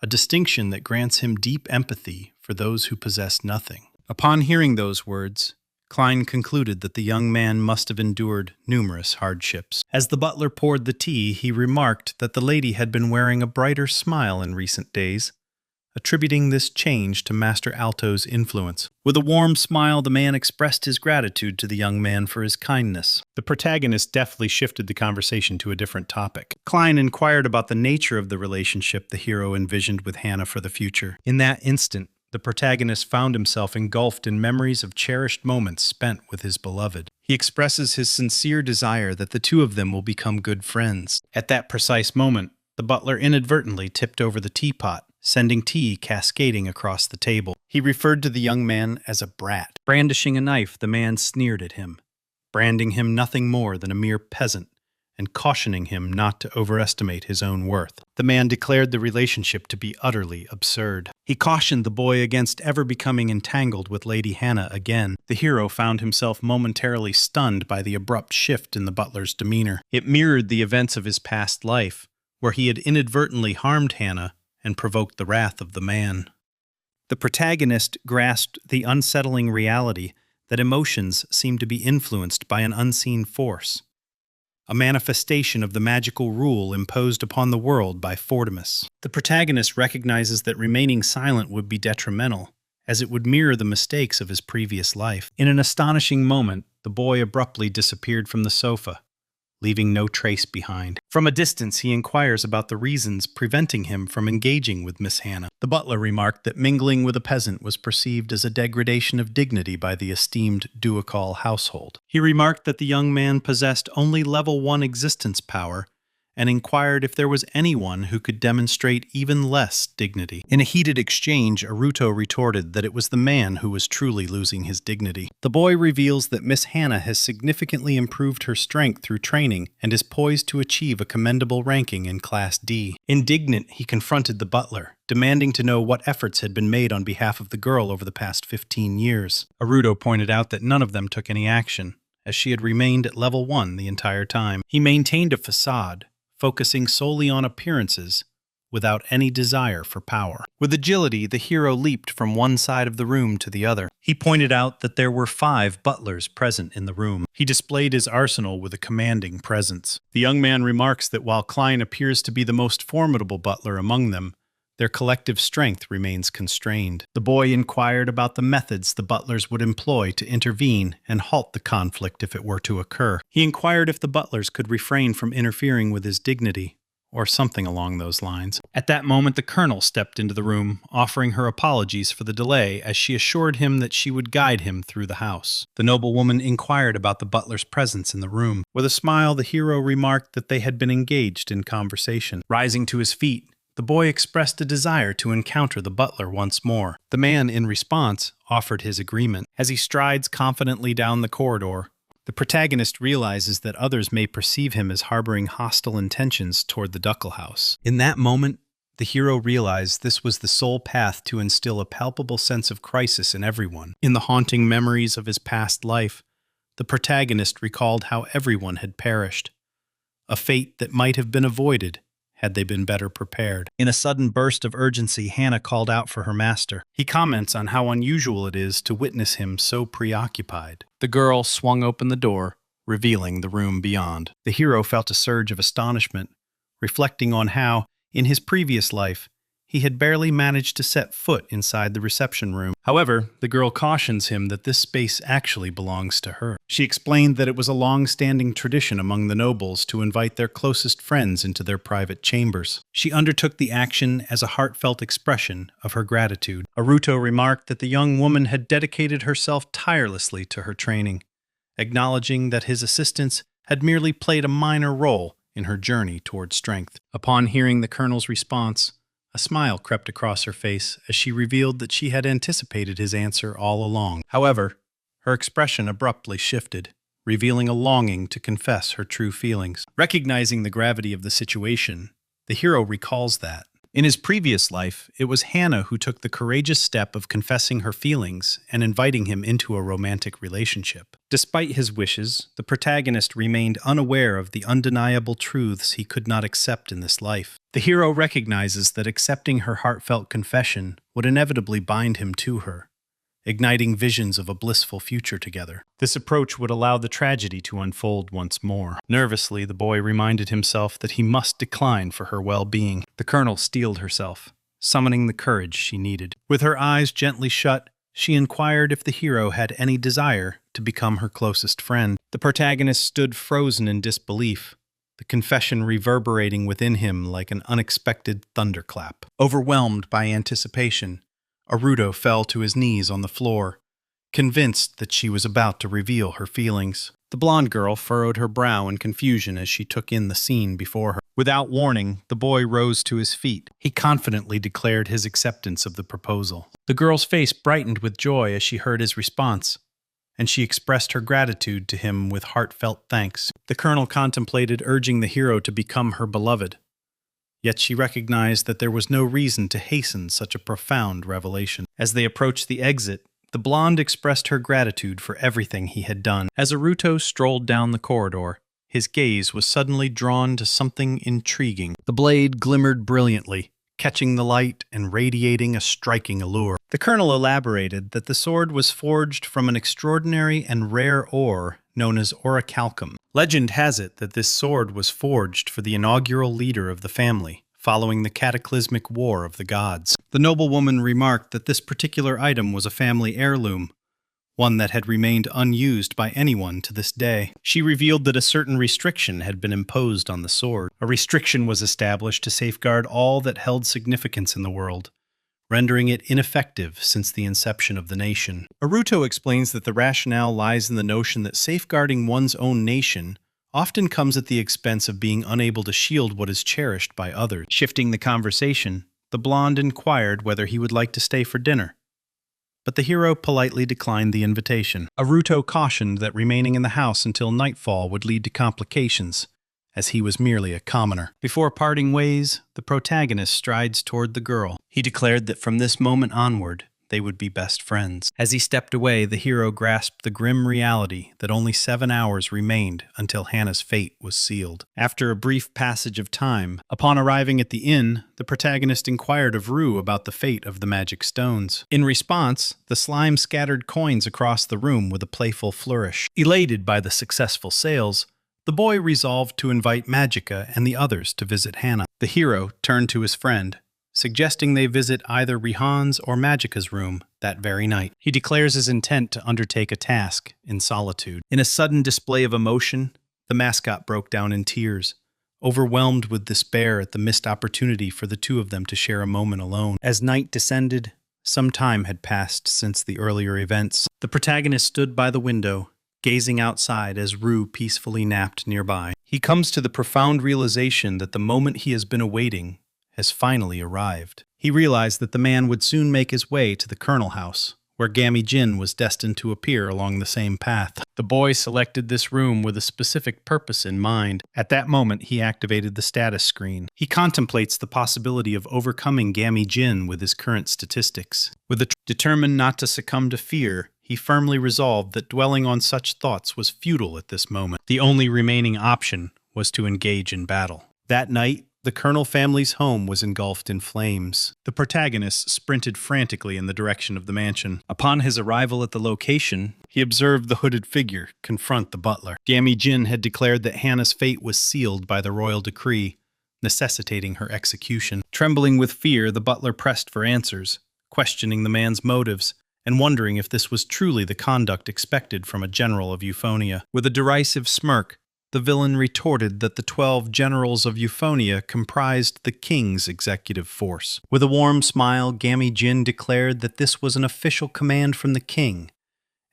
a distinction that grants him deep empathy for those who possess nothing. Upon hearing those words, Klein concluded that the young man must have endured numerous hardships. As the butler poured the tea, he remarked that the lady had been wearing a brighter smile in recent days, attributing this change to Master Alto's influence. With a warm smile, the man expressed his gratitude to the young man for his kindness. The protagonist deftly shifted the conversation to a different topic. Klein inquired about the nature of the relationship the hero envisioned with Hannah for the future. In that instant, the protagonist found himself engulfed in memories of cherished moments spent with his beloved. He expresses his sincere desire that the two of them will become good friends. At that precise moment, the butler inadvertently tipped over the teapot, sending tea cascading across the table. He referred to the young man as a brat. Brandishing a knife, the man sneered at him, branding him nothing more than a mere peasant, and cautioning him not to overestimate his own worth. The man declared the relationship to be utterly absurd. He cautioned the boy against ever becoming entangled with Lady Hannah again. The hero found himself momentarily stunned by the abrupt shift in the butler's demeanor. It mirrored the events of his past life, where he had inadvertently harmed Hannah and provoked the wrath of the man. The protagonist grasped the unsettling reality that emotions seem to be influenced by an unseen force, a manifestation of the magical rule imposed upon the world by Fortimus. The protagonist recognizes that remaining silent would be detrimental, as it would mirror the mistakes of his previous life. In an astonishing moment, the boy abruptly disappeared from the sofa, leaving no trace behind. From a distance, he inquires about the reasons preventing him from engaging with Miss Hannah. The butler remarked that mingling with a peasant was perceived as a degradation of dignity by the esteemed Ducal household. He remarked that the young man possessed only level 1 existence power, and inquired if there was anyone who could demonstrate even less dignity. In a heated exchange, Aruto retorted that it was the man who was truly losing his dignity. The boy reveals that Miss Hannah has significantly improved her strength through training and is poised to achieve a commendable ranking in Class D. Indignant, he confronted the butler, demanding to know what efforts had been made on behalf of the girl over the past 15 years. Aruto pointed out that none of them took any action, as she had remained at level 1 the entire time. He maintained a facade, focusing solely on appearances, without any desire for power. With agility, the hero leaped from one side of the room to the other. He pointed out that there were 5 butlers present in the room. He displayed his arsenal with a commanding presence. The young man remarks that while Klein appears to be the most formidable butler among them, their collective strength remains constrained. The boy inquired about the methods the butlers would employ to intervene and halt the conflict if it were to occur. He inquired if the butlers could refrain from interfering with his dignity, or something along those lines. At that moment, the colonel stepped into the room, offering her apologies for the delay as she assured him that she would guide him through the house. The noblewoman inquired about the butler's presence in the room. With a smile, the hero remarked that they had been engaged in conversation. Rising to his feet, the boy expressed a desire to encounter the butler once more. The man, in response, offered his agreement. As he strides confidently down the corridor, the protagonist realizes that others may perceive him as harboring hostile intentions toward the Ducal House. In that moment, the hero realized this was the sole path to instill a palpable sense of crisis in everyone. In the haunting memories of his past life, the protagonist recalled how everyone had perished, a fate that might have been avoided had they been better prepared. In a sudden burst of urgency, Hannah called out for her master. He comments on how unusual it is to witness him so preoccupied. The girl swung open the door, revealing the room beyond. The hero felt a surge of astonishment, reflecting on how, in his previous life, he had barely managed to set foot inside the reception room. However, the girl cautions him that this space actually belongs to her. She explained that it was a long-standing tradition among the nobles to invite their closest friends into their private chambers. She undertook the action as a heartfelt expression of her gratitude. Aruto remarked that the young woman had dedicated herself tirelessly to her training, acknowledging that his assistance had merely played a minor role in her journey toward strength. Upon hearing the colonel's response, a smile crept across her face as she revealed that she had anticipated his answer all along. However, her expression abruptly shifted, revealing a longing to confess her true feelings. Recognizing the gravity of the situation, the hero recalls that, in his previous life, it was Hannah who took the courageous step of confessing her feelings and inviting him into a romantic relationship. Despite his wishes, the protagonist remained unaware of the undeniable truths he could not accept in this life. The hero recognizes that accepting her heartfelt confession would inevitably bind him to her, igniting visions of a blissful future together. This approach would allow the tragedy to unfold once more. Nervously, the boy reminded himself that he must decline for her well-being. The colonel steeled herself, summoning the courage she needed. With her eyes gently shut, she inquired if the hero had any desire to become her closest friend. The protagonist stood frozen in disbelief, the confession reverberating within him like an unexpected thunderclap. Overwhelmed by anticipation, Aruto fell to his knees on the floor, convinced that she was about to reveal her feelings. The blonde girl furrowed her brow in confusion as she took in the scene before her. Without warning, the boy rose to his feet. He confidently declared his acceptance of the proposal. The girl's face brightened with joy as she heard his response, and she expressed her gratitude to him with heartfelt thanks. The colonel contemplated urging the hero to become her beloved, yet she recognized that there was no reason to hasten such a profound revelation. As they approached the exit, the blonde expressed her gratitude for everything he had done. As Aruto strolled down the corridor, his gaze was suddenly drawn to something intriguing. The blade glimmered brilliantly, catching the light and radiating a striking allure. The colonel elaborated that the sword was forged from an extraordinary and rare ore known as orichalcum. Legend has it that this sword was forged for the inaugural leader of the family, following the cataclysmic war of the gods. The noblewoman remarked that this particular item was a family heirloom, one that had remained unused by anyone to this day. She revealed that a certain restriction had been imposed on the sword. A restriction was established to safeguard all that held significance in the world, rendering it ineffective since the inception of the nation. Aruto explains that the rationale lies in the notion that safeguarding one's own nation often comes at the expense of being unable to shield what is cherished by others. Shifting the conversation, the blonde inquired whether he would like to stay for dinner, but the hero politely declined the invitation. Aruto cautioned that remaining in the house until nightfall would lead to complications, as he was merely a commoner. Before parting ways, the protagonist strides toward the girl. He declared that from this moment onward, they would be best friends. As he stepped away, the hero grasped the grim reality that only 7 hours remained until Hannah's fate was sealed. After a brief passage of time, upon arriving at the inn, the protagonist inquired of Rue about the fate of the magic stones. In response, the slime scattered coins across the room with a playful flourish. Elated by the successful sales, the boy resolved to invite Magica and the others to visit Hannah. The hero turned to his friend, suggesting they visit either Rihan's or Magica's room that very night. He declares his intent to undertake a task in solitude. In a sudden display of emotion, the mascot broke down in tears, overwhelmed with despair at the missed opportunity for the two of them to share a moment alone. As night descended, some time had passed since the earlier events. The protagonist stood by the window, gazing outside as Rue peacefully napped nearby. He comes to the profound realization that the moment he has been awaiting has finally arrived. He realized that the man would soon make his way to the Colonel House, where Gammy Jin was destined to appear along the same path. The boy selected this room with a specific purpose in mind. At that moment, he activated the status screen. He contemplates the possibility of overcoming Gammy Jin with his current statistics. Determined not to succumb to fear, he firmly resolved that dwelling on such thoughts was futile at this moment. The only remaining option was to engage in battle. That night, the Colonel family's home was engulfed in flames. The protagonist sprinted frantically in the direction of the mansion. Upon his arrival at the location, he observed the hooded figure confront the butler. Gammy Jin had declared that Hannah's fate was sealed by the royal decree, necessitating her execution. Trembling with fear, the butler pressed for answers, questioning the man's motives, and wondering if this was truly the conduct expected from a general of Euphonia. With a derisive smirk, the villain retorted that the 12 generals of Euphonia comprised the king's executive force. With a warm smile, Gammy Jin declared that this was an official command from the king,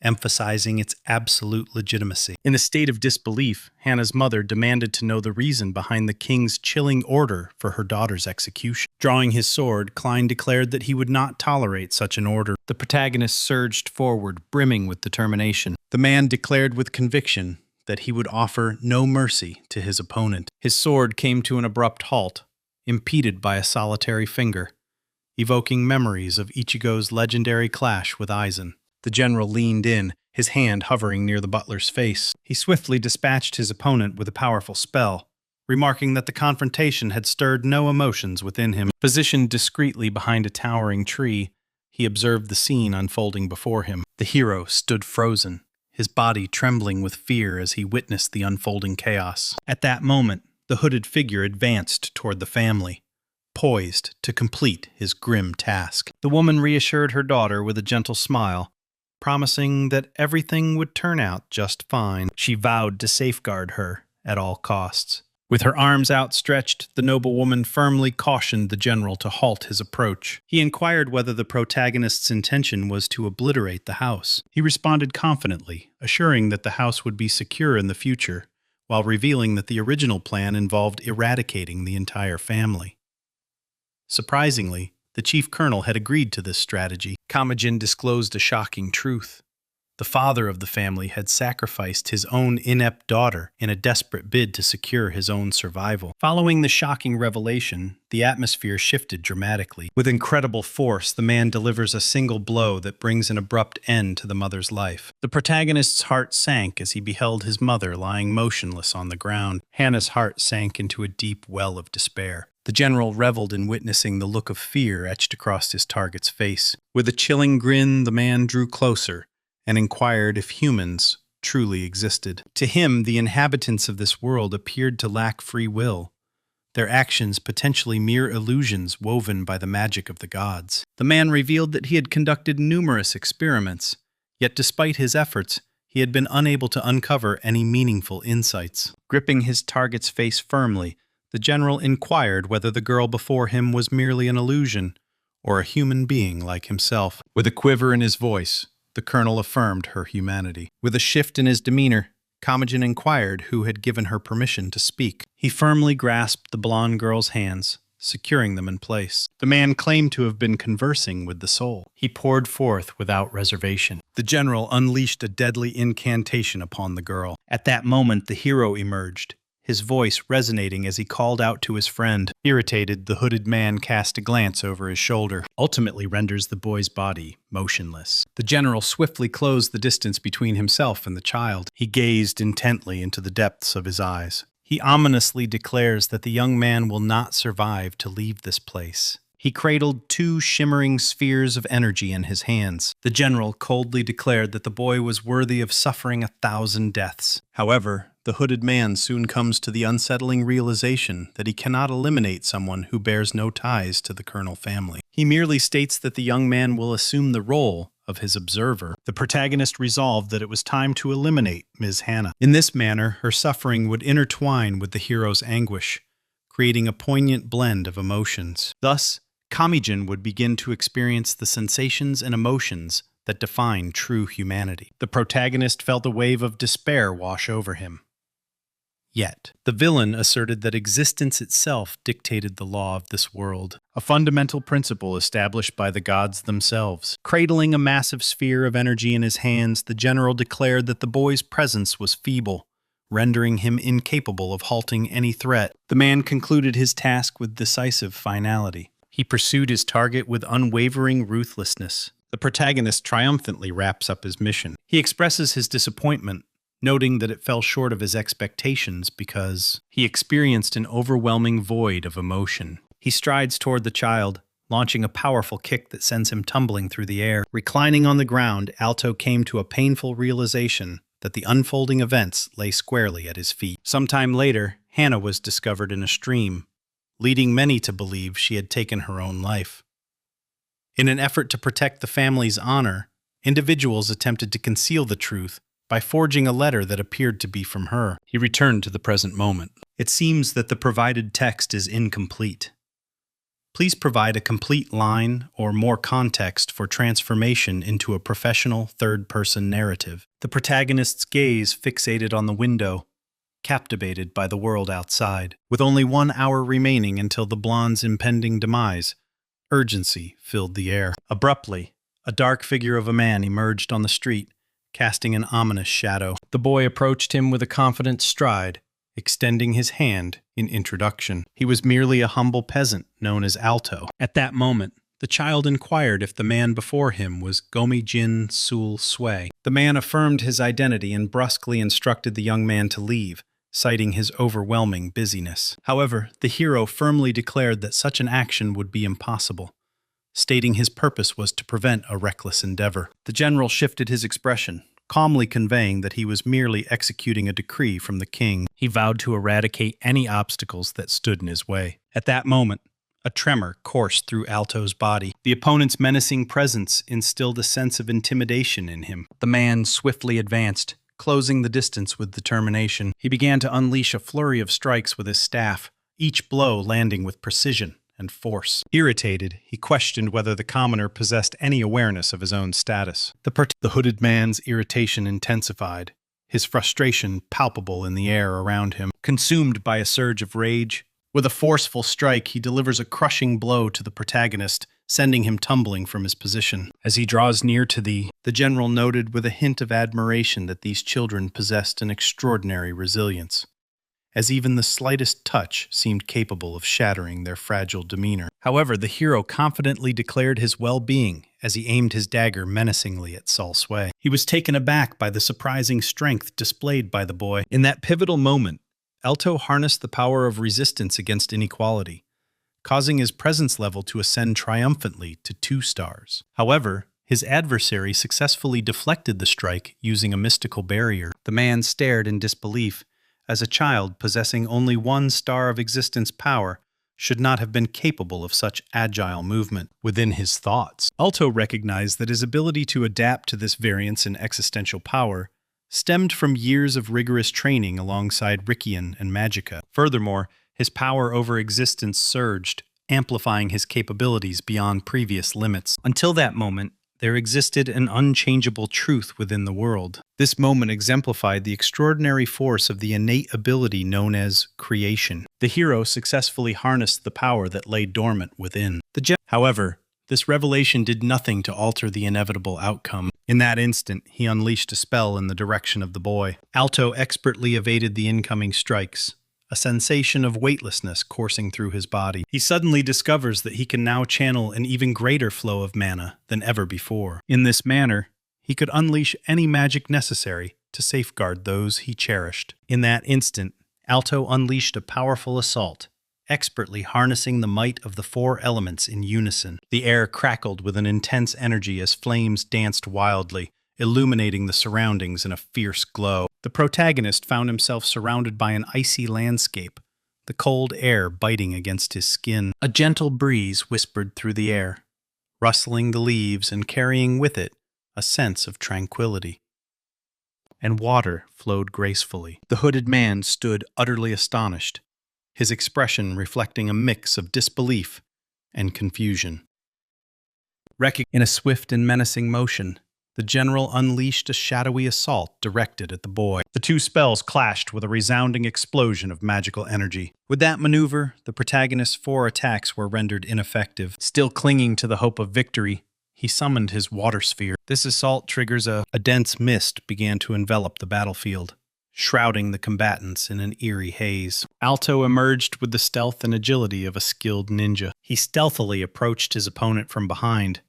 emphasizing its absolute legitimacy. In a state of disbelief, Hannah's mother demanded to know the reason behind the king's chilling order for her daughter's execution. Drawing his sword, Klein declared that he would not tolerate such an order. The protagonist surged forward, brimming with determination. The man declared with conviction that he would offer no mercy to his opponent. His sword came to an abrupt halt, impeded by a solitary finger, evoking memories of Ichigo's legendary clash with Aizen. The general leaned in, his hand hovering near the butler's face. He swiftly dispatched his opponent with a powerful spell, remarking that the confrontation had stirred no emotions within him. Positioned discreetly behind a towering tree, he observed the scene unfolding before him. The hero stood frozen, his body trembling with fear as he witnessed the unfolding chaos. At that moment, the hooded figure advanced toward the family, poised to complete his grim task. The woman reassured her daughter with a gentle smile, promising that everything would turn out just fine. She vowed to safeguard her at all costs. With her arms outstretched, the noblewoman firmly cautioned the general to halt his approach. He inquired whether the protagonist's intention was to obliterate the house. He responded confidently, assuring that the house would be secure in the future, while revealing that the original plan involved eradicating the entire family. Surprisingly, the chief colonel had agreed to this strategy. Kamijin disclosed a shocking truth. The father of the family had sacrificed his own inept daughter in a desperate bid to secure his own survival. Following the shocking revelation, the atmosphere shifted dramatically. With incredible force, the man delivers a single blow that brings an abrupt end to the mother's life. The protagonist's heart sank as he beheld his mother lying motionless on the ground. Hannah's heart sank into a deep well of despair. The general reveled in witnessing the look of fear etched across his target's face. With a chilling grin, the man drew closer and inquired if humans truly existed. To him, the inhabitants of this world appeared to lack free will, their actions potentially mere illusions woven by the magic of the gods. The man revealed that he had conducted numerous experiments, yet despite his efforts, he had been unable to uncover any meaningful insights. Gripping his target's face firmly, the general inquired whether the girl before him was merely an illusion or a human being like himself. With a quiver in his voice, the colonel affirmed her humanity. With a shift in his demeanor, Kamijin inquired who had given her permission to speak. He firmly grasped the blonde girl's hands, securing them in place. The man claimed to have been conversing with the soul. He poured forth without reservation. The general unleashed a deadly incantation upon the girl. At that moment, the hero emerged, his voice resonating as he called out to his friend. Irritated, the hooded man cast a glance over his shoulder, ultimately renders the boy's body motionless. The general swiftly closed the distance between himself and the child. He gazed intently into the depths of his eyes. He ominously declares that the young man will not survive to leave this place. He cradled 2 shimmering spheres of energy in his hands. The general coldly declared that the boy was worthy of suffering 1,000 deaths. However, the hooded man soon comes to the unsettling realization that he cannot eliminate someone who bears no ties to the Colonel family. He merely states that the young man will assume the role of his observer. The protagonist resolved that it was time to eliminate Ms. Hannah. In this manner, her suffering would intertwine with the hero's anguish, creating a poignant blend of emotions. Thus, Kamijin would begin to experience the sensations and emotions that define true humanity. The protagonist felt a wave of despair wash over him. Yet, the villain asserted that existence itself dictated the law of this world, a fundamental principle established by the gods themselves. Cradling a massive sphere of energy in his hands, the general declared that the boy's presence was feeble, rendering him incapable of halting any threat. The man concluded his task with decisive finality. He pursued his target with unwavering ruthlessness. The protagonist triumphantly wraps up his mission. He expresses his disappointment, noting that it fell short of his expectations because he experienced an overwhelming void of emotion. He strides toward the child, launching a powerful kick that sends him tumbling through the air. Reclining on the ground, Alto came to a painful realization that the unfolding events lay squarely at his feet. Sometime later, Hannah was discovered in a stream, leading many to believe she had taken her own life. In an effort to protect the family's honor, individuals attempted to conceal the truth by forging a letter that appeared to be from her. He returned to the present moment. It seems that the provided text is incomplete. Please provide a complete line or more context for transformation into a professional third-person narrative. The protagonist's gaze fixated on the window, captivated by the world outside. With only 1 hour remaining until the blonde's impending demise, urgency filled the air. Abruptly, a dark figure of a man emerged on the street, casting an ominous shadow. The boy approached him with a confident stride, extending his hand in introduction. He was merely a humble peasant known as Alto. At that moment, the child inquired if the man before him was Gomi-jin Sul Sui. The man affirmed his identity and brusquely instructed the young man to leave, citing his overwhelming busyness. However, the hero firmly declared that such an action would be impossible, stating his purpose was to prevent a reckless endeavor. The general shifted his expression, calmly conveying that he was merely executing a decree from the king. He vowed to eradicate any obstacles that stood in his way. At that moment, a tremor coursed through Alto's body. The opponent's menacing presence instilled a sense of intimidation in him. The man swiftly advanced, closing the distance with determination. He began to unleash a flurry of strikes with his staff, each blow landing with precision and force. Irritated, he questioned whether the commoner possessed any awareness of his own status. The hooded man's irritation intensified, his frustration palpable in the air around him. Consumed by a surge of rage, with a forceful strike, he delivers a crushing blow to the protagonist, sending him tumbling from his position. As he draws near to the general noted with a hint of admiration that these children possessed an extraordinary resilience, as even the slightest touch seemed capable of shattering their fragile demeanor. However, the hero confidently declared his well-being as he aimed his dagger menacingly at Sul Sui. He was taken aback by the surprising strength displayed by the boy. In that pivotal moment, Alto harnessed the power of resistance against inequality, causing his presence level to ascend triumphantly to 2 stars. However, his adversary successfully deflected the strike using a mystical barrier. The man stared in disbelief, as a child possessing only 1 star of existence power should not have been capable of such agile movement. Within his thoughts, Alto recognized that his ability to adapt to this variance in existential power stemmed from years of rigorous training alongside Rikian and Magicka. Furthermore, his power over existence surged, amplifying his capabilities beyond previous limits. Until that moment, there existed an unchangeable truth within the world. This moment exemplified the extraordinary force of the innate ability known as creation. The hero successfully harnessed the power that lay dormant within. However, this revelation did nothing to alter the inevitable outcome. In that instant, he unleashed a spell in the direction of the boy. Alto expertly evaded the incoming strikes, a sensation of weightlessness coursing through his body. He suddenly discovers that he can now channel an even greater flow of mana than ever before. In this manner, he could unleash any magic necessary to safeguard those he cherished. In that instant, Alto unleashed a powerful assault, expertly harnessing the might of the 4 elements in unison. The air crackled with an intense energy as flames danced wildly, illuminating the surroundings in a fierce glow. The protagonist found himself surrounded by an icy landscape, the cold air biting against his skin. A gentle breeze whispered through the air, rustling the leaves and carrying with it a sense of tranquility. And water flowed gracefully. The hooded man stood utterly astonished, his expression reflecting a mix of disbelief and confusion. In a swift and menacing motion, the general unleashed a shadowy assault directed at the boy. The 2 spells clashed with a resounding explosion of magical energy. With that maneuver, the protagonist's 4 attacks were rendered ineffective. Still clinging to the hope of victory, he summoned his water sphere. This assault triggers a dense mist began to envelop the battlefield, shrouding the combatants in an eerie haze. Alto emerged with the stealth and agility of a skilled ninja. He stealthily approached his opponent from behind,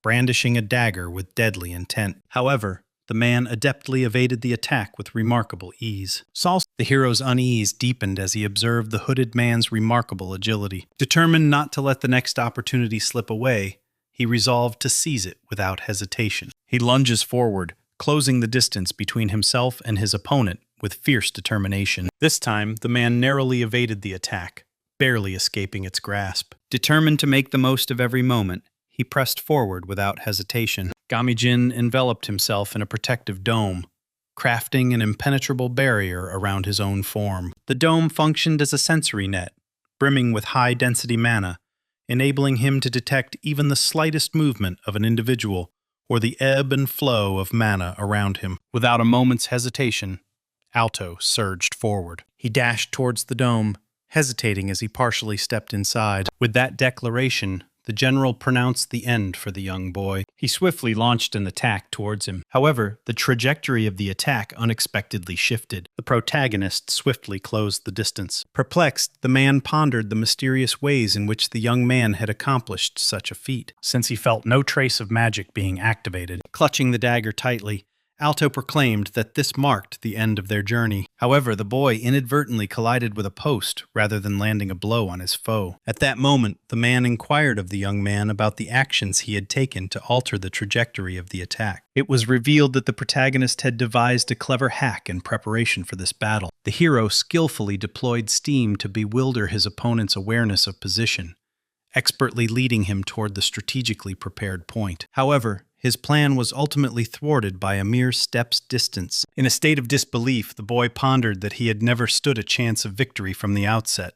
brandishing a dagger with deadly intent. However, The man adeptly evaded the attack with remarkable ease. The hero's unease deepened as he observed the hooded man's remarkable agility. Determined not to let the next opportunity slip away, he resolved to seize it without hesitation. He lunges forward, closing the distance between himself and his opponent with fierce determination. This time, the man narrowly evaded the attack, barely escaping its grasp. Determined to make the most of every moment, he pressed forward without hesitation. Gamijin enveloped himself in a protective dome, crafting an impenetrable barrier around his own form. The dome functioned as a sensory net, brimming with high-density mana, enabling him to detect even the slightest movement of an individual or the ebb and flow of mana around him. Without a moment's hesitation, Alto surged forward. He dashed towards the dome, hesitating as he partially stepped inside. With that declaration, the general pronounced the end for the young boy. He swiftly launched an attack towards him. However, the trajectory of the attack unexpectedly shifted. The protagonist swiftly closed the distance. Perplexed, the man pondered the mysterious ways in which the young man had accomplished such a feat, since he felt no trace of magic being activated. Clutching the dagger tightly, Alto proclaimed that this marked the end of their journey. However, the boy inadvertently collided with a post rather than landing a blow on his foe. At that moment, the man inquired of the young man about the actions he had taken to alter the trajectory of the attack. It was revealed that the protagonist had devised a clever hack in preparation for this battle. The hero skillfully deployed steam to bewilder his opponent's awareness of position, expertly leading him toward the strategically prepared point. However, his plan was ultimately thwarted by a mere step's distance. In a state of disbelief, the boy pondered that he had never stood a chance of victory from the outset,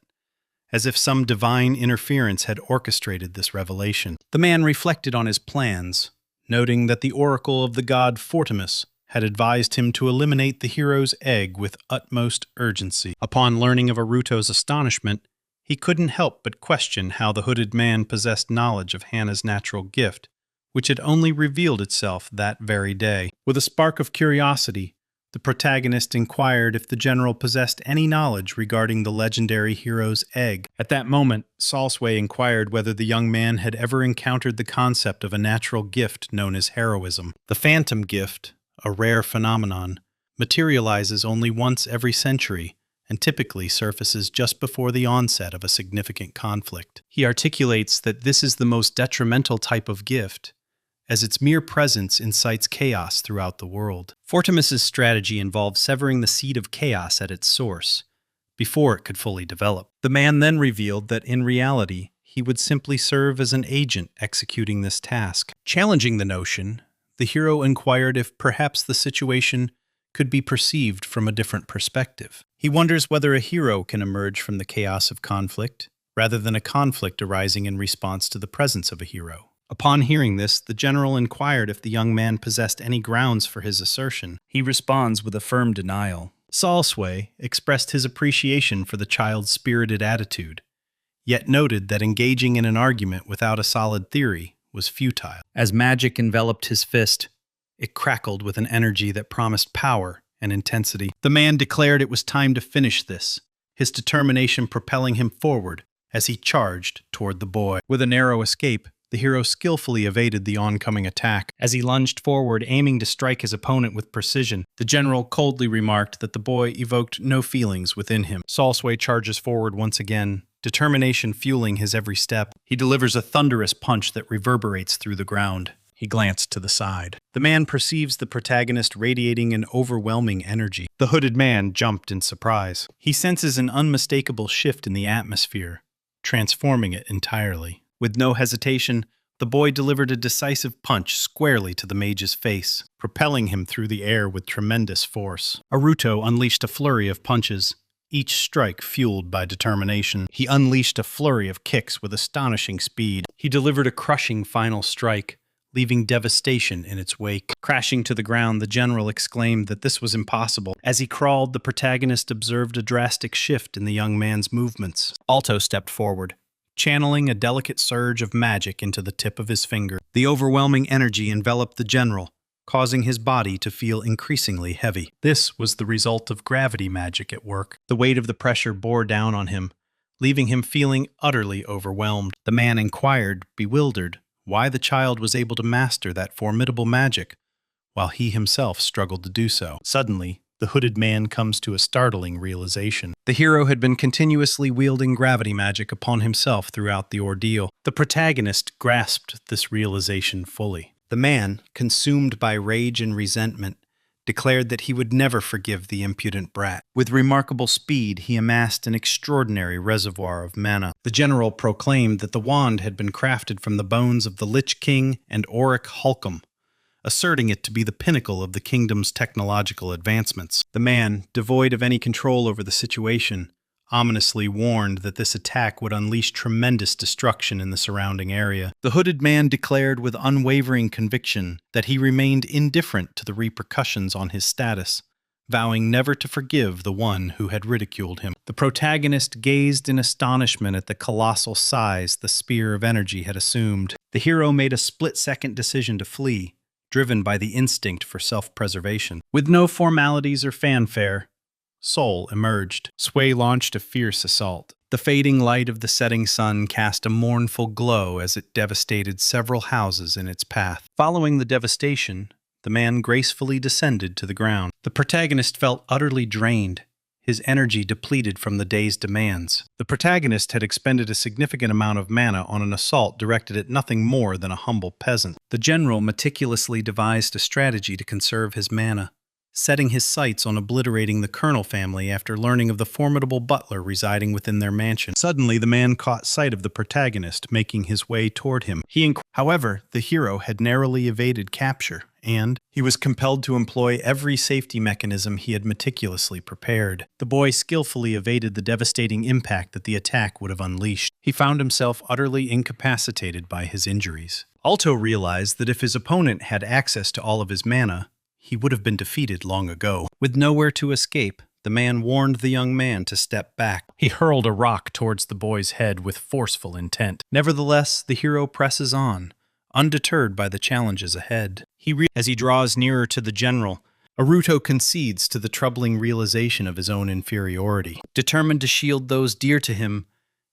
as if some divine interference had orchestrated this revelation. The man reflected on his plans, noting that the oracle of the god Fortimus had advised him to eliminate the hero's egg with utmost urgency. Upon learning of Aruto's astonishment, he couldn't help but question how the hooded man possessed knowledge of Hana's natural gift, which had only revealed itself that very day. With a spark of curiosity, the protagonist inquired if the general possessed any knowledge regarding the legendary hero's egg. At that moment, Salsway inquired whether the young man had ever encountered the concept of a natural gift known as heroism. The phantom gift, a rare phenomenon, materializes only once every century and typically surfaces just before the onset of a significant conflict. He articulates that this is the most detrimental type of gift, as its mere presence incites chaos throughout the world. Fortimus's strategy involved severing the seed of chaos at its source, before it could fully develop. The man then revealed that in reality, he would simply serve as an agent executing this task. Challenging the notion, the hero inquired if perhaps the situation could be perceived from a different perspective. He wonders whether a hero can emerge from the chaos of conflict, rather than a conflict arising in response to the presence of a hero. Upon hearing this, the general inquired if the young man possessed any grounds for his assertion. He responds with a firm denial. Salsway expressed his appreciation for the child's spirited attitude, yet noted that engaging in an argument without a solid theory was futile. As magic enveloped his fist, it crackled with an energy that promised power and intensity. The man declared it was time to finish this, his determination propelling him forward as he charged toward the boy. With a narrow escape, the hero skillfully evaded the oncoming attack. As he lunged forward, aiming to strike his opponent with precision, the general coldly remarked that the boy evoked no feelings within him. Salsway charges forward once again, determination fueling his every step. He delivers a thunderous punch that reverberates through the ground. He glanced to the side. The man perceives the protagonist radiating an overwhelming energy. The hooded man jumped in surprise. He senses an unmistakable shift in the atmosphere, transforming it entirely. With no hesitation, the boy delivered a decisive punch squarely to the mage's face, propelling him through the air with tremendous force. Aruto unleashed a flurry of punches, each strike fueled by determination. He unleashed a flurry of kicks with astonishing speed. He delivered a crushing final strike, leaving devastation in its wake. Crashing to the ground, the general exclaimed that this was impossible. As he crawled, the protagonist observed a drastic shift in the young man's movements. Alto stepped forward, channeling a delicate surge of magic into the tip of his finger. The overwhelming energy enveloped the general, causing his body to feel increasingly heavy. This was the result of gravity magic at work. The weight of the pressure bore down on him, leaving him feeling utterly overwhelmed. The man inquired, bewildered, why the child was able to master that formidable magic while he himself struggled to do so. Suddenly, the hooded man comes to a startling realization. The hero had been continuously wielding gravity magic upon himself throughout the ordeal. The protagonist grasped this realization fully. The man, consumed by rage and resentment, declared that he would never forgive the impudent brat. With remarkable speed, he amassed an extraordinary reservoir of mana. The general proclaimed that the wand had been crafted from the bones of the Lich King and Auric Holcomb, asserting it to be the pinnacle of the kingdom's technological advancements. The man, devoid of any control over the situation, ominously warned that this attack would unleash tremendous destruction in the surrounding area. The hooded man declared with unwavering conviction that he remained indifferent to the repercussions on his status, vowing never to forgive the one who had ridiculed him. The protagonist gazed in astonishment at the colossal size the spear of energy had assumed. The hero made a split-second decision to flee, driven by the instinct for self-preservation. With no formalities or fanfare, Soul emerged. Sway launched a fierce assault. The fading light of the setting sun cast a mournful glow as it devastated several houses in its path. Following the devastation, the man gracefully descended to the ground. The protagonist felt utterly drained, his energy depleted from the day's demands. The protagonist had expended a significant amount of mana on an assault directed at nothing more than a humble peasant. The general meticulously devised a strategy to conserve his mana, setting his sights on obliterating the Colonel family after learning of the formidable butler residing within their mansion. Suddenly, the man caught sight of the protagonist making his way toward him. However, the hero had narrowly evaded capture, and he was compelled to employ every safety mechanism he had meticulously prepared. The boy skillfully evaded the devastating impact that the attack would have unleashed. He found himself utterly incapacitated by his injuries. Alto realized that if his opponent had access to all of his mana, he would have been defeated long ago. With nowhere to escape, the man warned the young man to step back. He hurled a rock towards the boy's head with forceful intent. Nevertheless, the hero presses on, undeterred by the challenges ahead. As he draws nearer to the general, Aruto concedes to the troubling realization of his own inferiority. Determined to shield those dear to him,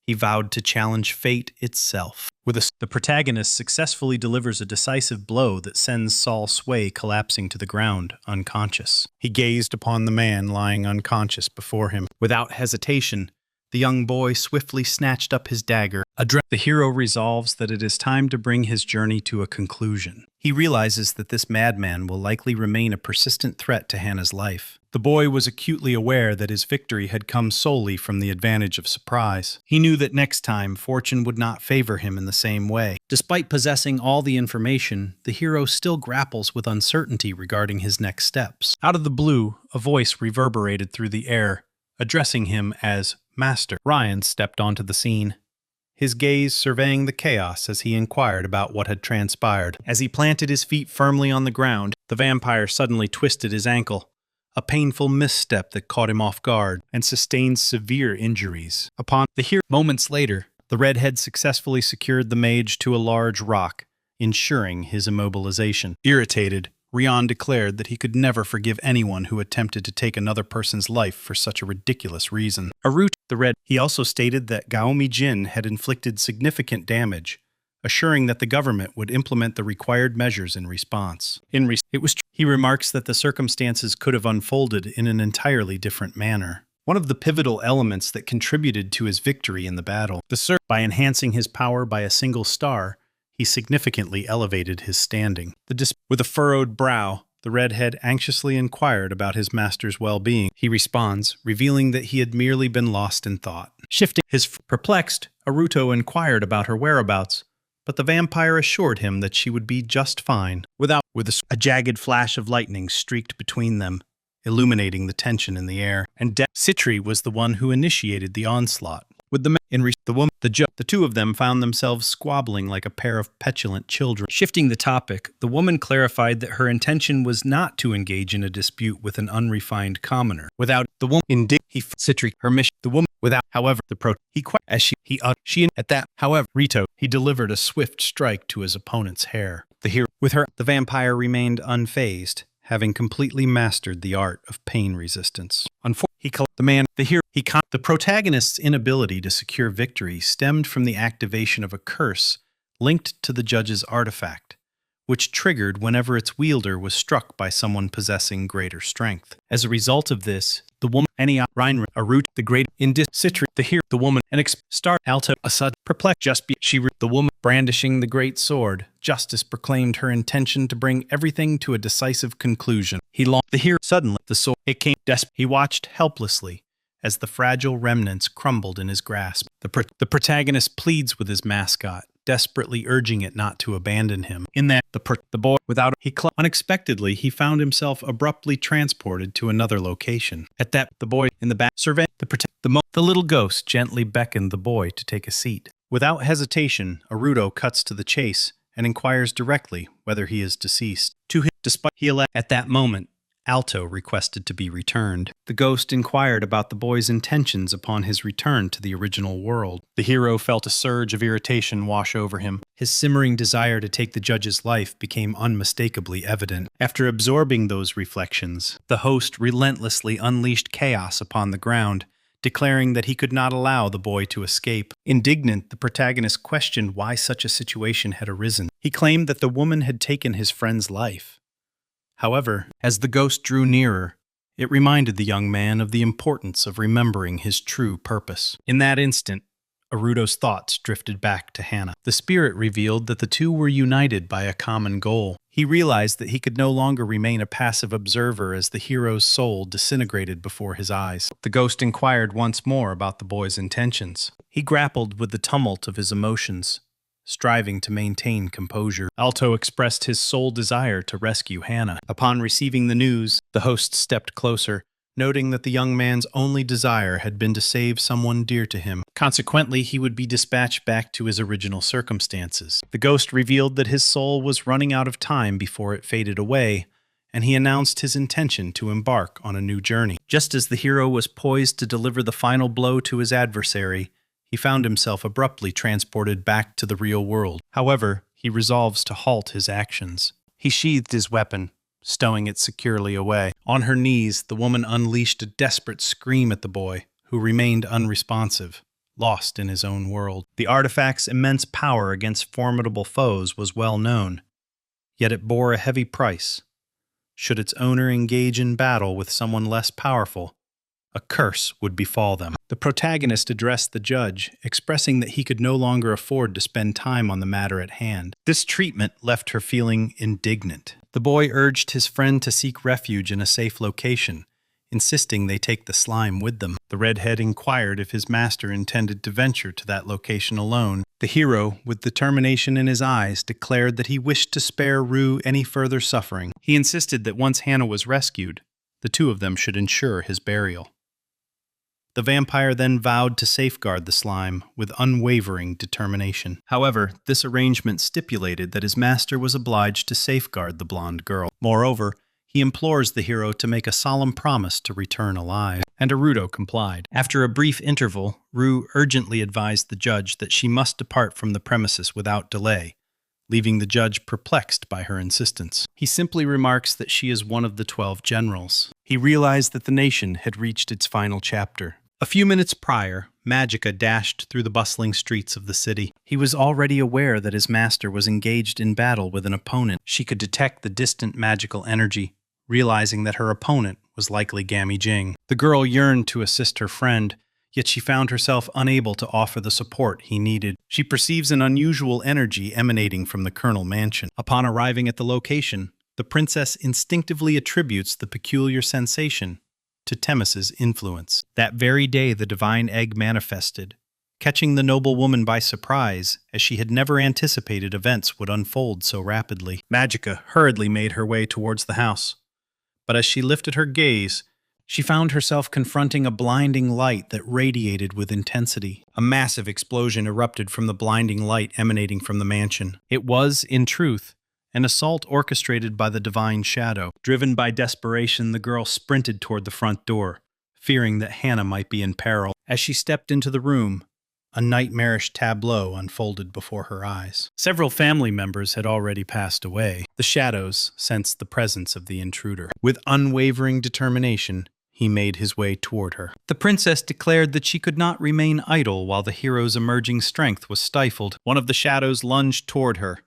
he vowed to challenge fate itself. The protagonist successfully delivers a decisive blow that sends Saul Sway collapsing to the ground, unconscious. He gazed upon the man lying unconscious before him. Without hesitation, the young boy swiftly snatched up his dagger. The hero resolves that it is time to bring his journey to a conclusion. He realizes that this madman will likely remain a persistent threat to Hannah's life. The boy was acutely aware that his victory had come solely from the advantage of surprise. He knew that next time, fortune would not favor him in the same way. Despite possessing all the information, the hero still grapples with uncertainty regarding his next steps. Out of the blue, a voice reverberated through the air, addressing him as Master. Ryan stepped onto the scene, his gaze surveying the chaos as he inquired about what had transpired. As he planted his feet firmly on the ground, the vampire suddenly twisted his ankle, a painful misstep that caught him off guard and sustained severe injuries. Moments later, the redhead successfully secured the mage to a large rock, ensuring his immobilization. Irritated, Rion declared that he could never forgive anyone who attempted to take another person's life for such a ridiculous reason. He also stated that Gaomi Jin had inflicted significant damage, assuring that the government would implement the required measures in response. He remarks that the circumstances could have unfolded in an entirely different manner. One of the pivotal elements that contributed to his victory in the battle. By enhancing his power by a single star, he significantly elevated his standing. With a furrowed brow, the redhead anxiously inquired about his master's well-being. He responds, revealing that he had merely been lost in thought. Perplexed, Aruto inquired about her whereabouts, but the vampire assured him that she would be just fine. A jagged flash of lightning streaked between them, illuminating the tension in the air, and Citri was the one who initiated the onslaught. The two of them found themselves squabbling like a pair of petulant children. Shifting the topic, the woman clarified that her intention was not to engage in a dispute with an unrefined commoner. He delivered a swift strike to his opponent's hair. The vampire remained unfazed, having completely mastered the art of pain resistance. The protagonist's inability to secure victory stemmed from the activation of a curse linked to the judge's artifact, which triggered whenever its wielder was struck by someone possessing greater strength. As a result of this, the woman, Arut, the great Indicitri, the hero, the woman, and star alto, Asud, perplexed, just be she, the woman, brandishing the great sword, Justice proclaimed her intention to bring everything to a decisive conclusion. The hero, suddenly, the sword, it came, he watched helplessly as the fragile remnants crumbled in his grasp. The protagonist pleads with his mascot, desperately urging it not to abandon him. In that, the boy, without unexpectedly, he found himself abruptly transported to another location. At that, the boy in the back surveyed the little ghost gently beckoned the boy to take a seat. Without hesitation, Arudo cuts to the chase and inquires directly whether he is deceased. To him, despite at that moment, Alto requested to be returned. The ghost inquired about the boy's intentions upon his return to the original world. The hero felt a surge of irritation wash over him. His simmering desire to take the judge's life became unmistakably evident. After absorbing those reflections, the host relentlessly unleashed chaos upon the ground, declaring that he could not allow the boy to escape. Indignant, the protagonist questioned why such a situation had arisen. He claimed that the woman had taken his friend's life. However, as the ghost drew nearer, it reminded the young man of the importance of remembering his true purpose. In that instant, Arudo's thoughts drifted back to Hana. The spirit revealed that the two were united by a common goal. He realized that he could no longer remain a passive observer as the hero's soul disintegrated before his eyes. The ghost inquired once more about the boy's intentions. He grappled with the tumult of his emotions, striving to maintain composure. Alto expressed his sole desire to rescue Hana. Upon receiving the news, the host stepped closer, noting that the young man's only desire had been to save someone dear to him. Consequently, he would be dispatched back to his original circumstances. The ghost revealed that his soul was running out of time before it faded away, and he announced his intention to embark on a new journey. Just as the hero was poised to deliver the final blow to his adversary, he found himself abruptly transported back to the real world. However, he resolves to halt his actions. He sheathed his weapon, stowing it securely away. On her knees, the woman unleashed a desperate scream at the boy, who remained unresponsive, lost in his own world. The artifact's immense power against formidable foes was well known, yet it bore a heavy price. Should its owner engage in battle with someone less powerful, a curse would befall them. The protagonist addressed the judge, expressing that he could no longer afford to spend time on the matter at hand. This treatment left her feeling indignant. The boy urged his friend to seek refuge in a safe location, insisting they take the slime with them. The redhead inquired if his master intended to venture to that location alone. The hero, with determination in his eyes, declared that he wished to spare Rue any further suffering. He insisted that once Hana was rescued, the two of them should ensure his burial. The vampire then vowed to safeguard the slime with unwavering determination. However, this arrangement stipulated that his master was obliged to safeguard the blonde girl. Moreover, he implores the hero to make a solemn promise to return alive, and Arudo complied. After a brief interval, Rue urgently advised the judge that she must depart from the premises without delay, leaving the judge perplexed by her insistence. He simply remarks that she is one of the 12 generals. He realized that the nation had reached its final chapter. A few minutes prior, Magica dashed through the bustling streets of the city. He was already aware that his master was engaged in battle with an opponent. She could detect the distant magical energy, realizing that her opponent was likely Gammy Jing. The girl yearned to assist her friend, yet she found herself unable to offer the support he needed. She perceives an unusual energy emanating from the Colonel Mansion. Upon arriving at the location, the princess instinctively attributes the peculiar sensation to Themis's influence. That very day the divine egg manifested, catching the noble woman by surprise, as she had never anticipated events would unfold so rapidly. Magica hurriedly made her way towards the house, but as she lifted her gaze, she found herself confronting a blinding light that radiated with intensity. A massive explosion erupted from the blinding light emanating from the mansion. It was, in truth, an assault orchestrated by the divine shadow. Driven by desperation, the girl sprinted toward the front door, fearing that Hana might be in peril. As she stepped into the room, a nightmarish tableau unfolded before her eyes. Several family members had already passed away. The shadows sensed the presence of the intruder. With unwavering determination, he made his way toward her. The princess declared that she could not remain idle while the hero's emerging strength was stifled. One of the shadows lunged toward her,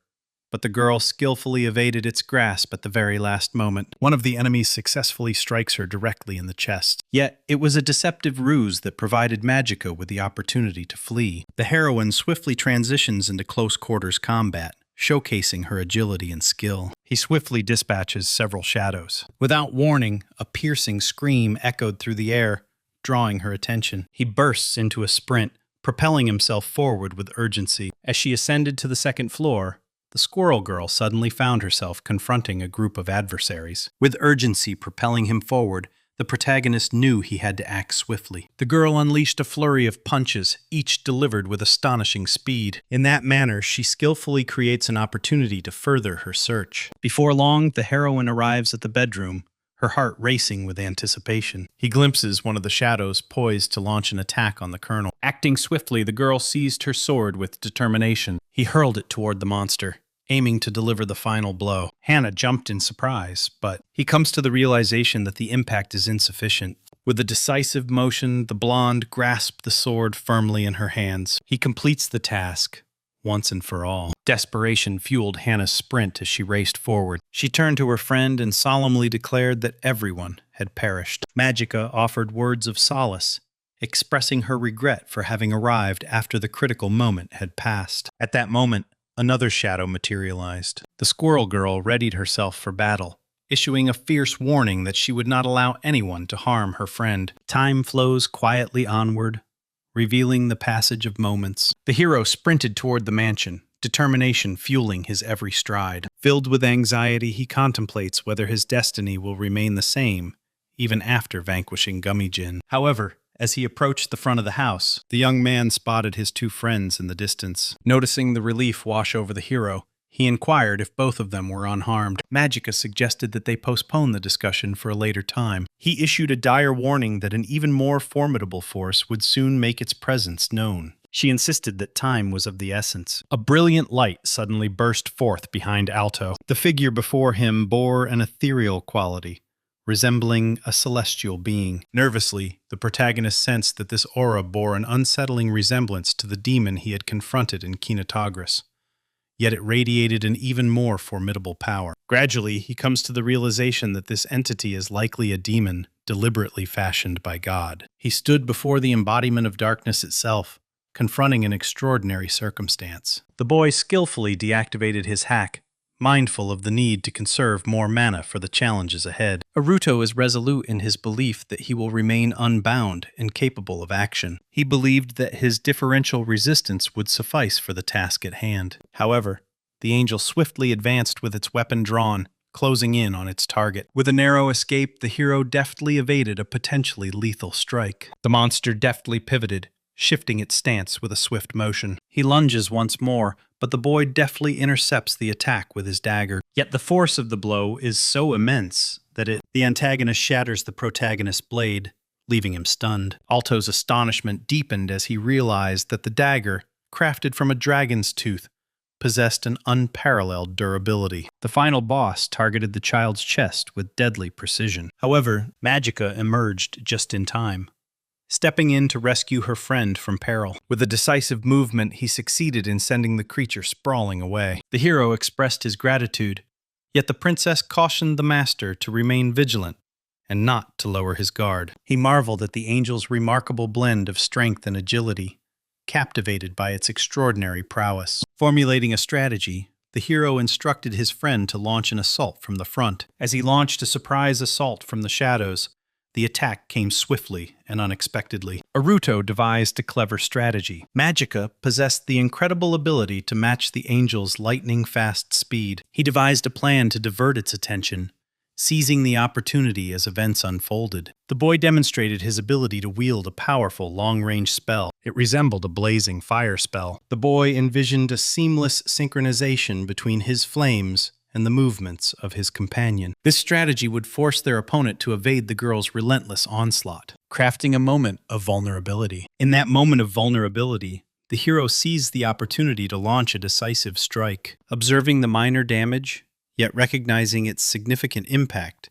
but the girl skillfully evaded its grasp at the very last moment. One of the enemies successfully strikes her directly in the chest. Yet, it was a deceptive ruse that provided Magica with the opportunity to flee. The heroine swiftly transitions into close-quarters combat, showcasing her agility and skill. He swiftly dispatches several shadows. Without warning, a piercing scream echoed through the air, drawing her attention. He bursts into a sprint, propelling himself forward with urgency. As she ascended to the second floor, the squirrel girl suddenly found herself confronting a group of adversaries. With urgency propelling him forward, the protagonist knew he had to act swiftly. The girl unleashed a flurry of punches, each delivered with astonishing speed. In that manner, she skillfully creates an opportunity to further her search. Before long, the heroine arrives at the bedroom, her heart racing with anticipation. He glimpses one of the shadows poised to launch an attack on the colonel. Acting swiftly, the girl seized her sword with determination. He hurled it toward the monster, aiming to deliver the final blow. Hannah jumped in surprise, but he comes to the realization that the impact is insufficient. With a decisive motion, the blonde grasped the sword firmly in her hands. He completes the task, once and for all. Desperation fueled Hannah's sprint as she raced forward. She turned to her friend and solemnly declared that everyone had perished. Magica offered words of solace, expressing her regret for having arrived after the critical moment had passed. At that moment, another shadow materialized. The squirrel girl readied herself for battle, issuing a fierce warning that she would not allow anyone to harm her friend. Time flows quietly onward, revealing the passage of moments. The hero sprinted toward the mansion, determination fueling his every stride. Filled with anxiety, he contemplates whether his destiny will remain the same, even after vanquishing Gummijin. However, as he approached the front of the house, the young man spotted his two friends in the distance. Noticing the relief wash over the hero, he inquired if both of them were unharmed. Magica suggested that they postpone the discussion for a later time. He issued a dire warning that an even more formidable force would soon make its presence known. She insisted that time was of the essence. A brilliant light suddenly burst forth behind Alto. The figure before him bore an ethereal quality, resembling a celestial being. Nervously, the protagonist sensed that this aura bore an unsettling resemblance to the demon he had confronted in Kinetagris. Yet it radiated an even more formidable power. Gradually, he comes to the realization that this entity is likely a demon deliberately fashioned by God. He stood before the embodiment of darkness itself, confronting an extraordinary circumstance. The boy skillfully deactivated his hack, mindful of the need to conserve more mana for the challenges ahead. Aruto is resolute in his belief that he will remain unbound and capable of action. He believed that his differential resistance would suffice for the task at hand. However, the angel swiftly advanced with its weapon drawn, closing in on its target. With a narrow escape, the hero deftly evaded a potentially lethal strike. The monster deftly pivoted, shifting its stance with a swift motion. He lunges once more, but the boy deftly intercepts the attack with his dagger. Yet the force of the blow is so immense that the antagonist shatters the protagonist's blade, leaving him stunned. Alto's astonishment deepened as he realized that the dagger, crafted from a dragon's tooth, possessed an unparalleled durability. The final boss targeted the child's chest with deadly precision. However, Magica emerged just in time, stepping in to rescue her friend from peril. With a decisive movement, he succeeded in sending the creature sprawling away. The hero expressed his gratitude, yet the princess cautioned the master to remain vigilant and not to lower his guard. He marveled at the angel's remarkable blend of strength and agility, captivated by its extraordinary prowess. Formulating a strategy, the hero instructed his friend to launch an assault from the front. As he launched a surprise assault from the shadows, the attack came swiftly and unexpectedly. Aruto devised a clever strategy. Magica possessed the incredible ability to match the angel's lightning-fast speed. He devised a plan to divert its attention, seizing the opportunity as events unfolded. The boy demonstrated his ability to wield a powerful long-range spell. It resembled a blazing fire spell. The boy envisioned a seamless synchronization between his flames and the movements of his companion. This strategy would force their opponent to evade the girl's relentless onslaught, crafting a moment of vulnerability. In that moment of vulnerability, the hero seized the opportunity to launch a decisive strike. Observing the minor damage, yet recognizing its significant impact,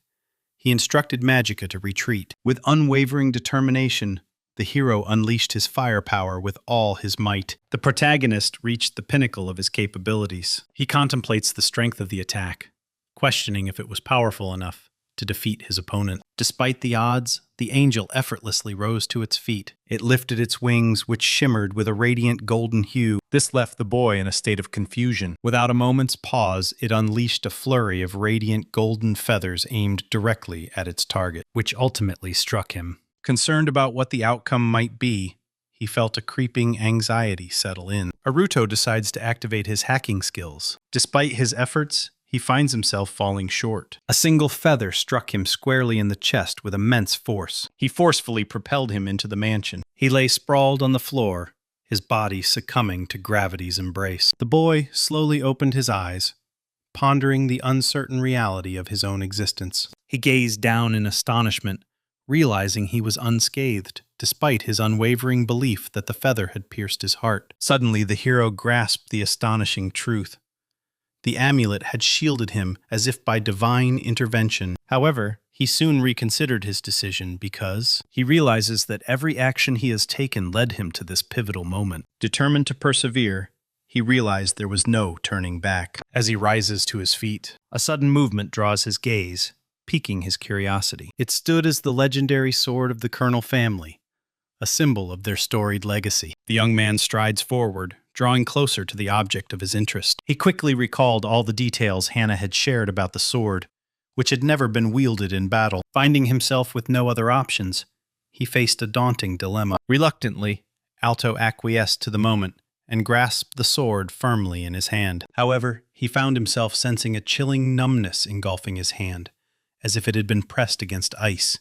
he instructed Magica to retreat. With unwavering determination, the hero unleashed his firepower with all his might. The protagonist reached the pinnacle of his capabilities. He contemplates the strength of the attack, questioning if it was powerful enough to defeat his opponent. Despite the odds, the angel effortlessly rose to its feet. It lifted its wings, which shimmered with a radiant golden hue. This left the boy in a state of confusion. Without a moment's pause, it unleashed a flurry of radiant golden feathers aimed directly at its target, which ultimately struck him. Concerned about what the outcome might be, he felt a creeping anxiety settle in. Aruto decides to activate his hacking skills. Despite his efforts, he finds himself falling short. A single feather struck him squarely in the chest with immense force. He forcefully propelled him into the mansion. He lay sprawled on the floor, his body succumbing to gravity's embrace. The boy slowly opened his eyes, pondering the uncertain reality of his own existence. He gazed down in astonishment, realizing he was unscathed, despite his unwavering belief that the feather had pierced his heart. Suddenly, the hero grasped the astonishing truth. The amulet had shielded him as if by divine intervention. However, he soon reconsidered his decision because he realizes that every action he has taken led him to this pivotal moment. Determined to persevere, he realized there was no turning back. As he rises to his feet, a sudden movement draws his gaze, piquing his curiosity. It stood as the legendary sword of the Colonel family, a symbol of their storied legacy. The young man strides forward, drawing closer to the object of his interest. He quickly recalled all the details Hannah had shared about the sword, which had never been wielded in battle. Finding himself with no other options, he faced a daunting dilemma. Reluctantly, Alto acquiesced to the moment and grasped the sword firmly in his hand. However, he found himself sensing a chilling numbness engulfing his hand, as if it had been pressed against ice.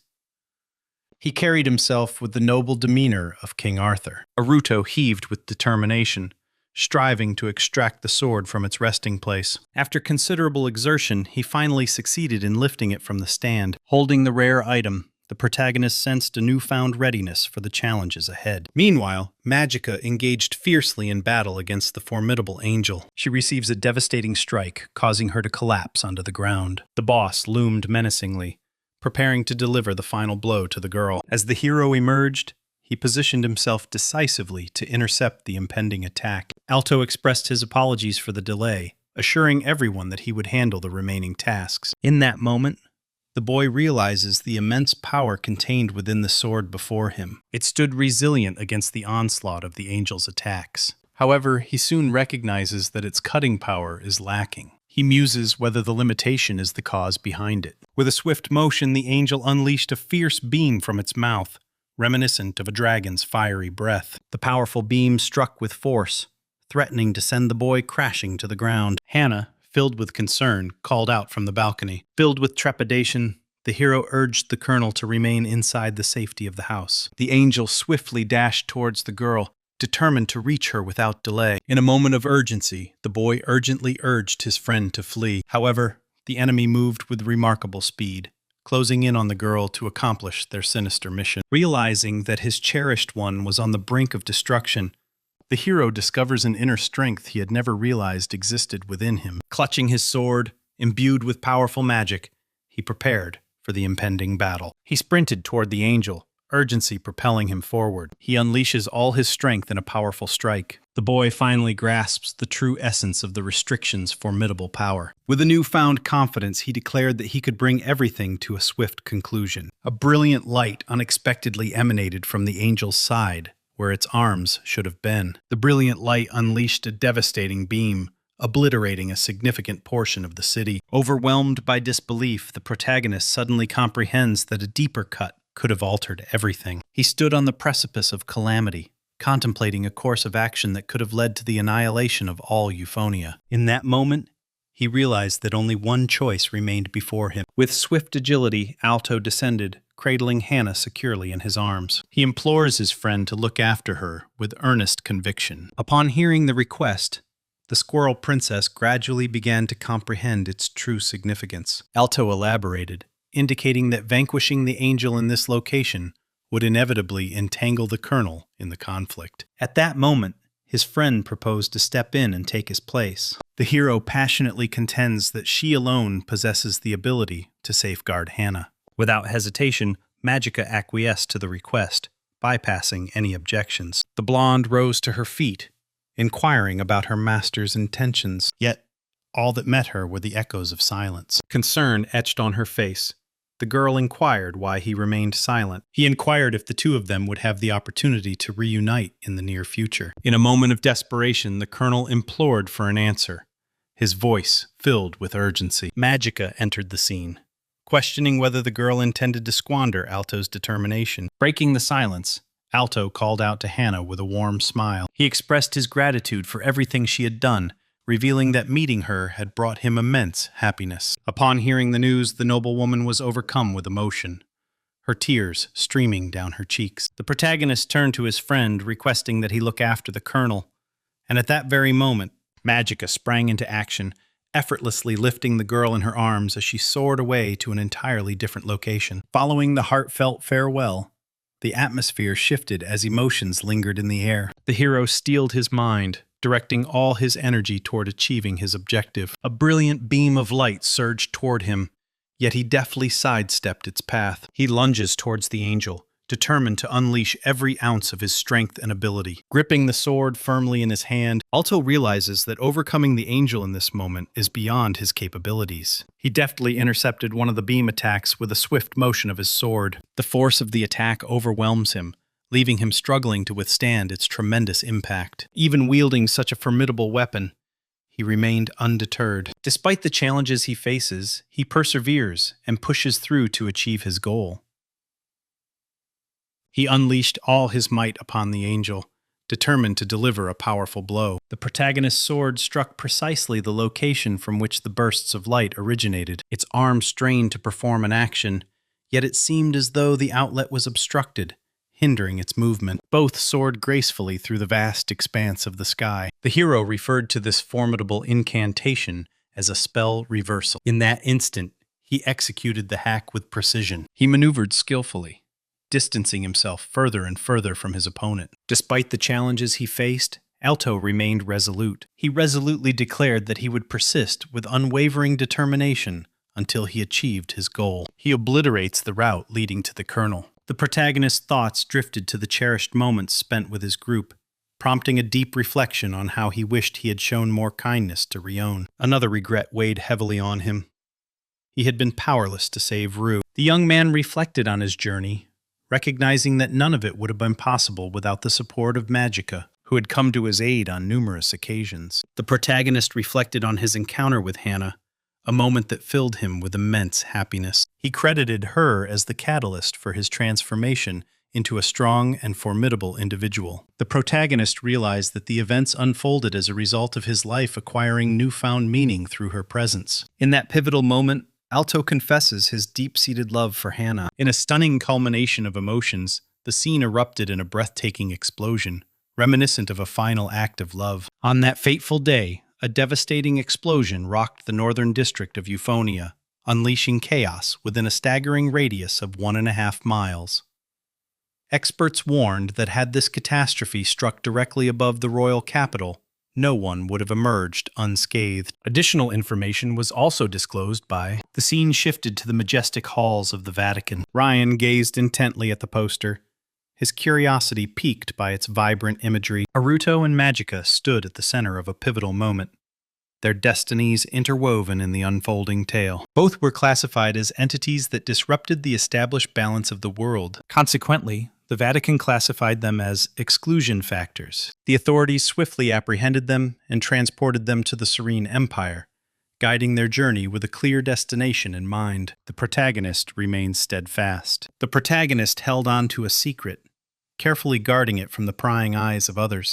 He carried himself with the noble demeanor of King Arthur. Aruto heaved with determination, striving to extract the sword from its resting place. After considerable exertion, he finally succeeded in lifting it from the stand. Holding the rare item, the protagonist sensed a newfound readiness for the challenges ahead. Meanwhile, Magica engaged fiercely in battle against the formidable angel. She receives a devastating strike, causing her to collapse onto the ground. The boss loomed menacingly, preparing to deliver the final blow to the girl. As the hero emerged, he positioned himself decisively to intercept the impending attack. Alto expressed his apologies for the delay, assuring everyone that he would handle the remaining tasks. In that moment, the boy realizes the immense power contained within the sword before him. It stood resilient against the onslaught of the angel's attacks. However, he soon recognizes that its cutting power is lacking. He muses whether the limitation is the cause behind it. With a swift motion, the angel unleashed a fierce beam from its mouth, reminiscent of a dragon's fiery breath. The powerful beam struck with force, threatening to send the boy crashing to the ground. Hannah, filled with concern, called out from the balcony. Filled with trepidation, the hero urged the colonel to remain inside the safety of the house. The angel swiftly dashed towards the girl, determined to reach her without delay. In a moment of urgency, the boy urgently urged his friend to flee. However, the enemy moved with remarkable speed, closing in on the girl to accomplish their sinister mission. Realizing that his cherished one was on the brink of destruction, the hero discovers an inner strength he had never realized existed within him. Clutching his sword, imbued with powerful magic, he prepared for the impending battle. He sprinted toward the angel, urgency propelling him forward. He unleashes all his strength in a powerful strike. The boy finally grasps the true essence of the restriction's formidable power. With a newfound confidence, he declared that he could bring everything to a swift conclusion. A brilliant light unexpectedly emanated from the angel's side, where its arms should have been. The brilliant light unleashed a devastating beam, obliterating a significant portion of the city. Overwhelmed by disbelief, the protagonist suddenly comprehends that a deeper cut could have altered everything. He stood on the precipice of calamity, contemplating a course of action that could have led to the annihilation of all Euphonia. In that moment, he realized that only one choice remained before him. With swift agility, Alto descended, cradling Hannah securely in his arms. He implores his friend to look after her with earnest conviction. Upon hearing the request, the Squirrel Princess gradually began to comprehend its true significance. Alto elaborated, indicating that vanquishing the angel in this location would inevitably entangle the colonel in the conflict. At that moment, his friend proposed to step in and take his place. The hero passionately contends that she alone possesses the ability to safeguard Hannah. Without hesitation, Magica acquiesced to the request, bypassing any objections. The blonde rose to her feet, inquiring about her master's intentions. Yet, all that met her were the echoes of silence. Concern etched on her face. The girl inquired why he remained silent. He inquired if the two of them would have the opportunity to reunite in the near future. In a moment of desperation, the colonel implored for an answer, his voice filled with urgency. Magica entered the scene, questioning whether the girl intended to squander Alto's determination. Breaking the silence, Alto called out to Hannah with a warm smile. He expressed his gratitude for everything she had done, revealing that meeting her had brought him immense happiness. Upon hearing the news, the noblewoman was overcome with emotion, her tears streaming down her cheeks. The protagonist turned to his friend, requesting that he look after the colonel, and at that very moment, Magica sprang into action, effortlessly lifting the girl in her arms as she soared away to an entirely different location. Following the heartfelt farewell, the atmosphere shifted as emotions lingered in the air. The hero steeled his mind, directing all his energy toward achieving his objective. A brilliant beam of light surged toward him, yet he deftly sidestepped its path. He lunges towards the angel, determined to unleash every ounce of his strength and ability. Gripping the sword firmly in his hand, Alto realizes that overcoming the angel in this moment is beyond his capabilities. He deftly intercepted one of the beam attacks with a swift motion of his sword. The force of the attack overwhelms him, leaving him struggling to withstand its tremendous impact. Even wielding such a formidable weapon, he remained undeterred. Despite the challenges he faces, he perseveres and pushes through to achieve his goal. He unleashed all his might upon the angel, determined to deliver a powerful blow. The protagonist's sword struck precisely the location from which the bursts of light originated. Its arm strained to perform an action, yet it seemed as though the outlet was obstructed, hindering its movement. Both soared gracefully through the vast expanse of the sky. The hero referred to this formidable incantation as a spell reversal. In that instant, he executed the hack with precision. He maneuvered skillfully, distancing himself further and further from his opponent. Despite the challenges he faced, Alto remained resolute. He resolutely declared that he would persist with unwavering determination until he achieved his goal. He obliterates the route leading to the colonel. The protagonist's thoughts drifted to the cherished moments spent with his group, prompting a deep reflection on how he wished he had shown more kindness to Rion. Another regret weighed heavily on him. He had been powerless to save Rue. The young man reflected on his journey, recognizing that none of it would have been possible without the support of Magica, who had come to his aid on numerous occasions. The protagonist reflected on his encounter with Hannah, a moment that filled him with immense happiness. He credited her as the catalyst for his transformation into a strong and formidable individual. The protagonist realized that the events unfolded as a result of his life acquiring newfound meaning through her presence. In that pivotal moment, Alto confesses his deep-seated love for Hannah. In a stunning culmination of emotions, the scene erupted in a breathtaking explosion, reminiscent of a final act of love. On that fateful day, a devastating explosion rocked the northern district of Euphonia, unleashing chaos within a staggering radius of 1.5 miles. Experts warned that had this catastrophe struck directly above the royal capital, no one would have emerged unscathed. Additional information was also disclosed by the scene shifted to the majestic halls of the Vatican. Ryan gazed intently at the poster, his curiosity piqued by its vibrant imagery. Aruto and Magica stood at the center of a pivotal moment, their destinies interwoven in the unfolding tale. Both were classified as entities that disrupted the established balance of the world. Consequently, the Vatican classified them as exclusion factors. The authorities swiftly apprehended them and transported them to the Serene Empire, guiding their journey with a clear destination in mind. The protagonist remained steadfast. The protagonist held on to a secret, carefully guarding it from the prying eyes of others.